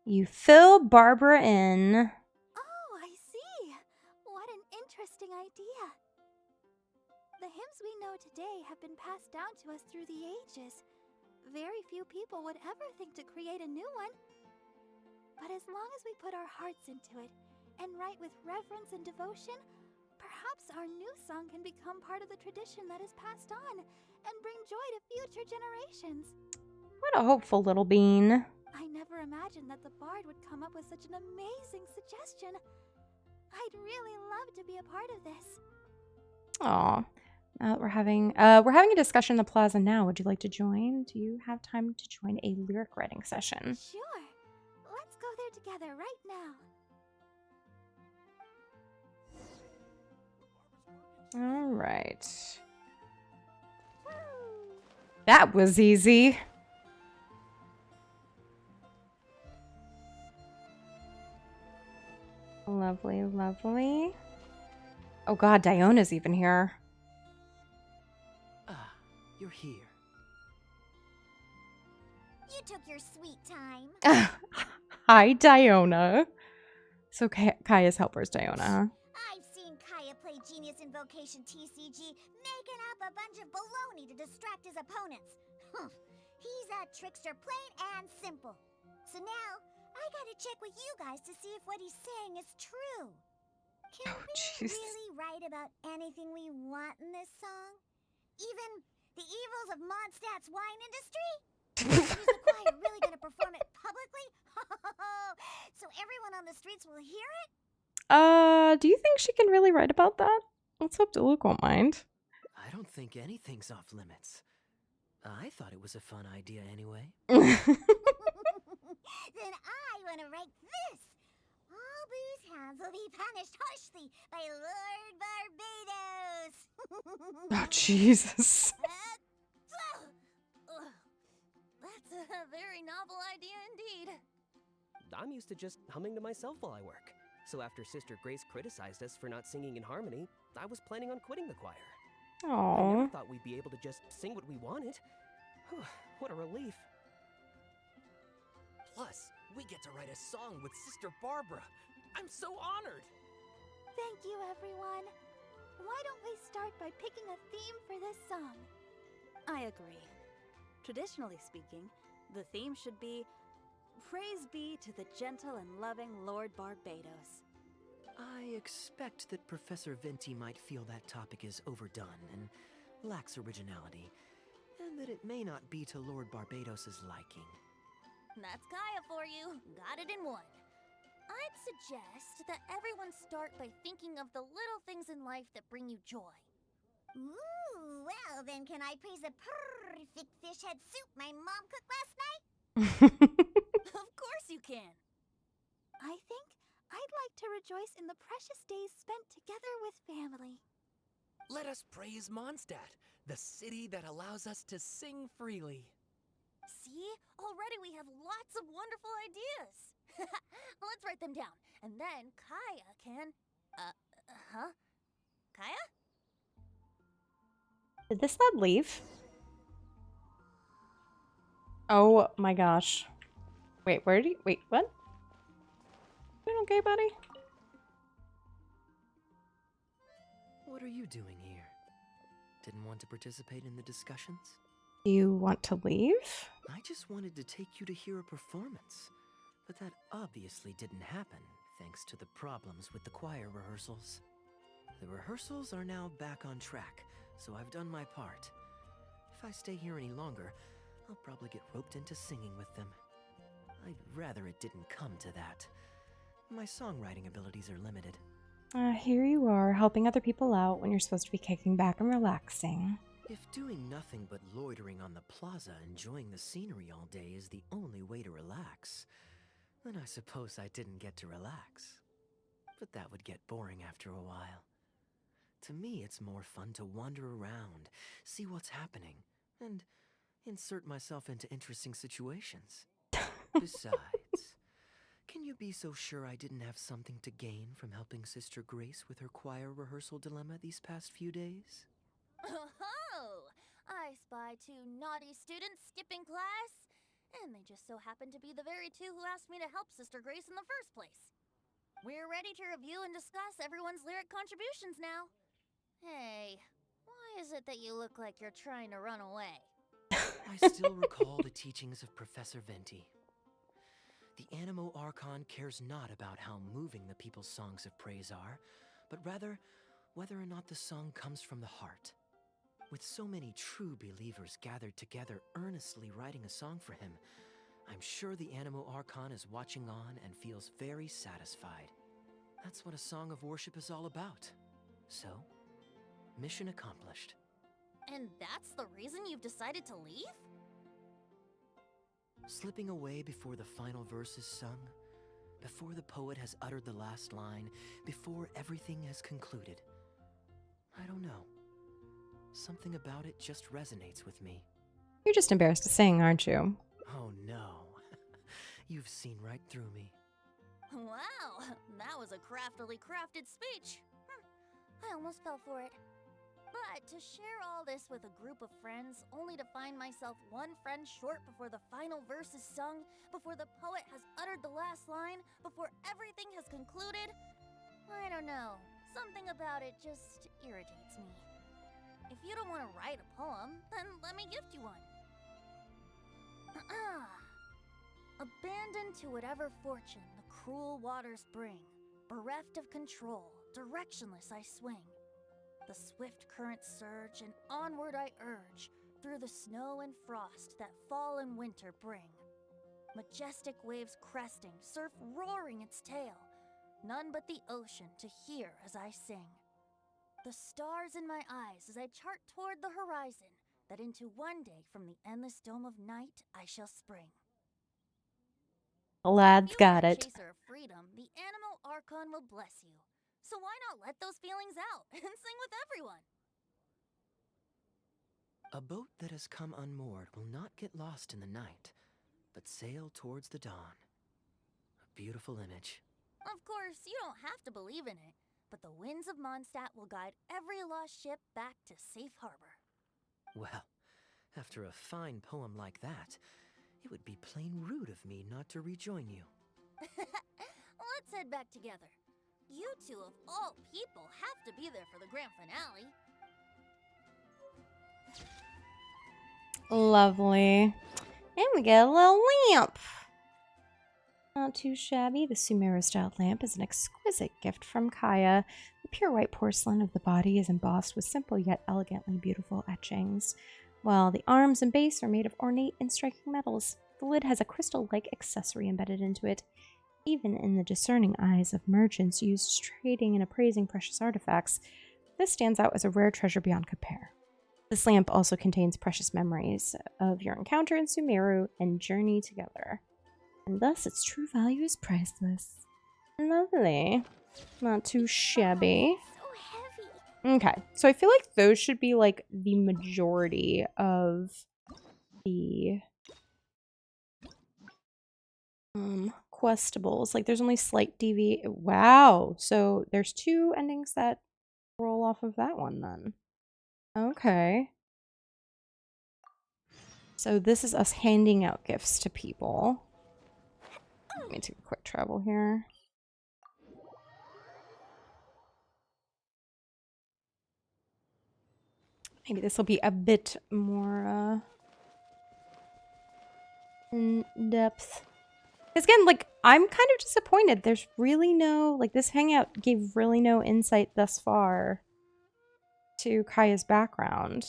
You fill Barbara in. Oh, I see. What an interesting idea. The hymns we know today have been passed down to us through the ages. Very few people would ever think to create a new one. But as long as we put our hearts into it and write with reverence and devotion, perhaps our new song can become part of the tradition that is passed on and bring joy to future generations. What a hopeful little bean. I never imagined that the bard would come up with such an amazing suggestion. I'd really love to be a part of this. Aw. We're having a discussion in the plaza now. Would you like to join? Do you have time to join a lyric writing session? Sure. Let's go there together right now. All right. That was easy. Lovely, lovely. Oh god, Diona's even here. Ah, you're here. You took your sweet time. Hi, Diona. So Kaeya's helper's Diona, huh? I've seen Kaeya play Genius Invocation TCG, making up a bunch of baloney to distract his opponents. He's a trickster, plain and simple. So now, I gotta check with you guys to see if what he's saying is true. Can we really write about anything we want in this song? Even the evils of Mondstadt's wine industry? Is the choir really gonna perform it publicly? So everyone on the streets will hear it? Do you think she can really write about that? Let's hope Luke won't mind. I don't think anything's off limits. I thought it was a fun idea anyway. Then I want to write this. All booze hounds will be punished harshly by Lord Barbados. Oh, Jesus. That's a very novel idea indeed. I'm used to just humming to myself while I work. So after Sister Grace criticized us for not singing in harmony, I was planning on quitting the choir. I never Aww. thought we'd be able to just sing what we wanted. What a relief. Plus, we get to write a song with Sister Barbara. I'm so honored. Thank you, everyone. Why don't we start by picking a theme for this song? I agree. Traditionally speaking, the theme should be Praise be to the gentle and loving Lord Barbados. I expect that Professor Venti might feel that topic is overdone and lacks originality, and that it may not be to Lord Barbados's liking. That's Kaeya for you. Got it in one. I'd suggest that everyone start by thinking of the little things in life that bring you joy. Ooh, well then can I praise the perfect fish head soup my mom cooked last night? Of course you can. I think I'd like to rejoice in the precious days spent together with family. Let us praise Mondstadt, the city that allows us to sing freely. See? Already we have lots of wonderful ideas. Let's write them down, and then Kaeya can... Kaeya? Did this lad leave? Oh my gosh. Wait, where did he... Wait, what? You okay, buddy? What are you doing here? Didn't want to participate in the discussions? Do you want to leave? I just wanted to take you to hear a performance. But that obviously didn't happen, thanks to the problems with the choir rehearsals. The rehearsals are now back on track, so I've done my part. If I stay here any longer, I'll probably get roped into singing with them. I'd rather it didn't come to that. My songwriting abilities are limited. Here you are, helping other people out when you're supposed to be kicking back and relaxing. If doing nothing but loitering on the plaza enjoying the scenery all day is the only way to relax, then I suppose I didn't get to relax. But that would get boring after a while. To me, it's more fun to wander around, see what's happening, and insert myself into interesting situations. Besides, can you be so sure I didn't have something to gain from helping Sister Grace with her choir rehearsal dilemma these past few days? Oh, I spy 2 naughty students skipping class, and they just so happen to be the very 2 who asked me to help Sister Grace in the first place. We're ready to review and discuss everyone's lyric contributions now. Hey, why is it that you look like you're trying to run away? I still recall the teachings of Professor Venti. The Animo Archon cares not about how moving the people's songs of praise are, but rather whether or not the song comes from the heart. With so many true believers gathered together earnestly writing a song for him, I'm sure the Animo Archon is watching on and feels very satisfied. That's what a song of worship is all about. So, mission accomplished. And that's the reason you've decided to leave? Slipping away before the final verse is sung, before the poet has uttered the last line, before everything has concluded. I don't know. Something about it just resonates with me. You're just embarrassed to sing, aren't you? Oh no. You've seen right through me. Wow, that was a craftily crafted speech. I almost fell for it. But to share all this with a group of friends, only to find myself one friend short before the final verse is sung, before the poet has uttered the last line, before everything has concluded, I don't know. Something about it just irritates me. If you don't want to write a poem, then let me gift you one. Abandoned to whatever fortune the cruel waters bring, bereft of control, directionless I swing. The swift currents surge, and onward I urge, through the snow and frost that fall and winter bring. Majestic waves cresting, surf roaring its tail, none but the ocean to hear as I sing. The stars in my eyes as I chart toward the horizon, that into one day from the endless dome of night I shall spring. The lad's got it. Chaser of freedom, the Animo Archon will bless you. So why not let those feelings out and sing with everyone? A boat that has come unmoored will not get lost in the night, but sail towards the dawn. A beautiful image. Of course, you don't have to believe in it, but the winds of Mondstadt will guide every lost ship back to safe harbor. Well, after a fine poem like that, it would be plain rude of me not to rejoin you. Let's head back together. You 2 of all people have to be there for the grand finale. Lovely. And we get a little lamp. Not too shabby. The Sumeru-style lamp is an exquisite gift from Kaeya. The pure white porcelain of the body is embossed with simple yet elegantly beautiful etchings, while the arms and base are made of ornate and striking metals. The lid has a crystal-like accessory embedded into it. Even in the discerning eyes of merchants used to trading and appraising precious artifacts, this stands out as a rare treasure beyond compare. This lamp also contains precious memories of your encounter in Sumeru and journey together, and thus its true value is priceless. Lovely. Not too shabby. Okay, so I feel like those should be like the majority of the questables. Like there's only slight wow, so there's 2 endings that roll off of that one then. Okay. So this is us handing out gifts to people. Let me take a quick travel here. Maybe this will be a bit more in depth. Again, like, I'm kind of disappointed. There's really no, like, this hangout gave really no insight thus far to Kaeya's background.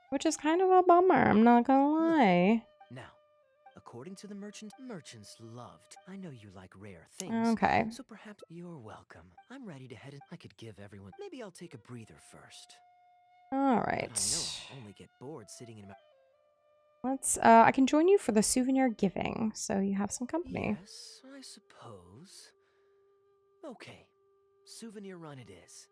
Which is kind of a bummer, I'm not gonna lie. Now, according to the merchants loved. I know you like rare things. Okay. So perhaps you're welcome. I'm ready to head in. I could give everyone. Maybe I'll take a breather first. Alright. But I know I'll only get bored sitting in my. Let's, I can join you for the souvenir giving, so you have some company. Yes, I suppose. Okay, souvenir run it is.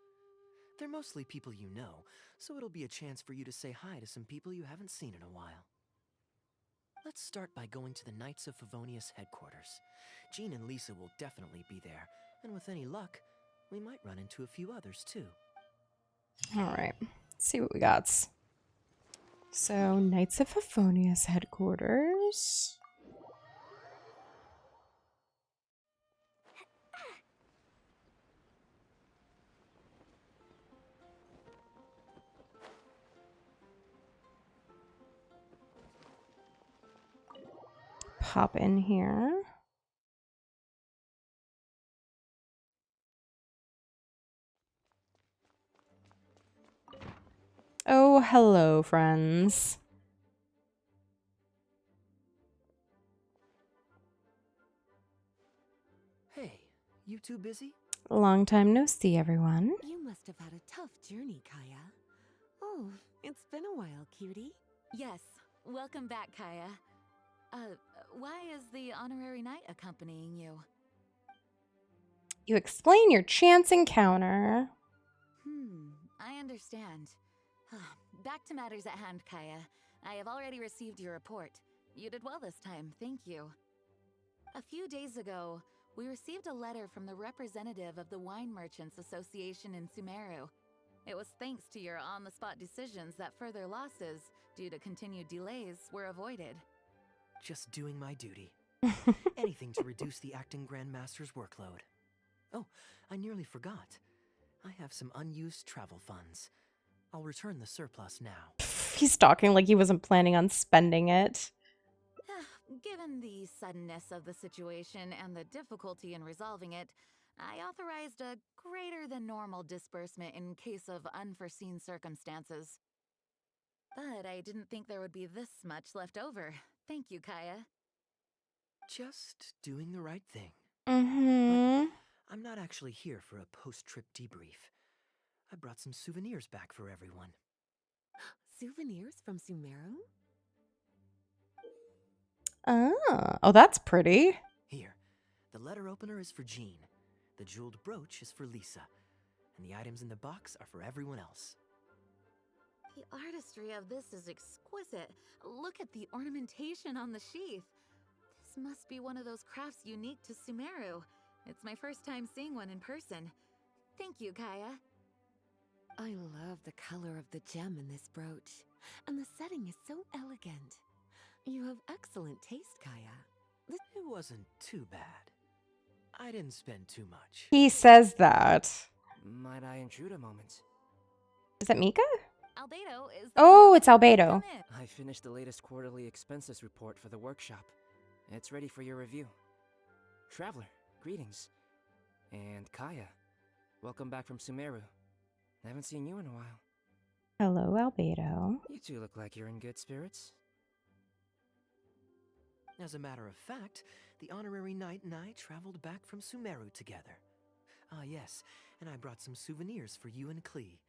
They're mostly people you know, so it'll be a chance for you to say hi to some people you haven't seen in a while. Let's start by going to the Knights of Favonius headquarters. Jean and Lisa will definitely be there, and with any luck, we might run into a few others too. Alright, let's see what we got. So, Knights of Favonius headquarters. Pop in here. Oh, hello, friends. Hey, you two busy? Long time no see, everyone. You must have had a tough journey, Kaeya. Oh, it's been a while, cutie. Yes, welcome back, Kaeya. Why is the honorary knight accompanying you? You explain your chance encounter. I understand. Back to matters at hand, Kaeya. I have already received your report. You did well this time, thank you. A few days ago, we received a letter from the representative of the Wine Merchants Association in Sumeru. It was thanks to your on-the-spot decisions that further losses, due to continued delays, were avoided. Just doing my duty. Anything to reduce the acting Grandmaster's workload. Oh, I nearly forgot. I have some unused travel funds. I'll return the surplus now. He's talking like he wasn't planning on spending it. Given the suddenness of the situation and the difficulty in resolving it, I authorized a greater than normal disbursement in case of unforeseen circumstances. But I didn't think there would be this much left over. Thank you, Kaeya. Just doing the right thing. Mm-hmm. But I'm not actually here for a post-trip debrief. I brought some souvenirs back for everyone. Souvenirs from Sumeru? Oh, that's pretty. Here, the letter opener is for Jean. The jeweled brooch is for Lisa. And the items in the box are for everyone else. The artistry of this is exquisite. Look at the ornamentation on the sheath. This must be one of those crafts unique to Sumeru. It's my first time seeing one in person. Thank you, Kaeya. I love the color of the gem in this brooch, and the setting is so elegant. You have excellent taste, Kaeya. It wasn't too bad. I didn't spend too much. He says that. Might I intrude a moment? Is that Mika? Albedo, is that Oh, you? it's Albedo. Come in. I finished the latest quarterly expenses report for the workshop. It's ready for your review. Traveler, greetings. And Kaeya, welcome back from Sumeru. I haven't seen you in a while. Hello, Albedo. You two look like you're in good spirits. As a matter of fact, the honorary knight and I traveled back from Sumeru together. Ah, yes, and I brought some souvenirs for you and Klee.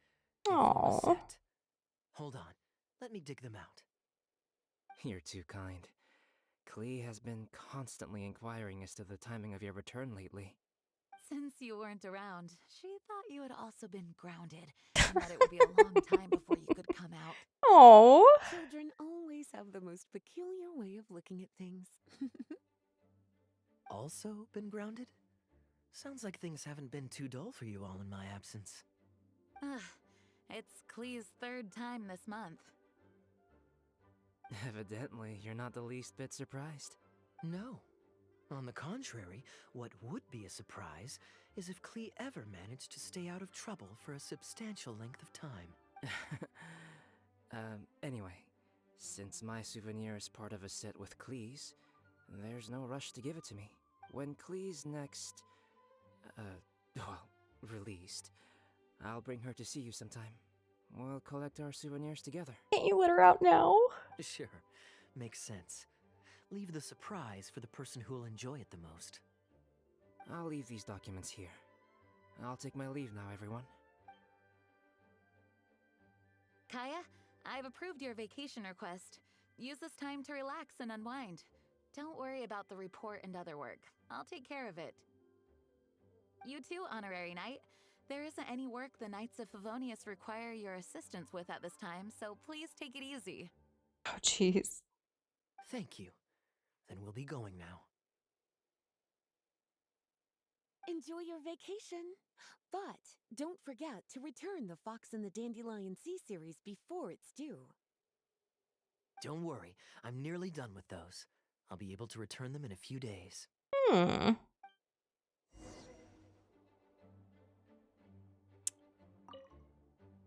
Give you a Aww. set. Hold on, let me dig them out. You're too kind. Klee has been constantly inquiring as to the timing of your return lately. Since you weren't around, she thought you had also been grounded, and that it would be a long time before you could come out. Oh. Children always have the most peculiar way of looking at things. Also been grounded? Sounds like things haven't been too dull for you all in my absence. It's Klee's third time this month. Evidently, you're not the least bit surprised. No. On the contrary, what would be a surprise is if Klee ever managed to stay out of trouble for a substantial length of time. Anyway, since my souvenir is part of a set with Klee's, there's no rush to give it to me. When Klee's next, released, I'll bring her to see you sometime. We'll collect our souvenirs together. Can't you let her out now? Sure, makes sense. Leave the surprise for the person who'll enjoy it the most. I'll leave these documents here. I'll take my leave now, everyone. Kaeya, I've approved your vacation request. Use this time to relax and unwind. Don't worry about the report and other work. I'll take care of it. You too, Honorary Knight. There isn't any work the Knights of Favonius require your assistance with at this time, so please take it easy. Oh, jeez. Thank you. Then we'll be going now. Enjoy your vacation. But don't forget to return the Fox and the Dandelion Sea series before it's due. Don't worry, I'm nearly done with those. I'll be able to return them in a few days.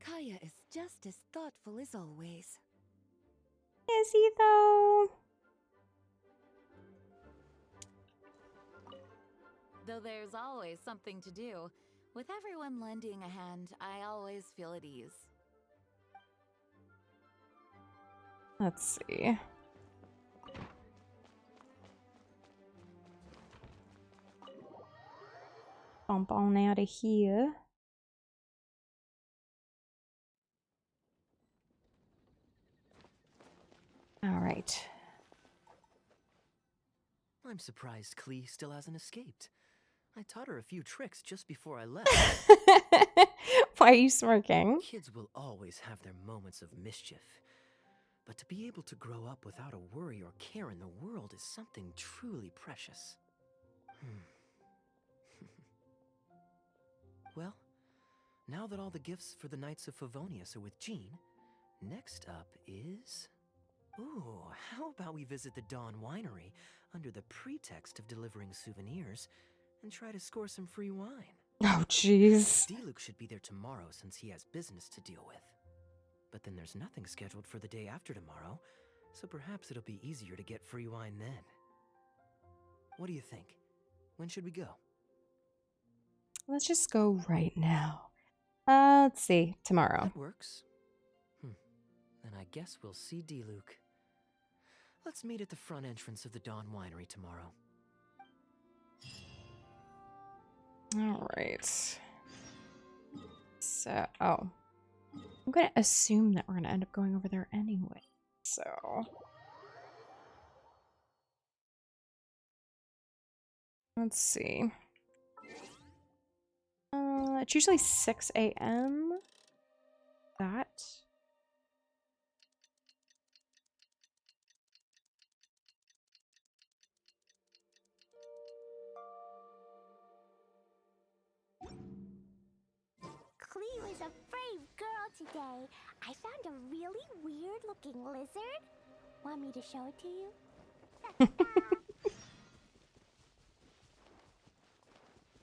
Kaeya is just as thoughtful as always. Is he, though? Though there's always something to do, with everyone lending a hand, I always feel at ease. Let's see. Bump on out of here. All right. I'm surprised Klee still hasn't escaped. I taught her a few tricks just before I left. Why are you smirking? Kids will always have their moments of mischief. But to be able to grow up without a worry or care in the world is something truly precious. Well, now that all the gifts for the Knights of Favonius are with Jean, next up is... Ooh, how about we visit the Dawn Winery under the pretext of delivering souvenirs and try to score some free wine? Oh, jeez. Diluc should be there tomorrow since he has business to deal with. But then there's nothing scheduled for the day after tomorrow, so perhaps it'll be easier to get free wine then. What do you think? When should we go? Let's just go right now. Let's see. Tomorrow. That works. Then I guess we'll see Diluc. Let's meet at the front entrance of the Dawn Winery tomorrow. All right. So, I'm going to assume that we're going to end up going over there anyway. So, let's see. It's usually 6 a.m. That. Klee was a brave girl today. I found a really weird-looking lizard. Want me to show it to you?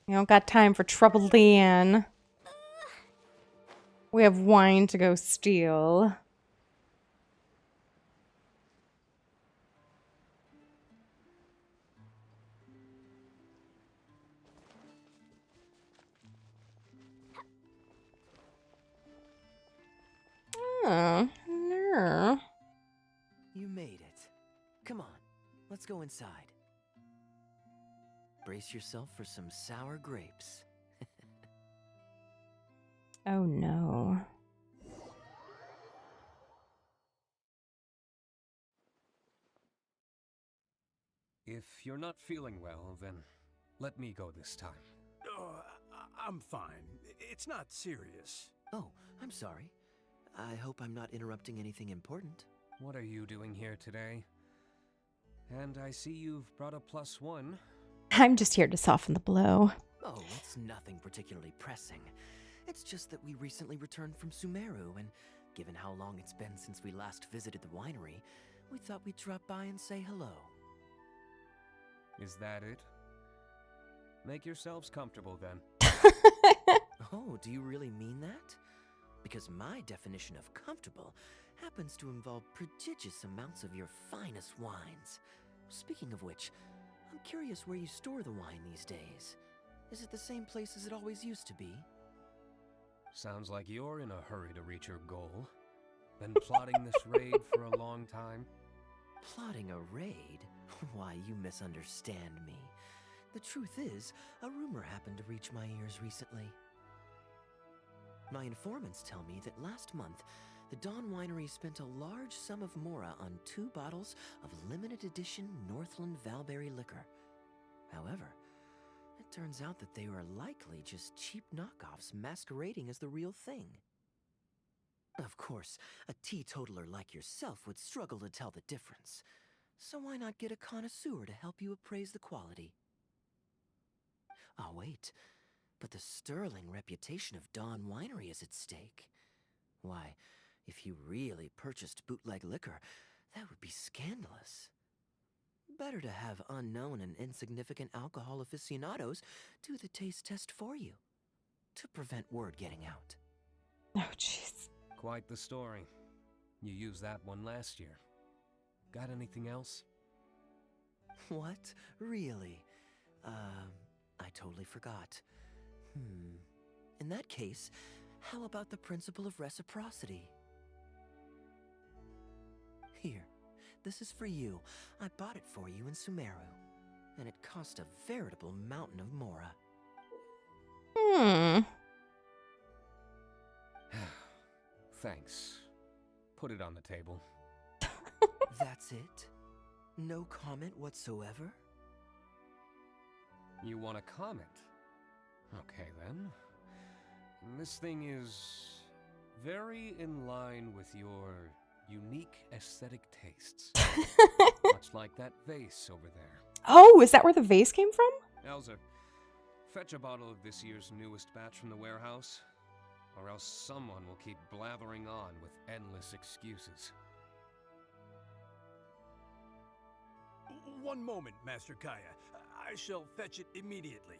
You don't got time for trouble, Leanne. We have wine to go steal. Oh, no. You made it. Come on, let's go inside. Brace yourself for some sour grapes. Oh, no. If you're not feeling well, then let me go this time. Oh, I'm fine. It's not serious. Oh, I'm sorry. I hope I'm not interrupting anything important. What are you doing here today? And I see you've brought a +1. I'm just here to soften the blow. Oh, it's nothing particularly pressing. It's just that we recently returned from Sumeru, and given how long it's been since we last visited the winery, we thought we'd drop by and say hello. Is that it? Make yourselves comfortable then. Oh, do you really mean that? Because my definition of comfortable happens to involve prodigious amounts of your finest wines. Speaking of which, I'm curious where you store the wine these days. Is it the same place as it always used to be? Sounds like you're in a hurry to reach your goal. Been plotting this raid for a long time? Plotting a raid? Why, you misunderstand me. The truth is, a rumor happened to reach my ears recently. My informants tell me that last month, the Dawn Winery spent a large sum of mora on 2 bottles of limited edition Northland Valberry liquor. However, it turns out that they were likely just cheap knockoffs masquerading as the real thing. Of course, a teetotaler like yourself would struggle to tell the difference. So why not get a connoisseur to help you appraise the quality? Oh, wait. But the sterling reputation of Dawn Winery is at stake. Why, if you really purchased bootleg liquor, that would be scandalous. Better to have unknown and insignificant alcohol aficionados do the taste test for you, to prevent word getting out. Oh, jeez. Quite the story. You used that one last year. Got anything else? What? Really? I totally forgot. In that case, how about the principle of reciprocity? Here, this is for you. I bought it for you in Sumeru, and it cost a veritable mountain of mora. Thanks. Put it on the table. That's it? No comment whatsoever? You want a comment? Okay then. This thing is very in line with your unique aesthetic tastes. Much like that vase over there. Oh, is that where the vase came from? Elzer, fetch a bottle of this year's newest batch from the warehouse, or else someone will keep blathering on with endless excuses. One moment, Master Kaeya. I shall fetch it immediately.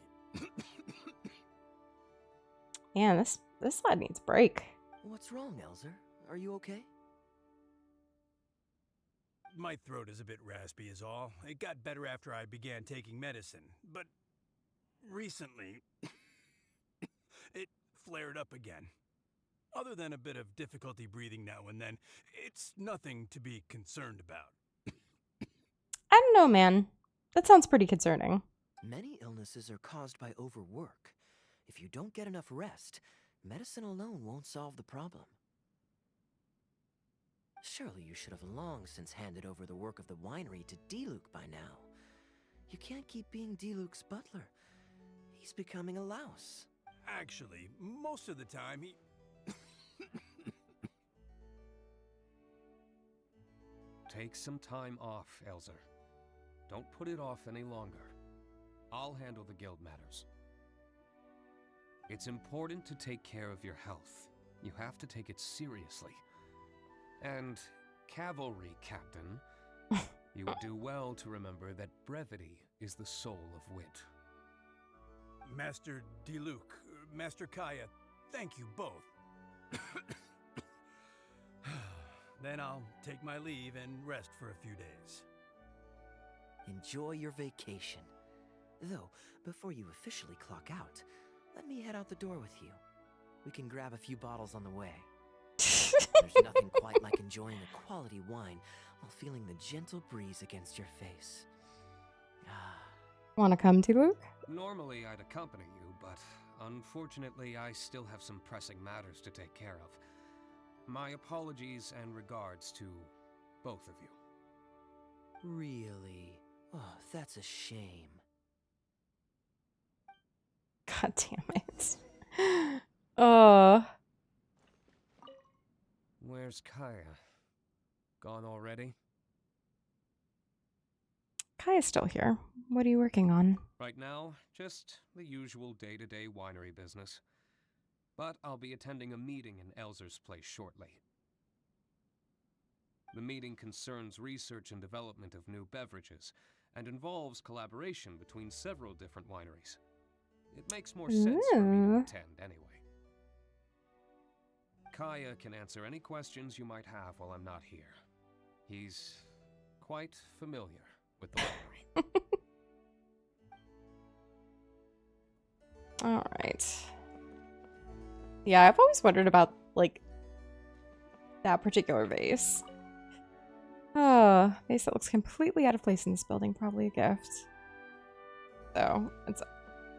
Yeah, this lad needs a break. What's wrong, Elzer? Are you okay? My throat is a bit raspy is all. It got better after I began taking medicine, but recently it flared up again. Other than a bit of difficulty breathing now and then, it's nothing to be concerned about. I don't know, man. That sounds pretty concerning. Many illnesses are caused by overwork. If you don't get enough rest, medicine alone won't solve the problem. Surely you should have long since handed over the work of the winery to Diluc by now. You can't keep being Diluc's butler. He's becoming a louse. Actually, most of the time he... Take some time off, Elzer. Don't put it off any longer. I'll handle the guild matters. It's important to take care of your health. You have to take it seriously. And, cavalry captain, you would do well to remember that brevity is the soul of wit. Master Diluc, Master Kaeya, thank you both. Then I'll take my leave and rest for a few days. Enjoy your vacation. Though, before you officially clock out, let me head out the door with you. We can grab a few bottles on the way. There's nothing quite like enjoying a quality wine while feeling the gentle breeze against your face. Want to come to Luke? Normally I'd accompany you, but unfortunately I still have some pressing matters to take care of. My apologies and regards to both of you. Really? Oh, that's a shame. God damn it. Oh. Where's Kaeya? Gone already? Kaeya's still here. What are you working on? Right now, just the usual day-to-day winery business. But I'll be attending a meeting in Elzer's place shortly. The meeting concerns research and development of new beverages, and involves collaboration between several different wineries. It makes more sense for me to attend anyway. Kaeya can answer any questions you might have while I'm not here. He's quite familiar with the winery. Alright. Yeah, I've always wondered about, like, that particular vase. Oh, vase that looks completely out of place in this building. Probably a gift. So,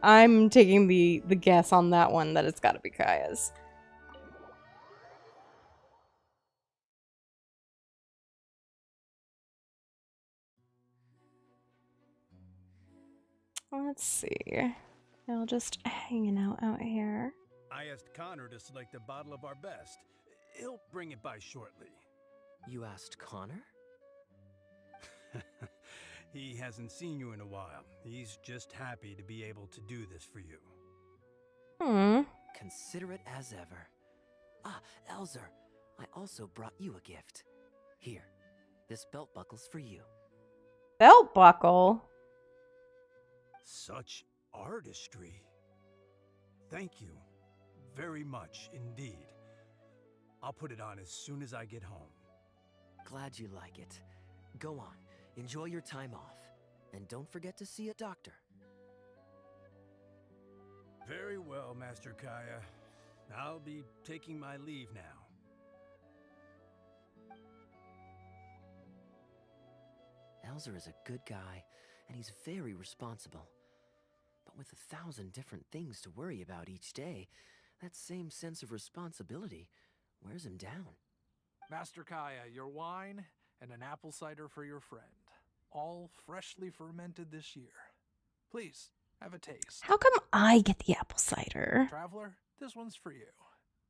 I'm taking the guess on that one that it's gotta be Kaeya's. Let's see. They're just hanging out here. I asked Connor to select a bottle of our best. He'll bring it by shortly. You asked Connor? He hasn't seen you in a while. He's just happy to be able to do this for you. Considerate as ever. Ah, Elzer, I also brought you a gift. Here, this belt buckle's for you. Belt buckle? Such artistry. Thank you very much indeed. I'll put it on as soon as I get home. Glad you like it. Go on, enjoy your time off. And don't forget to see a doctor. Very well, Master Kaeya. I'll be taking my leave now. Elzer is a good guy, and he's very responsible. But with 1,000 different things to worry about each day, that same sense of responsibility wears him down. Master Kaeya, your wine and an apple cider for your friend. All freshly fermented this year. Please, have a taste. How come I get the apple cider? Traveler, this one's for you.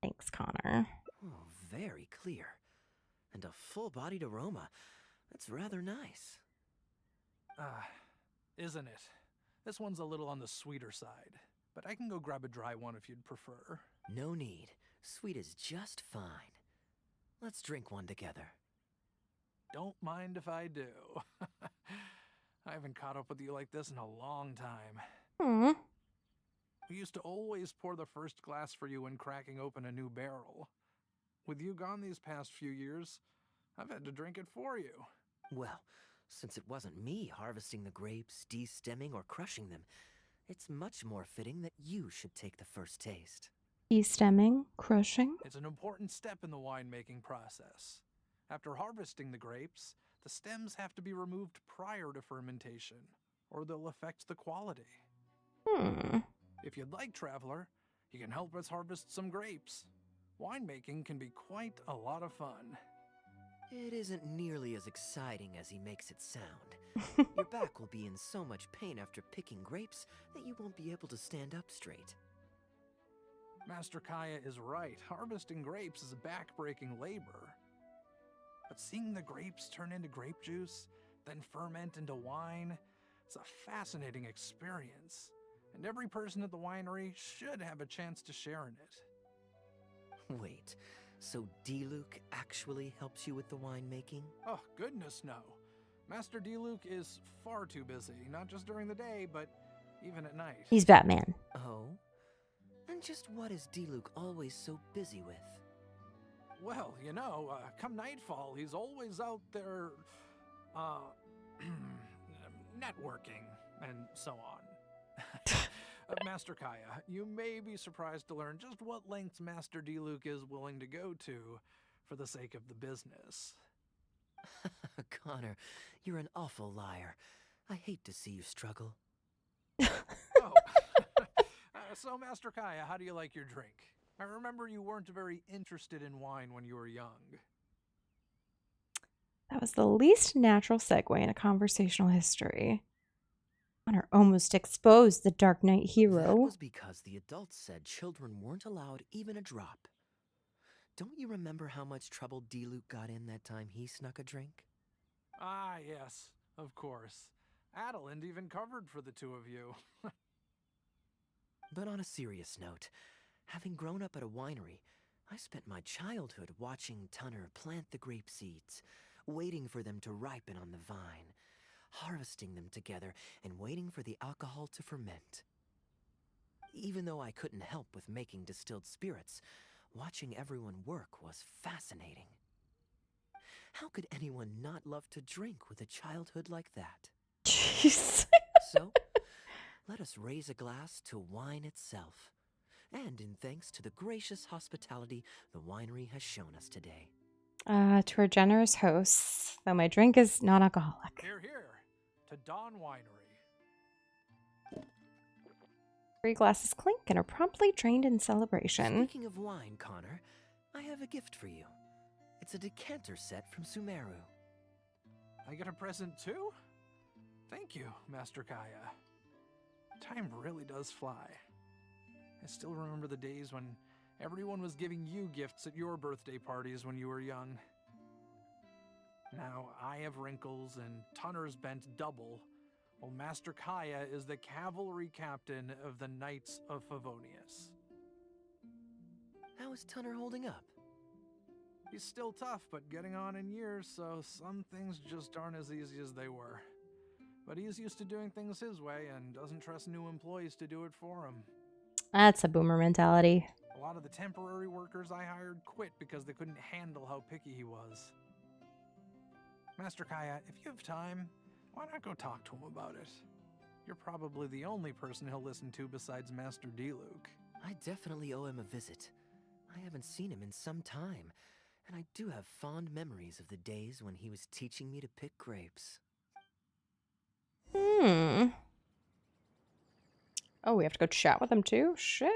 Thanks, Connor. Oh, very clear. And a full-bodied aroma. That's rather nice. Isn't it? This one's a little on the sweeter side, but I can go grab a dry one if you'd prefer. No need. Sweet is just fine. Let's drink one together. Don't mind if I do. I haven't caught up with you like this in a long time. We used to always pour the first glass for you when cracking open a new barrel. With you gone these past few years, I've had to drink it for you. Well, since it wasn't me harvesting the grapes, de-stemming, or crushing them, it's much more fitting that you should take the first taste. De-stemming, crushing. It's an important step in the winemaking process. After harvesting the grapes, the stems have to be removed prior to fermentation, or they'll affect the quality. If you'd like, Traveler, you can help us harvest some grapes. Winemaking can be quite a lot of fun. It isn't nearly as exciting as he makes it sound. Your back will be in so much pain after picking grapes that you won't be able to stand up straight. Master Kaeya is right. Harvesting grapes is a back-breaking labor. But seeing the grapes turn into grape juice, then ferment into wine, it's a fascinating experience. And every person at the winery should have a chance to share in it. Wait, so D-Luke actually helps you with the winemaking? Oh, goodness no. Master D-Luke is far too busy, not just during the day, but even at night. He's Batman. Oh? And just what is D-Luke always so busy with? Well, you know, come nightfall, he's always out there, networking and so on. Master Kaeya, you may be surprised to learn just what lengths Master D-Luke is willing to go to for the sake of the business. Connor, you're an awful liar. I hate to see you struggle. Oh. So, Master Kaeya, how do you like your drink? I remember you weren't very interested in wine when you were young. That was the least natural segue in a conversational history. Honor almost exposed the Dark Knight hero. That was because the adults said children weren't allowed even a drop. Don't you remember how much trouble D-Luke got in that time he snuck a drink? Ah, yes, of course. Adeline even covered for the two of you. But on a serious note, having grown up at a winery, I spent my childhood watching Tunner plant the grape seeds, waiting for them to ripen on the vine, harvesting them together, and waiting for the alcohol to ferment. Even though I couldn't help with making distilled spirits, watching everyone work was fascinating. How could anyone not love to drink with a childhood like that? Jeez. So, let us raise a glass to wine itself, and in thanks to the gracious hospitality the winery has shown us today. To our generous hosts, though my drink is non-alcoholic. Here, to Dawn Winery. 3 glasses clink and are promptly drained in celebration. Speaking of wine, Connor, I have a gift for you. It's a decanter set from Sumeru. I get a present too? Thank you, Master Kaeya. Time really does fly. I still remember the days when everyone was giving you gifts at your birthday parties when you were young. Now I have wrinkles and Tunner's bent double, while Master Kaeya is the cavalry captain of the Knights of Favonius. How is Tunner holding up? He's still tough, but getting on in years, so some things just aren't as easy as they were. But he's used to doing things his way and doesn't trust new employees to do it for him. That's a boomer mentality. A lot of the temporary workers I hired quit because they couldn't handle how picky he was. Master Kaeya, if you have time, why not go talk to him about it? You're probably the only person he'll listen to besides Master D-Luke. I definitely owe him a visit. I haven't seen him in some time, and I do have fond memories of the days when he was teaching me to pick grapes. Oh, we have to go chat with him too? Shit.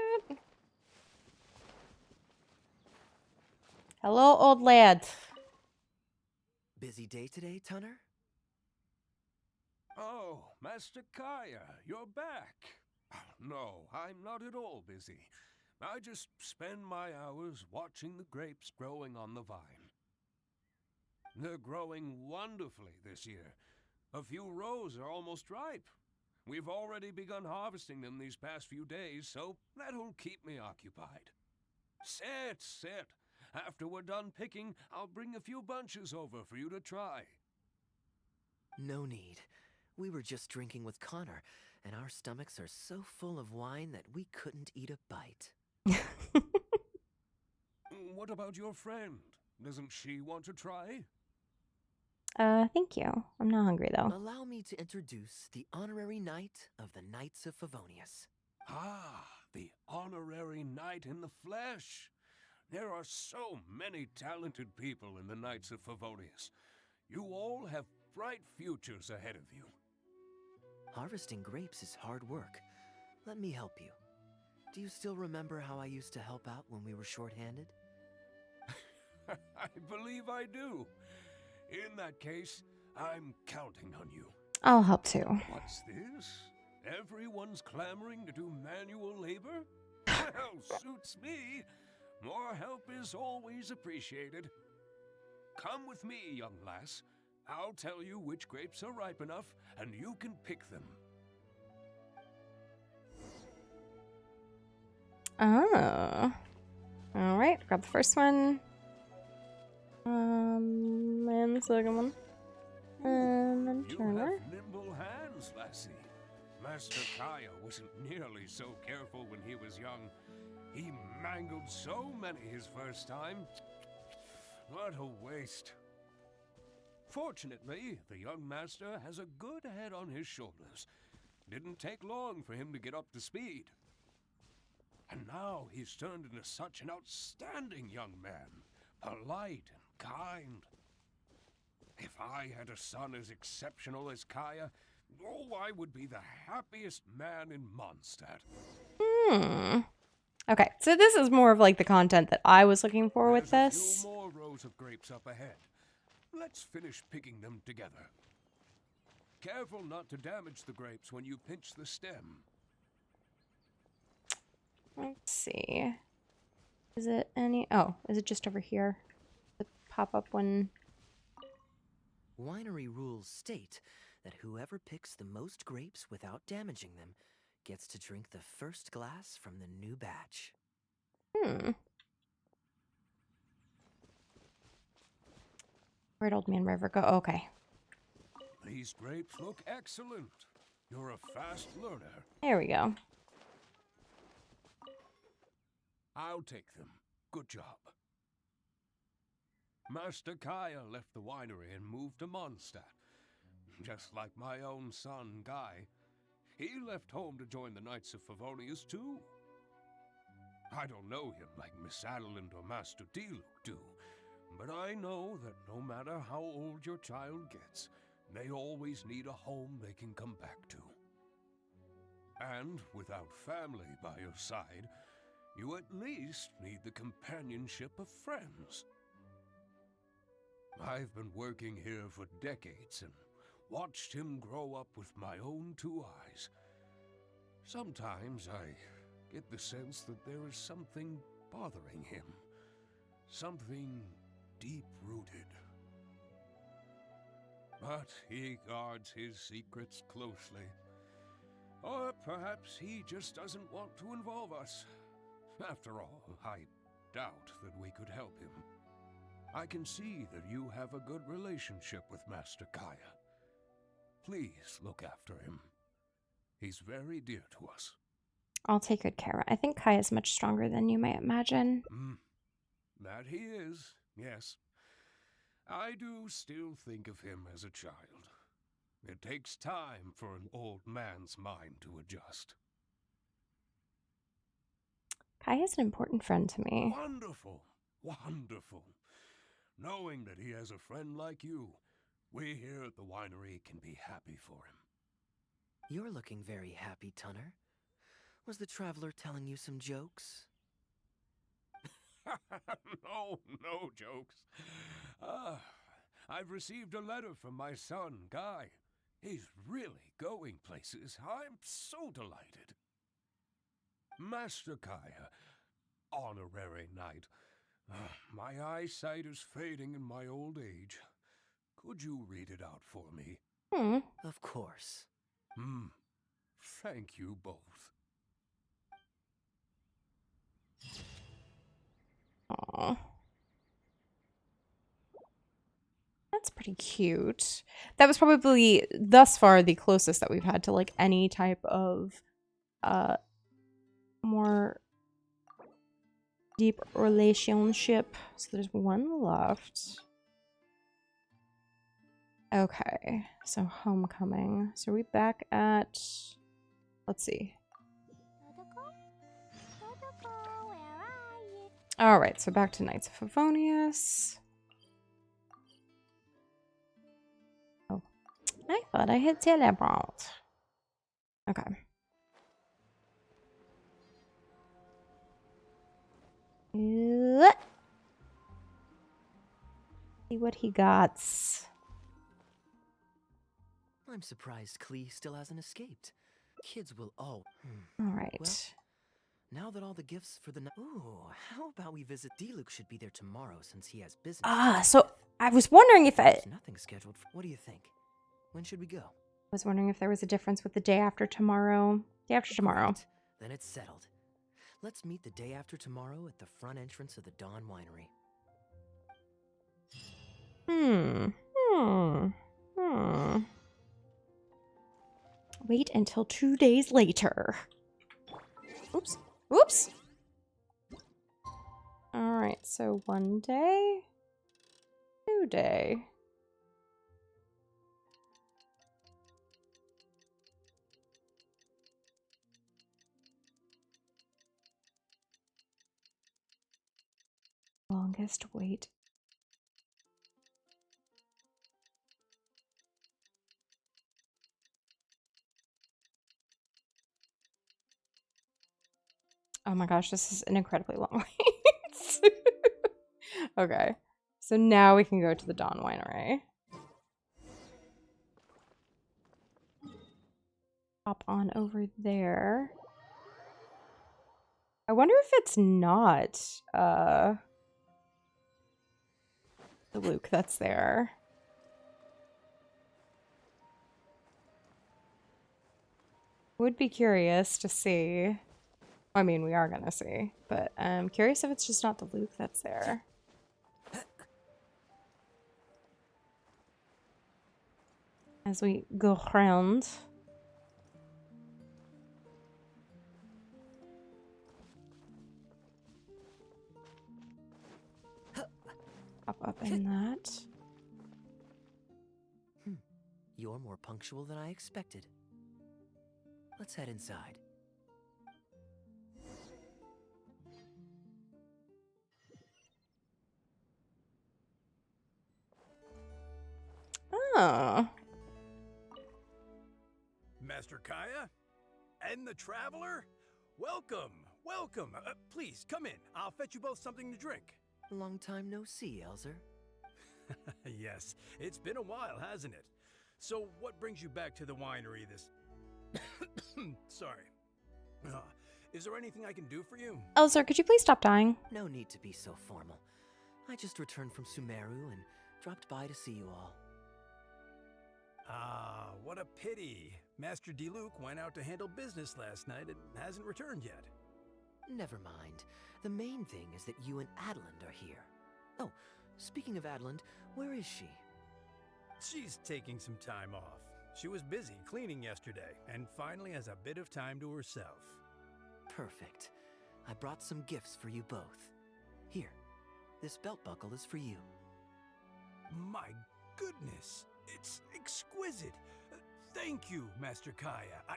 Hello, old lad. Busy day today, Tunner? Oh, Master Kaeya, you're back. No, I'm not at all busy. I just spend my hours watching the grapes growing on the vine. They're growing wonderfully this year. A few rows are almost ripe. We've already begun harvesting them these past few days, so that'll keep me occupied. Sit. After we're done picking, I'll bring a few bunches over for you to try. No need. We were just drinking with Connor, and our stomachs are so full of wine that we couldn't eat a bite. What about your friend? Doesn't she want to try? Thank you. I'm not hungry though. Allow me to introduce the honorary knight of the Knights of Favonius. Ah, the honorary knight in the flesh. There are so many talented people in the Knights of Favonius. You all have bright futures ahead of you. Harvesting grapes is hard work. Let me help you. Do you still remember how I used to help out when we were short-handed? I believe I do. In that case, I'm counting on you. I'll help too. What's this? Everyone's clamoring to do manual labor? Well, suits me. More help is always appreciated. Come with me, young lass. I'll tell you which grapes are ripe enough, and you can pick them. Oh. Alright, grab the first one. And the second one. And then You Turner. have nimble hands, lassie. Master Kaeya wasn't nearly so careful when he was young. He mangled so many his first time. What a waste. Fortunately, the young master has a good head on his shoulders. Didn't take long for him to get up to speed. And now he's turned into such an outstanding young man. Polite and kind. If I had a son as exceptional as Kaeya, oh, I would be the happiest man in Mondstadt. Okay, so this is more of like the content that I was looking for with There's a this. few more rows of grapes up ahead. Let's finish picking them together. Careful not to damage the grapes when you pinch the stem. Let's see. Is it any... Oh, is it just over here? Does it pop up when... Winery rules state that whoever picks the most grapes without damaging them gets to drink the first glass from the new batch. Where'd Old Man River go? Okay. These grapes look excellent. You're a fast learner. There we go. I'll take them. Good job. Master Kaeya left the winery and moved to Mondstadt. Just like my own son, Guy. He left home to join the Knights of Favonius, too. I don't know him like Miss Adeline or Master Diluc do, but I know that no matter how old your child gets, they always need a home they can come back to. And without family by your side, you at least need the companionship of friends. I've been working here for decades and watched him grow up with my own two eyes. Sometimes I get the sense that there is something bothering him. Something deep-rooted. But he guards his secrets closely. Or perhaps he just doesn't want to involve us. After all, I doubt that we could help him. I can see that you have a good relationship with Master Kaeya. Please look after him. He's very dear to us. I'll take good care of it. I think Kai is much stronger than you might imagine. That he is, yes. I do still think of him as a child. It takes time for an old man's mind to adjust. Kai is an important friend to me. Wonderful, wonderful. Knowing that he has a friend like you, we here at the winery can be happy for him. You're looking very happy, Tunner. Was the traveler telling you some jokes? No jokes. I've received a letter from my son, Guy. He's really going places. I'm so delighted. Master Kaeya, honorary knight. My eyesight is fading in my old age. Could you read it out for me? Of course. Thank you both. Aww. That's pretty cute. That was probably, thus far, the closest that we've had to, like, any type of, more deep relationship. So there's one left. Okay, so homecoming. So are we back at, let's see. All right, so back to Knights of Favonius. Oh, I thought I had teleport. Okay. See what he got. I'm surprised Klee still hasn't escaped. Kids will all... All right. Well, now that all the gifts for the... Ooh, how about we visit... Diluc should be there tomorrow since he has business. So I was wondering if There's nothing scheduled for... What do you think? When should we go? I was wondering if there was a difference with the day after tomorrow. Day after tomorrow. Great. Then it's settled. Let's meet the day after tomorrow at the front entrance of the Dawn Winery. Wait until 2 days later. Oops. Oops. All right, so one day. new day. Longest wait. Oh my gosh, this is an incredibly long wait. Okay, so now we can go to the Dawn Winery. Hop on over there. I wonder if it's not the Luke that's there. Would be curious to see. I mean, we are gonna see, but I'm curious if it's just not the Luke that's there. As we go around. Hop up in that. You're more punctual than I expected. Let's head inside. Oh. Master Kaeya? And the Traveler? Welcome, welcome. Please, come in. I'll fetch you both something to drink. Long time no see, Elzer. Yes, it's been a while, hasn't it? So, what brings you back to the winery this... Sorry. Is there anything I can do for you? Elzer, could you please stop dying? No need to be so formal. I just returned from Sumeru and dropped by to see you all. Ah, what a pity. Master Diluc went out to handle business last night and hasn't returned yet. Never mind. The main thing is that you and Adeland are here. Oh, speaking of Adeland, where is she? She's taking some time off. She was busy cleaning yesterday and finally has a bit of time to herself. Perfect. I brought some gifts for you both. Here, this belt buckle is for you. My goodness, it's exquisite. Thank you, Master Kaeya.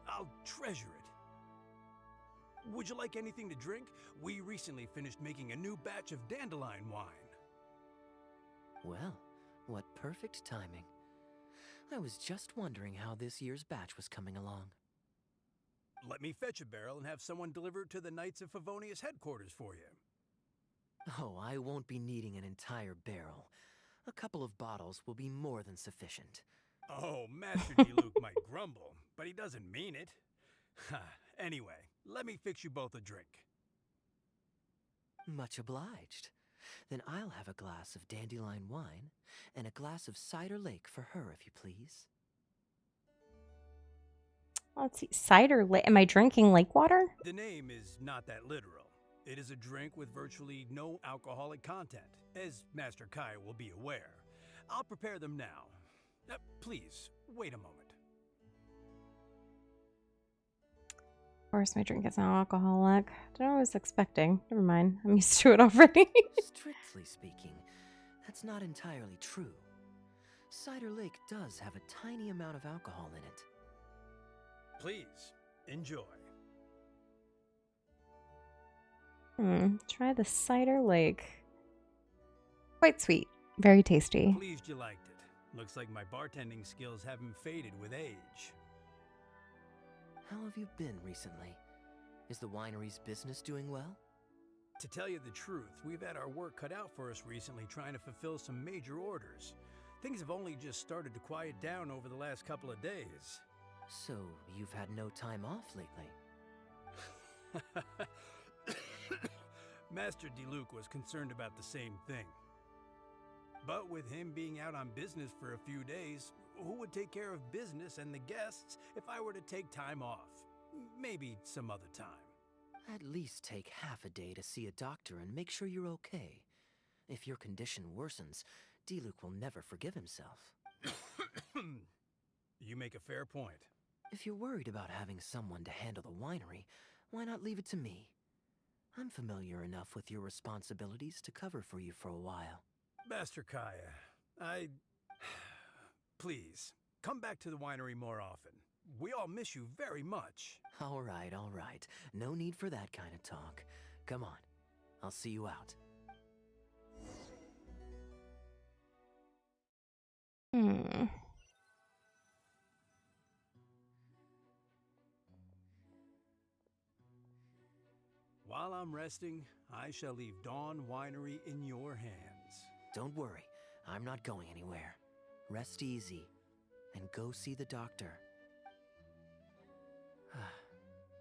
I'll treasure it. Would you like anything to drink? We recently finished making a new batch of dandelion wine. Well, what perfect timing. I was just wondering how this year's batch was coming along. Let me fetch a barrel and have someone deliver it to the Knights of Favonius headquarters for you. Oh, I won't be needing an entire barrel. A couple of bottles will be more than sufficient. Oh, Master Diluc might grumble, but he doesn't mean it. Anyway, let me fix you both a drink. Much obliged. Then I'll have a glass of dandelion wine and a glass of cider lake for her, if you please. Let's see. Cider lake. Am I drinking lake water? The name is not that literal. It is a drink with virtually no alcoholic content, as Master Kaeya will be aware. I'll prepare them now. Please, wait a moment. Of course, my drink is not alcoholic. I don't know what I was expecting. Never mind. I'm used to it already. Strictly speaking, that's not entirely true. Cider Lake does have a tiny amount of alcohol in it. Please, enjoy. Try the cider lake. Quite sweet. Very tasty. Pleased you liked it. Looks like my bartending skills haven't faded with age. How have you been recently? Is the winery's business doing well? To tell you the truth, we've had our work cut out for us recently trying to fulfill some major orders. Things have only just started to quiet down over the last couple of days. So, you've had no time off lately? Master Diluc was concerned about the same thing. But with him being out on business for a few days, who would take care of business and the guests if I were to take time off? Maybe some other time. At least take half a day to see a doctor and make sure you're okay. If your condition worsens, Diluc will never forgive himself. You make a fair point. If you're worried about having someone to handle the winery, why not leave it to me? I'm familiar enough with your responsibilities to cover for you for a while. Master Kaeya, please, come back to the winery more often. We all miss you very much. All right. No need for that kind of talk. Come on, I'll see you out. While I'm resting, I shall leave Dawn Winery in your hands. Don't worry, I'm not going anywhere. Rest easy, and go see the doctor.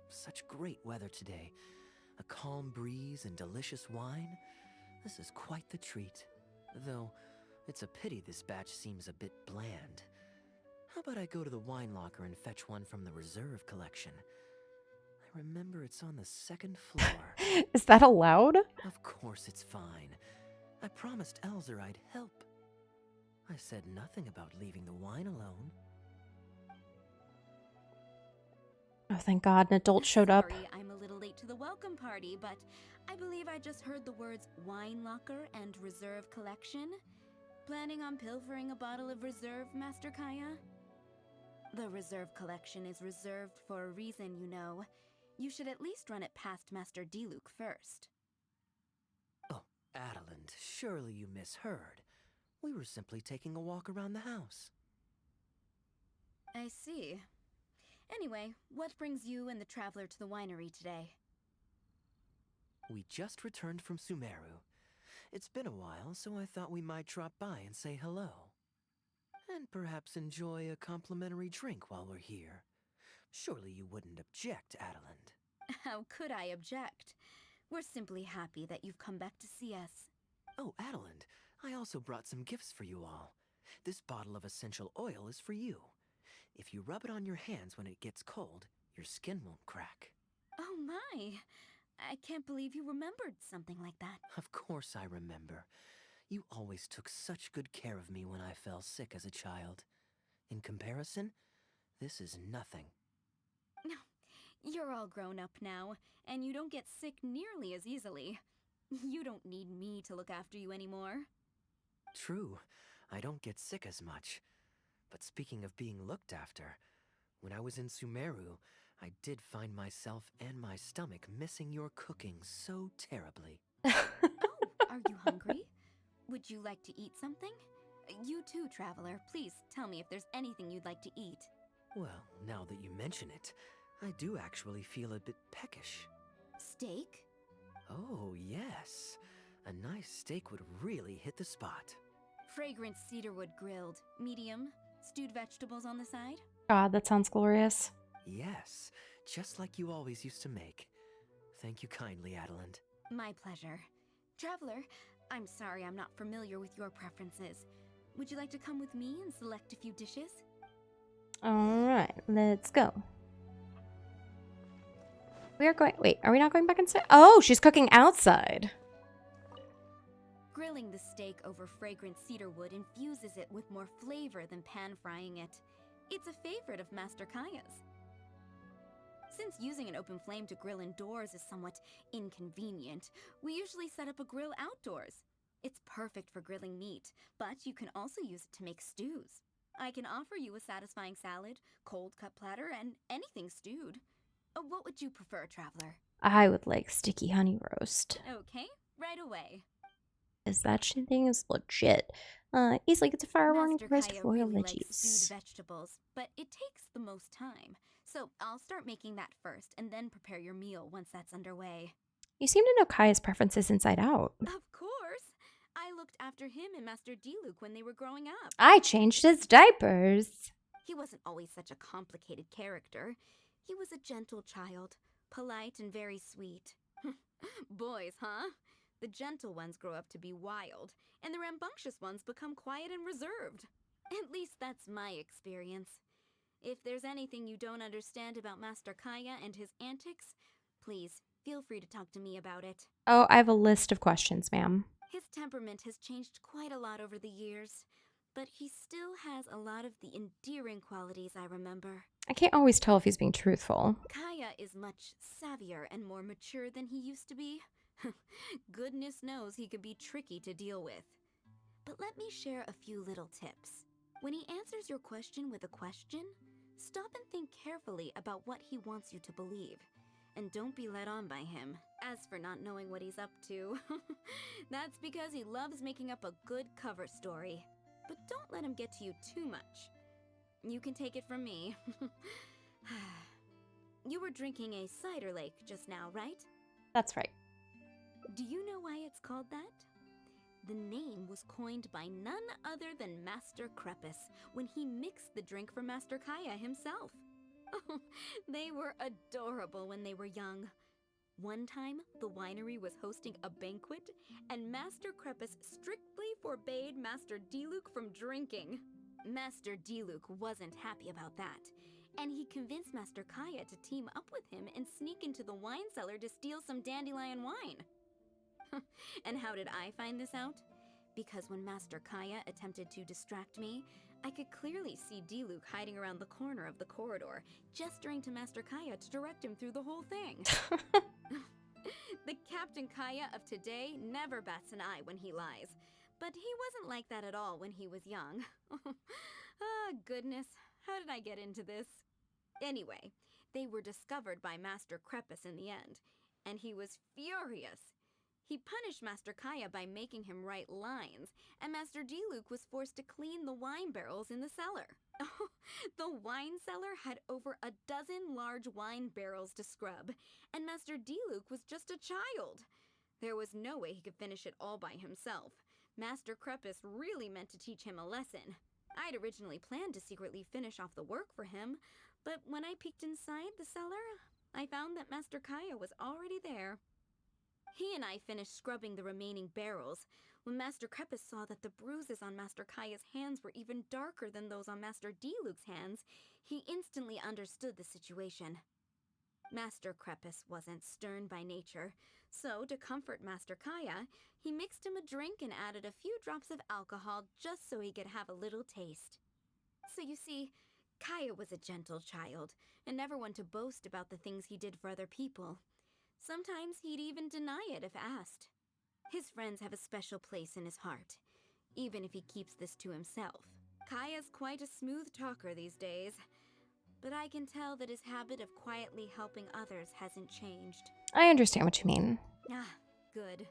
Such great weather today. A calm breeze and delicious wine. This is quite the treat. Though, it's a pity this batch seems a bit bland. How about I go to the wine locker and fetch one from the reserve collection? I remember it's on the second floor. Is that allowed? Of course it's fine. I promised Elzer I'd help. I said nothing about leaving the wine alone. Oh, thank God, an adult showed up. Sorry, I'm a little late to the welcome party, but I believe I just heard the words wine locker and reserve collection. Planning on pilfering a bottle of reserve, Master Kaeya? The reserve collection is reserved for a reason, you know. You should at least run it past Master Diluc first. Oh, Adeland, surely you misheard. We were simply taking a walk around the house. I see. Anyway, what brings you and the traveler to the winery today? We just returned from Sumeru. It's been a while, so I thought we might drop by and say hello. And perhaps enjoy a complimentary drink while we're here. Surely you wouldn't object, Adeland. How could I object? We're simply happy that you've come back to see us. Oh, Adeland, I also brought some gifts for you all. This bottle of essential oil is for you. If you rub it on your hands when it gets cold, your skin won't crack. Oh my! I can't believe you remembered something like that. Of course I remember. You always took such good care of me when I fell sick as a child. In comparison, this is nothing. You're all grown up now, and you don't get sick nearly as easily. You don't need me to look after you anymore. True, I don't get sick as much. But speaking of being looked after, when I was in Sumeru, I did find myself and my stomach missing your cooking so terribly. Are you hungry? Would you like to eat something? You too, traveler. Please tell me if there's anything you'd like to eat. Well, now that you mention it, I do actually feel a bit peckish. Steak? Oh, yes. A nice steak would really hit the spot. Fragrant cedarwood grilled, medium, stewed vegetables on the side? God, that sounds glorious. Yes, just like you always used to make. Thank you kindly, Adeland. My pleasure. Traveler, I'm sorry I'm not familiar with your preferences. Would you like to come with me and select a few dishes? Alright, let's go. We are going. Wait, are we not going back inside? Oh, she's cooking outside. Grilling the steak over fragrant cedarwood infuses it with more flavor than pan-frying it. It's a favorite of Master Kaeya's. Since using an open flame to grill indoors is somewhat inconvenient, we usually set up a grill outdoors. It's perfect for grilling meat, but you can also use it to make stews. I can offer you a satisfying salad, cold cut platter, and anything stewed. What would you prefer, traveler? I would like sticky honey roast. Okay, right away. Is that thing is legit. Easily gets a fire warning Master roast Kaeya royal really likes veggies. stewed vegetables, but it takes the most time. So I'll start making that first, and then prepare your meal once that's underway. You seem to know Kaeya's preferences inside out. Of course! I looked after him and Master Diluc when they were growing up. I changed his diapers. He wasn't always such a complicated character. He was a gentle child, polite and very sweet. Boys, huh? The gentle ones grow up to be wild, and the rambunctious ones become quiet and reserved. At least that's my experience. If there's anything you don't understand about Master Kaeya and his antics, please feel free to talk to me about it. Oh, I have a list of questions, ma'am. His temperament has changed quite a lot over the years. but he still has a lot of the endearing qualities I remember. I can't always tell if he's being truthful. Kaeya is much savvier and more mature than he used to be. Goodness knows he could be tricky to deal with. But let me share a few little tips. When he answers your question with a question, stop and think carefully about what he wants you to believe. And don't be led on by him. As for not knowing what he's up to, that's because he loves making up a good cover story. But don't let him get to you too much. You can take it from me. You were drinking a cider lake just now, right? That's right. Do you know why it's called that? The name was coined by none other than Master Crepus when he mixed the drink for Master Kaeya himself. Oh, they were adorable when they were young. One time, the winery was hosting a banquet, and Master Crepus strictly forbade Master Diluc from drinking. Master Diluc wasn't happy about that, and he convinced Master Kaeya to team up with him and sneak into the wine cellar to steal some dandelion wine. And how did I find this out? Because when Master Kaeya attempted to distract me, I could clearly see Diluc hiding around the corner of the corridor, gesturing to Master Kaeya to direct him through the whole thing. The Captain Kaeya of today never bats an eye when he lies, but he wasn't like that at all when he was young. Ah, goodness, how did I get into this? Anyway, they were discovered by Master Crepus in the end, and he was furious. He punished Master Kaeya by making him write lines, and Master Diluc was forced to clean the wine barrels in the cellar. The wine cellar had over a dozen large wine barrels to scrub, and Master Diluc was just a child. There was no way he could finish it all by himself. Master Crepus really meant to teach him a lesson. I'd originally planned to secretly finish off the work for him, but when I peeked inside the cellar, I found that Master Kaeya was already there. He and I finished scrubbing the remaining barrels. When Master Crepus saw that the bruises on Master Kaeya's hands were even darker than those on Master Diluc's hands, he instantly understood the situation. Master Crepus wasn't stern by nature, so to comfort Master Kaeya, he mixed him a drink and added a few drops of alcohol just so he could have a little taste. So you see, Kaeya was a gentle child, and never one to boast about the things he did for other people. Sometimes he'd even deny it if asked. His friends have a special place in his heart, even if he keeps this to himself. Kaeya's quite a smooth talker these days, but I can tell that his habit of quietly helping others hasn't changed. I understand what you mean. Ah, good.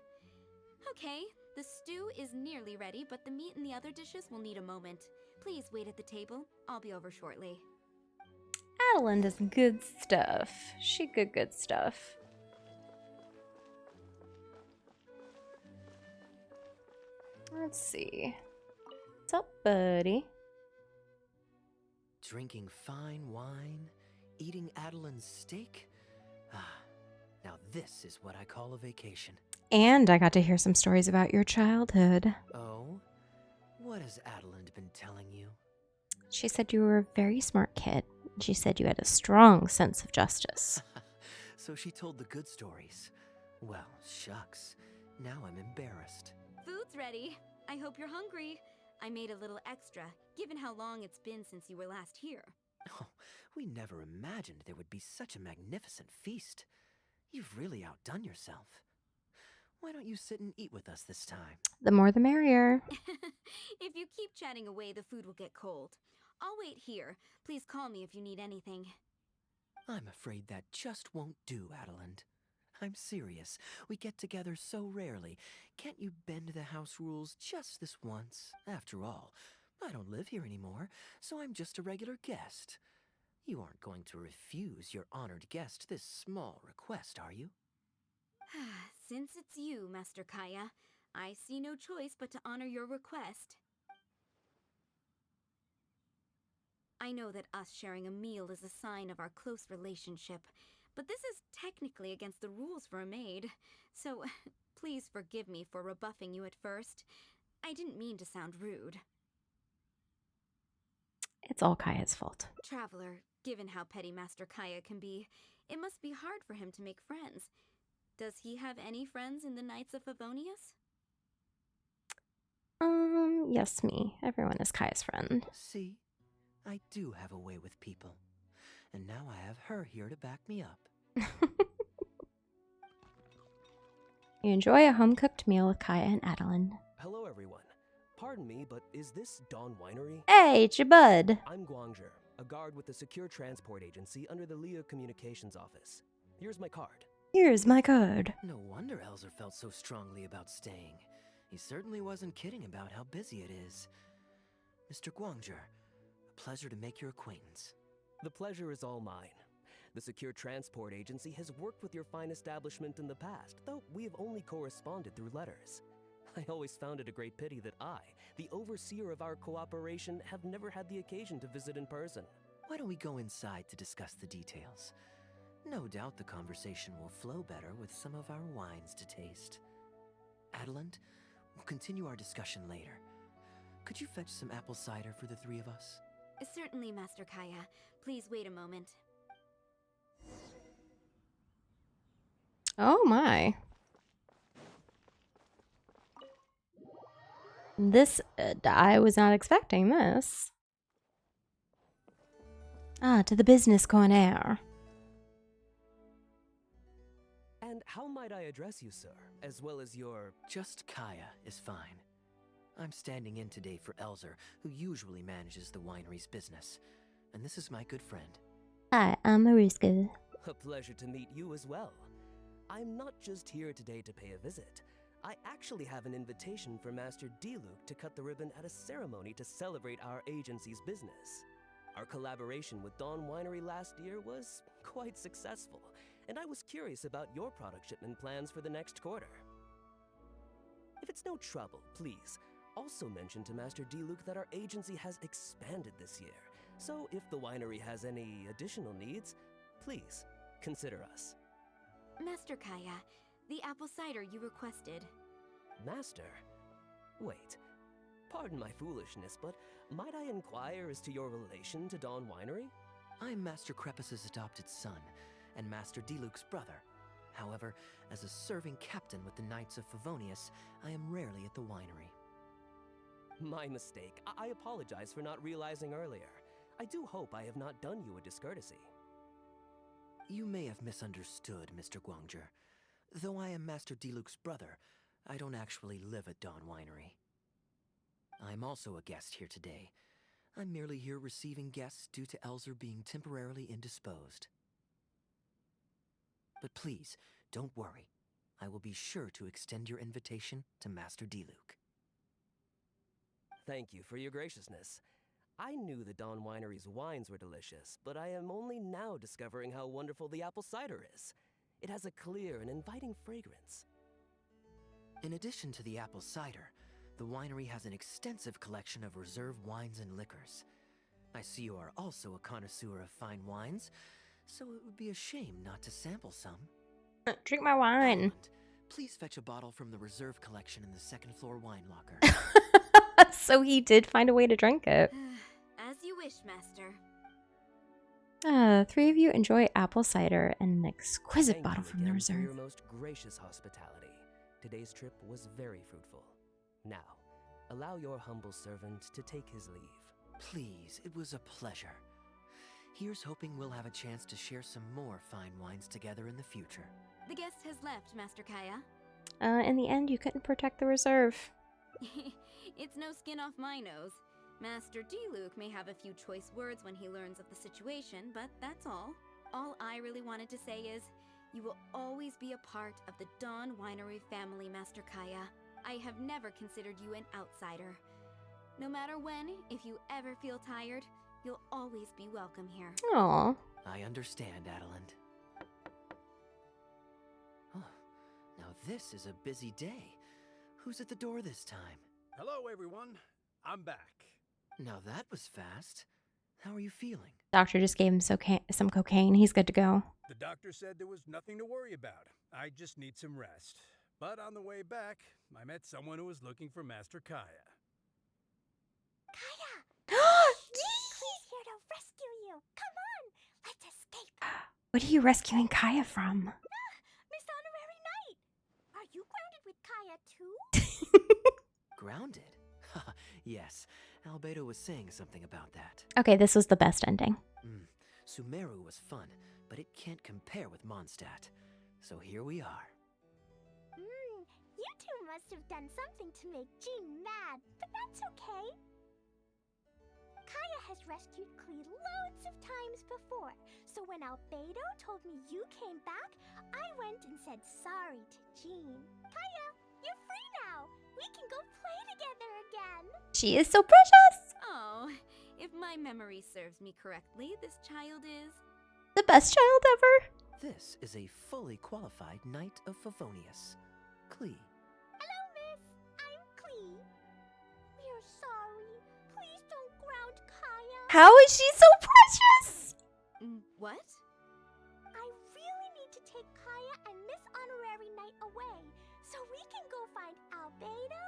Okay, the stew is nearly ready, but the meat and the other dishes will need a moment. Please wait at the table. I'll be over shortly. Adeline does good stuff. She good stuff. Let's see. What's up, buddy? Drinking fine wine, eating Adeline's steak? Ah, now this is what I call a vacation. And I got to hear some stories about your childhood. Oh? What has Adeline been telling you? She said you were a very smart kid. She said you had a strong sense of justice. So she told the good stories. Well, shucks. Now I'm embarrassed. Food's ready. I hope you're hungry. I made a little extra, given how long it's been since you were last here. Oh, we never imagined there would be such a magnificent feast. You've really outdone yourself. Why don't you sit and eat with us this time? The more the merrier. If you keep chatting away, the food will get cold. I'll wait here. Please call me if you need anything. I'm afraid that just won't do, Adeline. I'm serious. We get together so rarely. Can't you bend the house rules just this once? After all, I don't live here anymore, so I'm just a regular guest. You aren't going to refuse your honored guest this small request, are you? Since it's you, Master Kaeya, I see no choice but to honor your request. I know that us sharing a meal is a sign of our close relationship, but this is technically against the rules for a maid, so please forgive me for rebuffing you at first. I didn't mean to sound rude. It's all Kaeya's fault. Traveler, given how petty Master Kaeya can be, it must be hard for him to make friends. Does he have any friends in the Knights of Favonius? Yes, me. Everyone is Kaeya's friend. See? I do have a way with people. And now I have her here to back me up. You enjoy a home-cooked meal with Kaeya and Adeline. Hello, everyone. Pardon me, but is this Dawn Winery? Hey, it's your bud. I'm Guangzhe, a guard with the Secure Transport Agency under the Leo Communications Office. Here's my card. Here's my card. No wonder Elzer felt so strongly about staying. He certainly wasn't kidding about how busy it is. Mr. Guangzhe, a pleasure to make your acquaintance. The pleasure is all mine. The Secure Transport Agency has worked with your fine establishment in the past, though we have only corresponded through letters. I always found it a great pity that I, the overseer of our cooperation, have never had the occasion to visit in person. Why don't we go inside to discuss the details? No doubt the conversation will flow better with some of our wines to taste. Adeline, we'll continue our discussion later. Could you fetch some apple cider for the three of us? Certainly, Master Kaeya. Please wait a moment. Oh my. This, I was not expecting this. Ah, to the business corner. And how might I address you, sir, as well as your... Just Kaeya is fine. I'm standing in today for Elzer, who usually manages the winery's business. And this is my good friend. Hi, I'm Mariska. A pleasure to meet you as well. I'm not just here today to pay a visit. I actually have an invitation for Master D-Luke to cut the ribbon at a ceremony to celebrate our agency's business. Our collaboration with Dawn Winery last year was quite successful, and I was curious about your product shipment plans for the next quarter. If it's no trouble, please, also mention to Master D-Luke that our agency has expanded this year, so if the winery has any additional needs, please consider us. Master Kaeya, the apple cider you requested. Master? Wait. Pardon my foolishness, but might I inquire as to your relation to Dawn Winery? I'm Master Krepus's adopted son, and Master D-Luke's brother. However, as a serving captain with the Knights of Favonius, I am rarely at the winery. My mistake. I apologize for not realizing earlier. I do hope I have not done you a discourtesy. You may have misunderstood, Mr. Guangzhe. Though I am Master D-Luke's brother, I don't actually live at Dawn Winery. I'm also a guest here today. I'm merely here receiving guests due to Elzer being temporarily indisposed. But please, don't worry. I will be sure to extend your invitation to Master D-Luke. Thank you for your graciousness. I knew the Dawn Winery's wines were delicious, but I am only now discovering how wonderful the apple cider is. It has a clear and inviting fragrance. In addition to the apple cider, the winery has an extensive collection of reserve wines and liquors. I see you are also a connoisseur of fine wines, so it would be a shame not to sample some. Drink my wine. Please fetch a bottle from the reserve collection in the second floor wine locker. So he did find a way to drink it. As you wish, Master. Three of you enjoy apple cider and an exquisite Thank bottle you from the again for reserve. your most gracious hospitality. Today's trip was very fruitful. Now, allow your humble servant to take his leave. Please, it was a pleasure. Here's hoping we'll have a chance to share some more fine wines together in the future. The guest has left, Master Kaeya. In the end, you couldn't protect the reserve. It's no skin off my nose. Master D-Luke may have a few choice words when he learns of the situation, but that's all. All I really wanted to say is, you will always be a part of the Dawn Winery family, Master Kaeya. I have never considered you an outsider. No matter when, if you ever feel tired, you'll always be welcome here. Aww. I understand, Adeline. Oh, now this is a busy day. Who's at the door this time? Hello, everyone. I'm back. Now that was fast. How are you feeling? Doctor just gave him some cocaine. He's good to go. The doctor said there was nothing to worry about. I just need some rest. But on the way back, I met someone who was looking for Master Kaeya. Kaeya! He's here to rescue you. Come on, let's escape. What are you rescuing Kaeya from? Miss Honorary Knight! Are you grounded with Kaeya too? Grounded? Albedo was saying something about that. Okay, this was the best ending. Sumeru was fun, but it can't compare with Mondstadt. So here we are. You two must have done something to make Jean mad, but that's okay. Kaeya has rescued Klee loads of times before, so when Albedo told me you came back, I went and said sorry to Jean. Kaeya, you're free now! We can go play together again! She is so precious! Oh, if my memory serves me correctly, this child is... the best child ever! This is a fully qualified Knight of Favonius, Klee. Hello, miss. I'm Klee. We're sorry. Please don't ground Kaeya. How is she so precious? What? I really need to take Kaeya and Miss Honorary Knight away, so we can go find Albedo,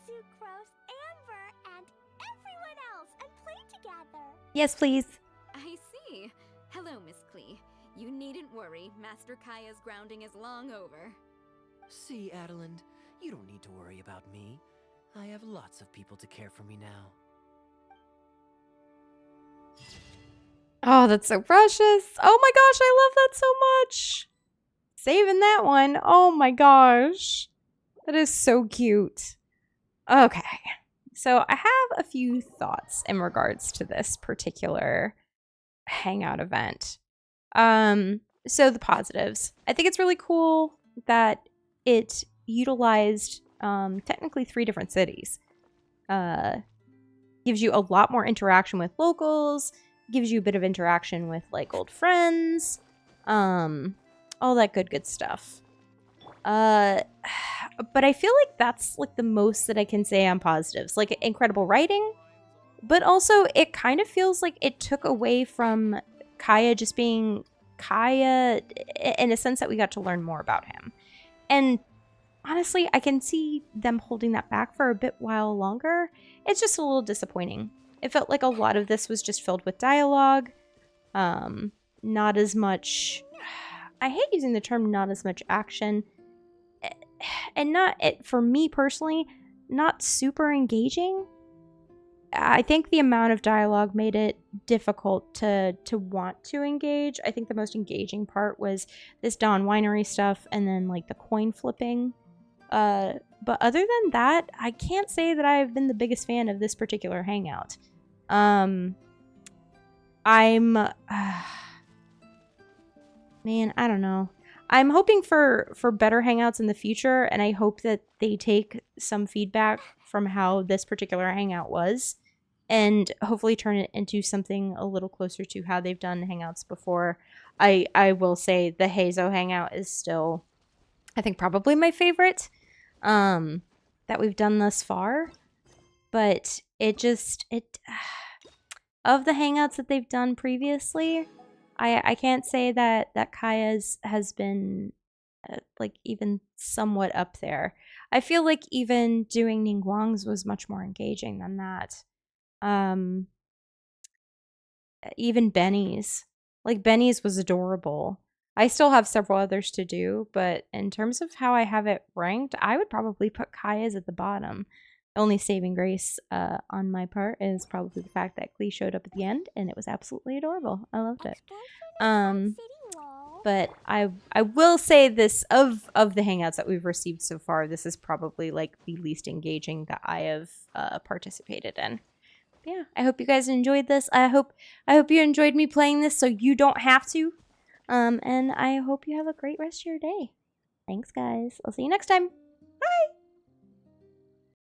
Sucrose, Amber, and everyone else and play together. Yes, please. I see. Hello, Miss Klee. You needn't worry. Master Kaeya's grounding is long over. See, Adelind, you don't need to worry about me. I have lots of people to care for me now. Oh, that's so precious. Oh my gosh, I love that so much. Saving that one. Oh my gosh. That is so cute. Okay. So I have a few thoughts in regards to this particular Hangout event. So the positives. I think it's really cool that it utilized technically 3 different cities. Gives you a lot more interaction with locals, gives you a bit of interaction with like old friends, all that good stuff. But I feel like that's like the most that I can say on positives. Like incredible writing, but also it kind of feels like it took away from Kaeya just being Kaeya in a sense that we got to learn more about him. And honestly, I can see them holding that back for a bit while longer. It's just a little disappointing. It felt like a lot of this was just filled with dialogue. Not as much... I hate using the term not as much action. And for me personally, not super engaging. I think the amount of dialogue made it difficult to want to engage. I think the most engaging part was this Dawn Winery stuff and then like the coin flipping. But other than that, I can't say that I've been the biggest fan of this particular Hangout. Man, I don't know. I'm hoping for better Hangouts in the future, and I hope that they take some feedback from how this particular Hangout was and hopefully turn it into something a little closer to how they've done Hangouts before. I will say the Hazo Hangout is still, I think, probably my favorite that we've done thus far. But of the Hangouts that they've done previously, I can't say that Kaeya's has been like even somewhat up there. I feel like even doing Ningguang's was much more engaging than that. Even Benny's. Like Benny's was adorable. I still have several others to do, but in terms of how I have it ranked, I would probably put Kaeya's at the bottom. Only saving grace on my part is probably the fact that Klee showed up at the end, and it was absolutely adorable. I loved it. But I will say this, of the Hangouts that we've received so far, this is probably like the least engaging that I have participated in. But yeah, I hope you guys enjoyed this. I hope you enjoyed me playing this so you don't have to. And I hope you have a great rest of your day. Thanks, guys. I'll see you next time.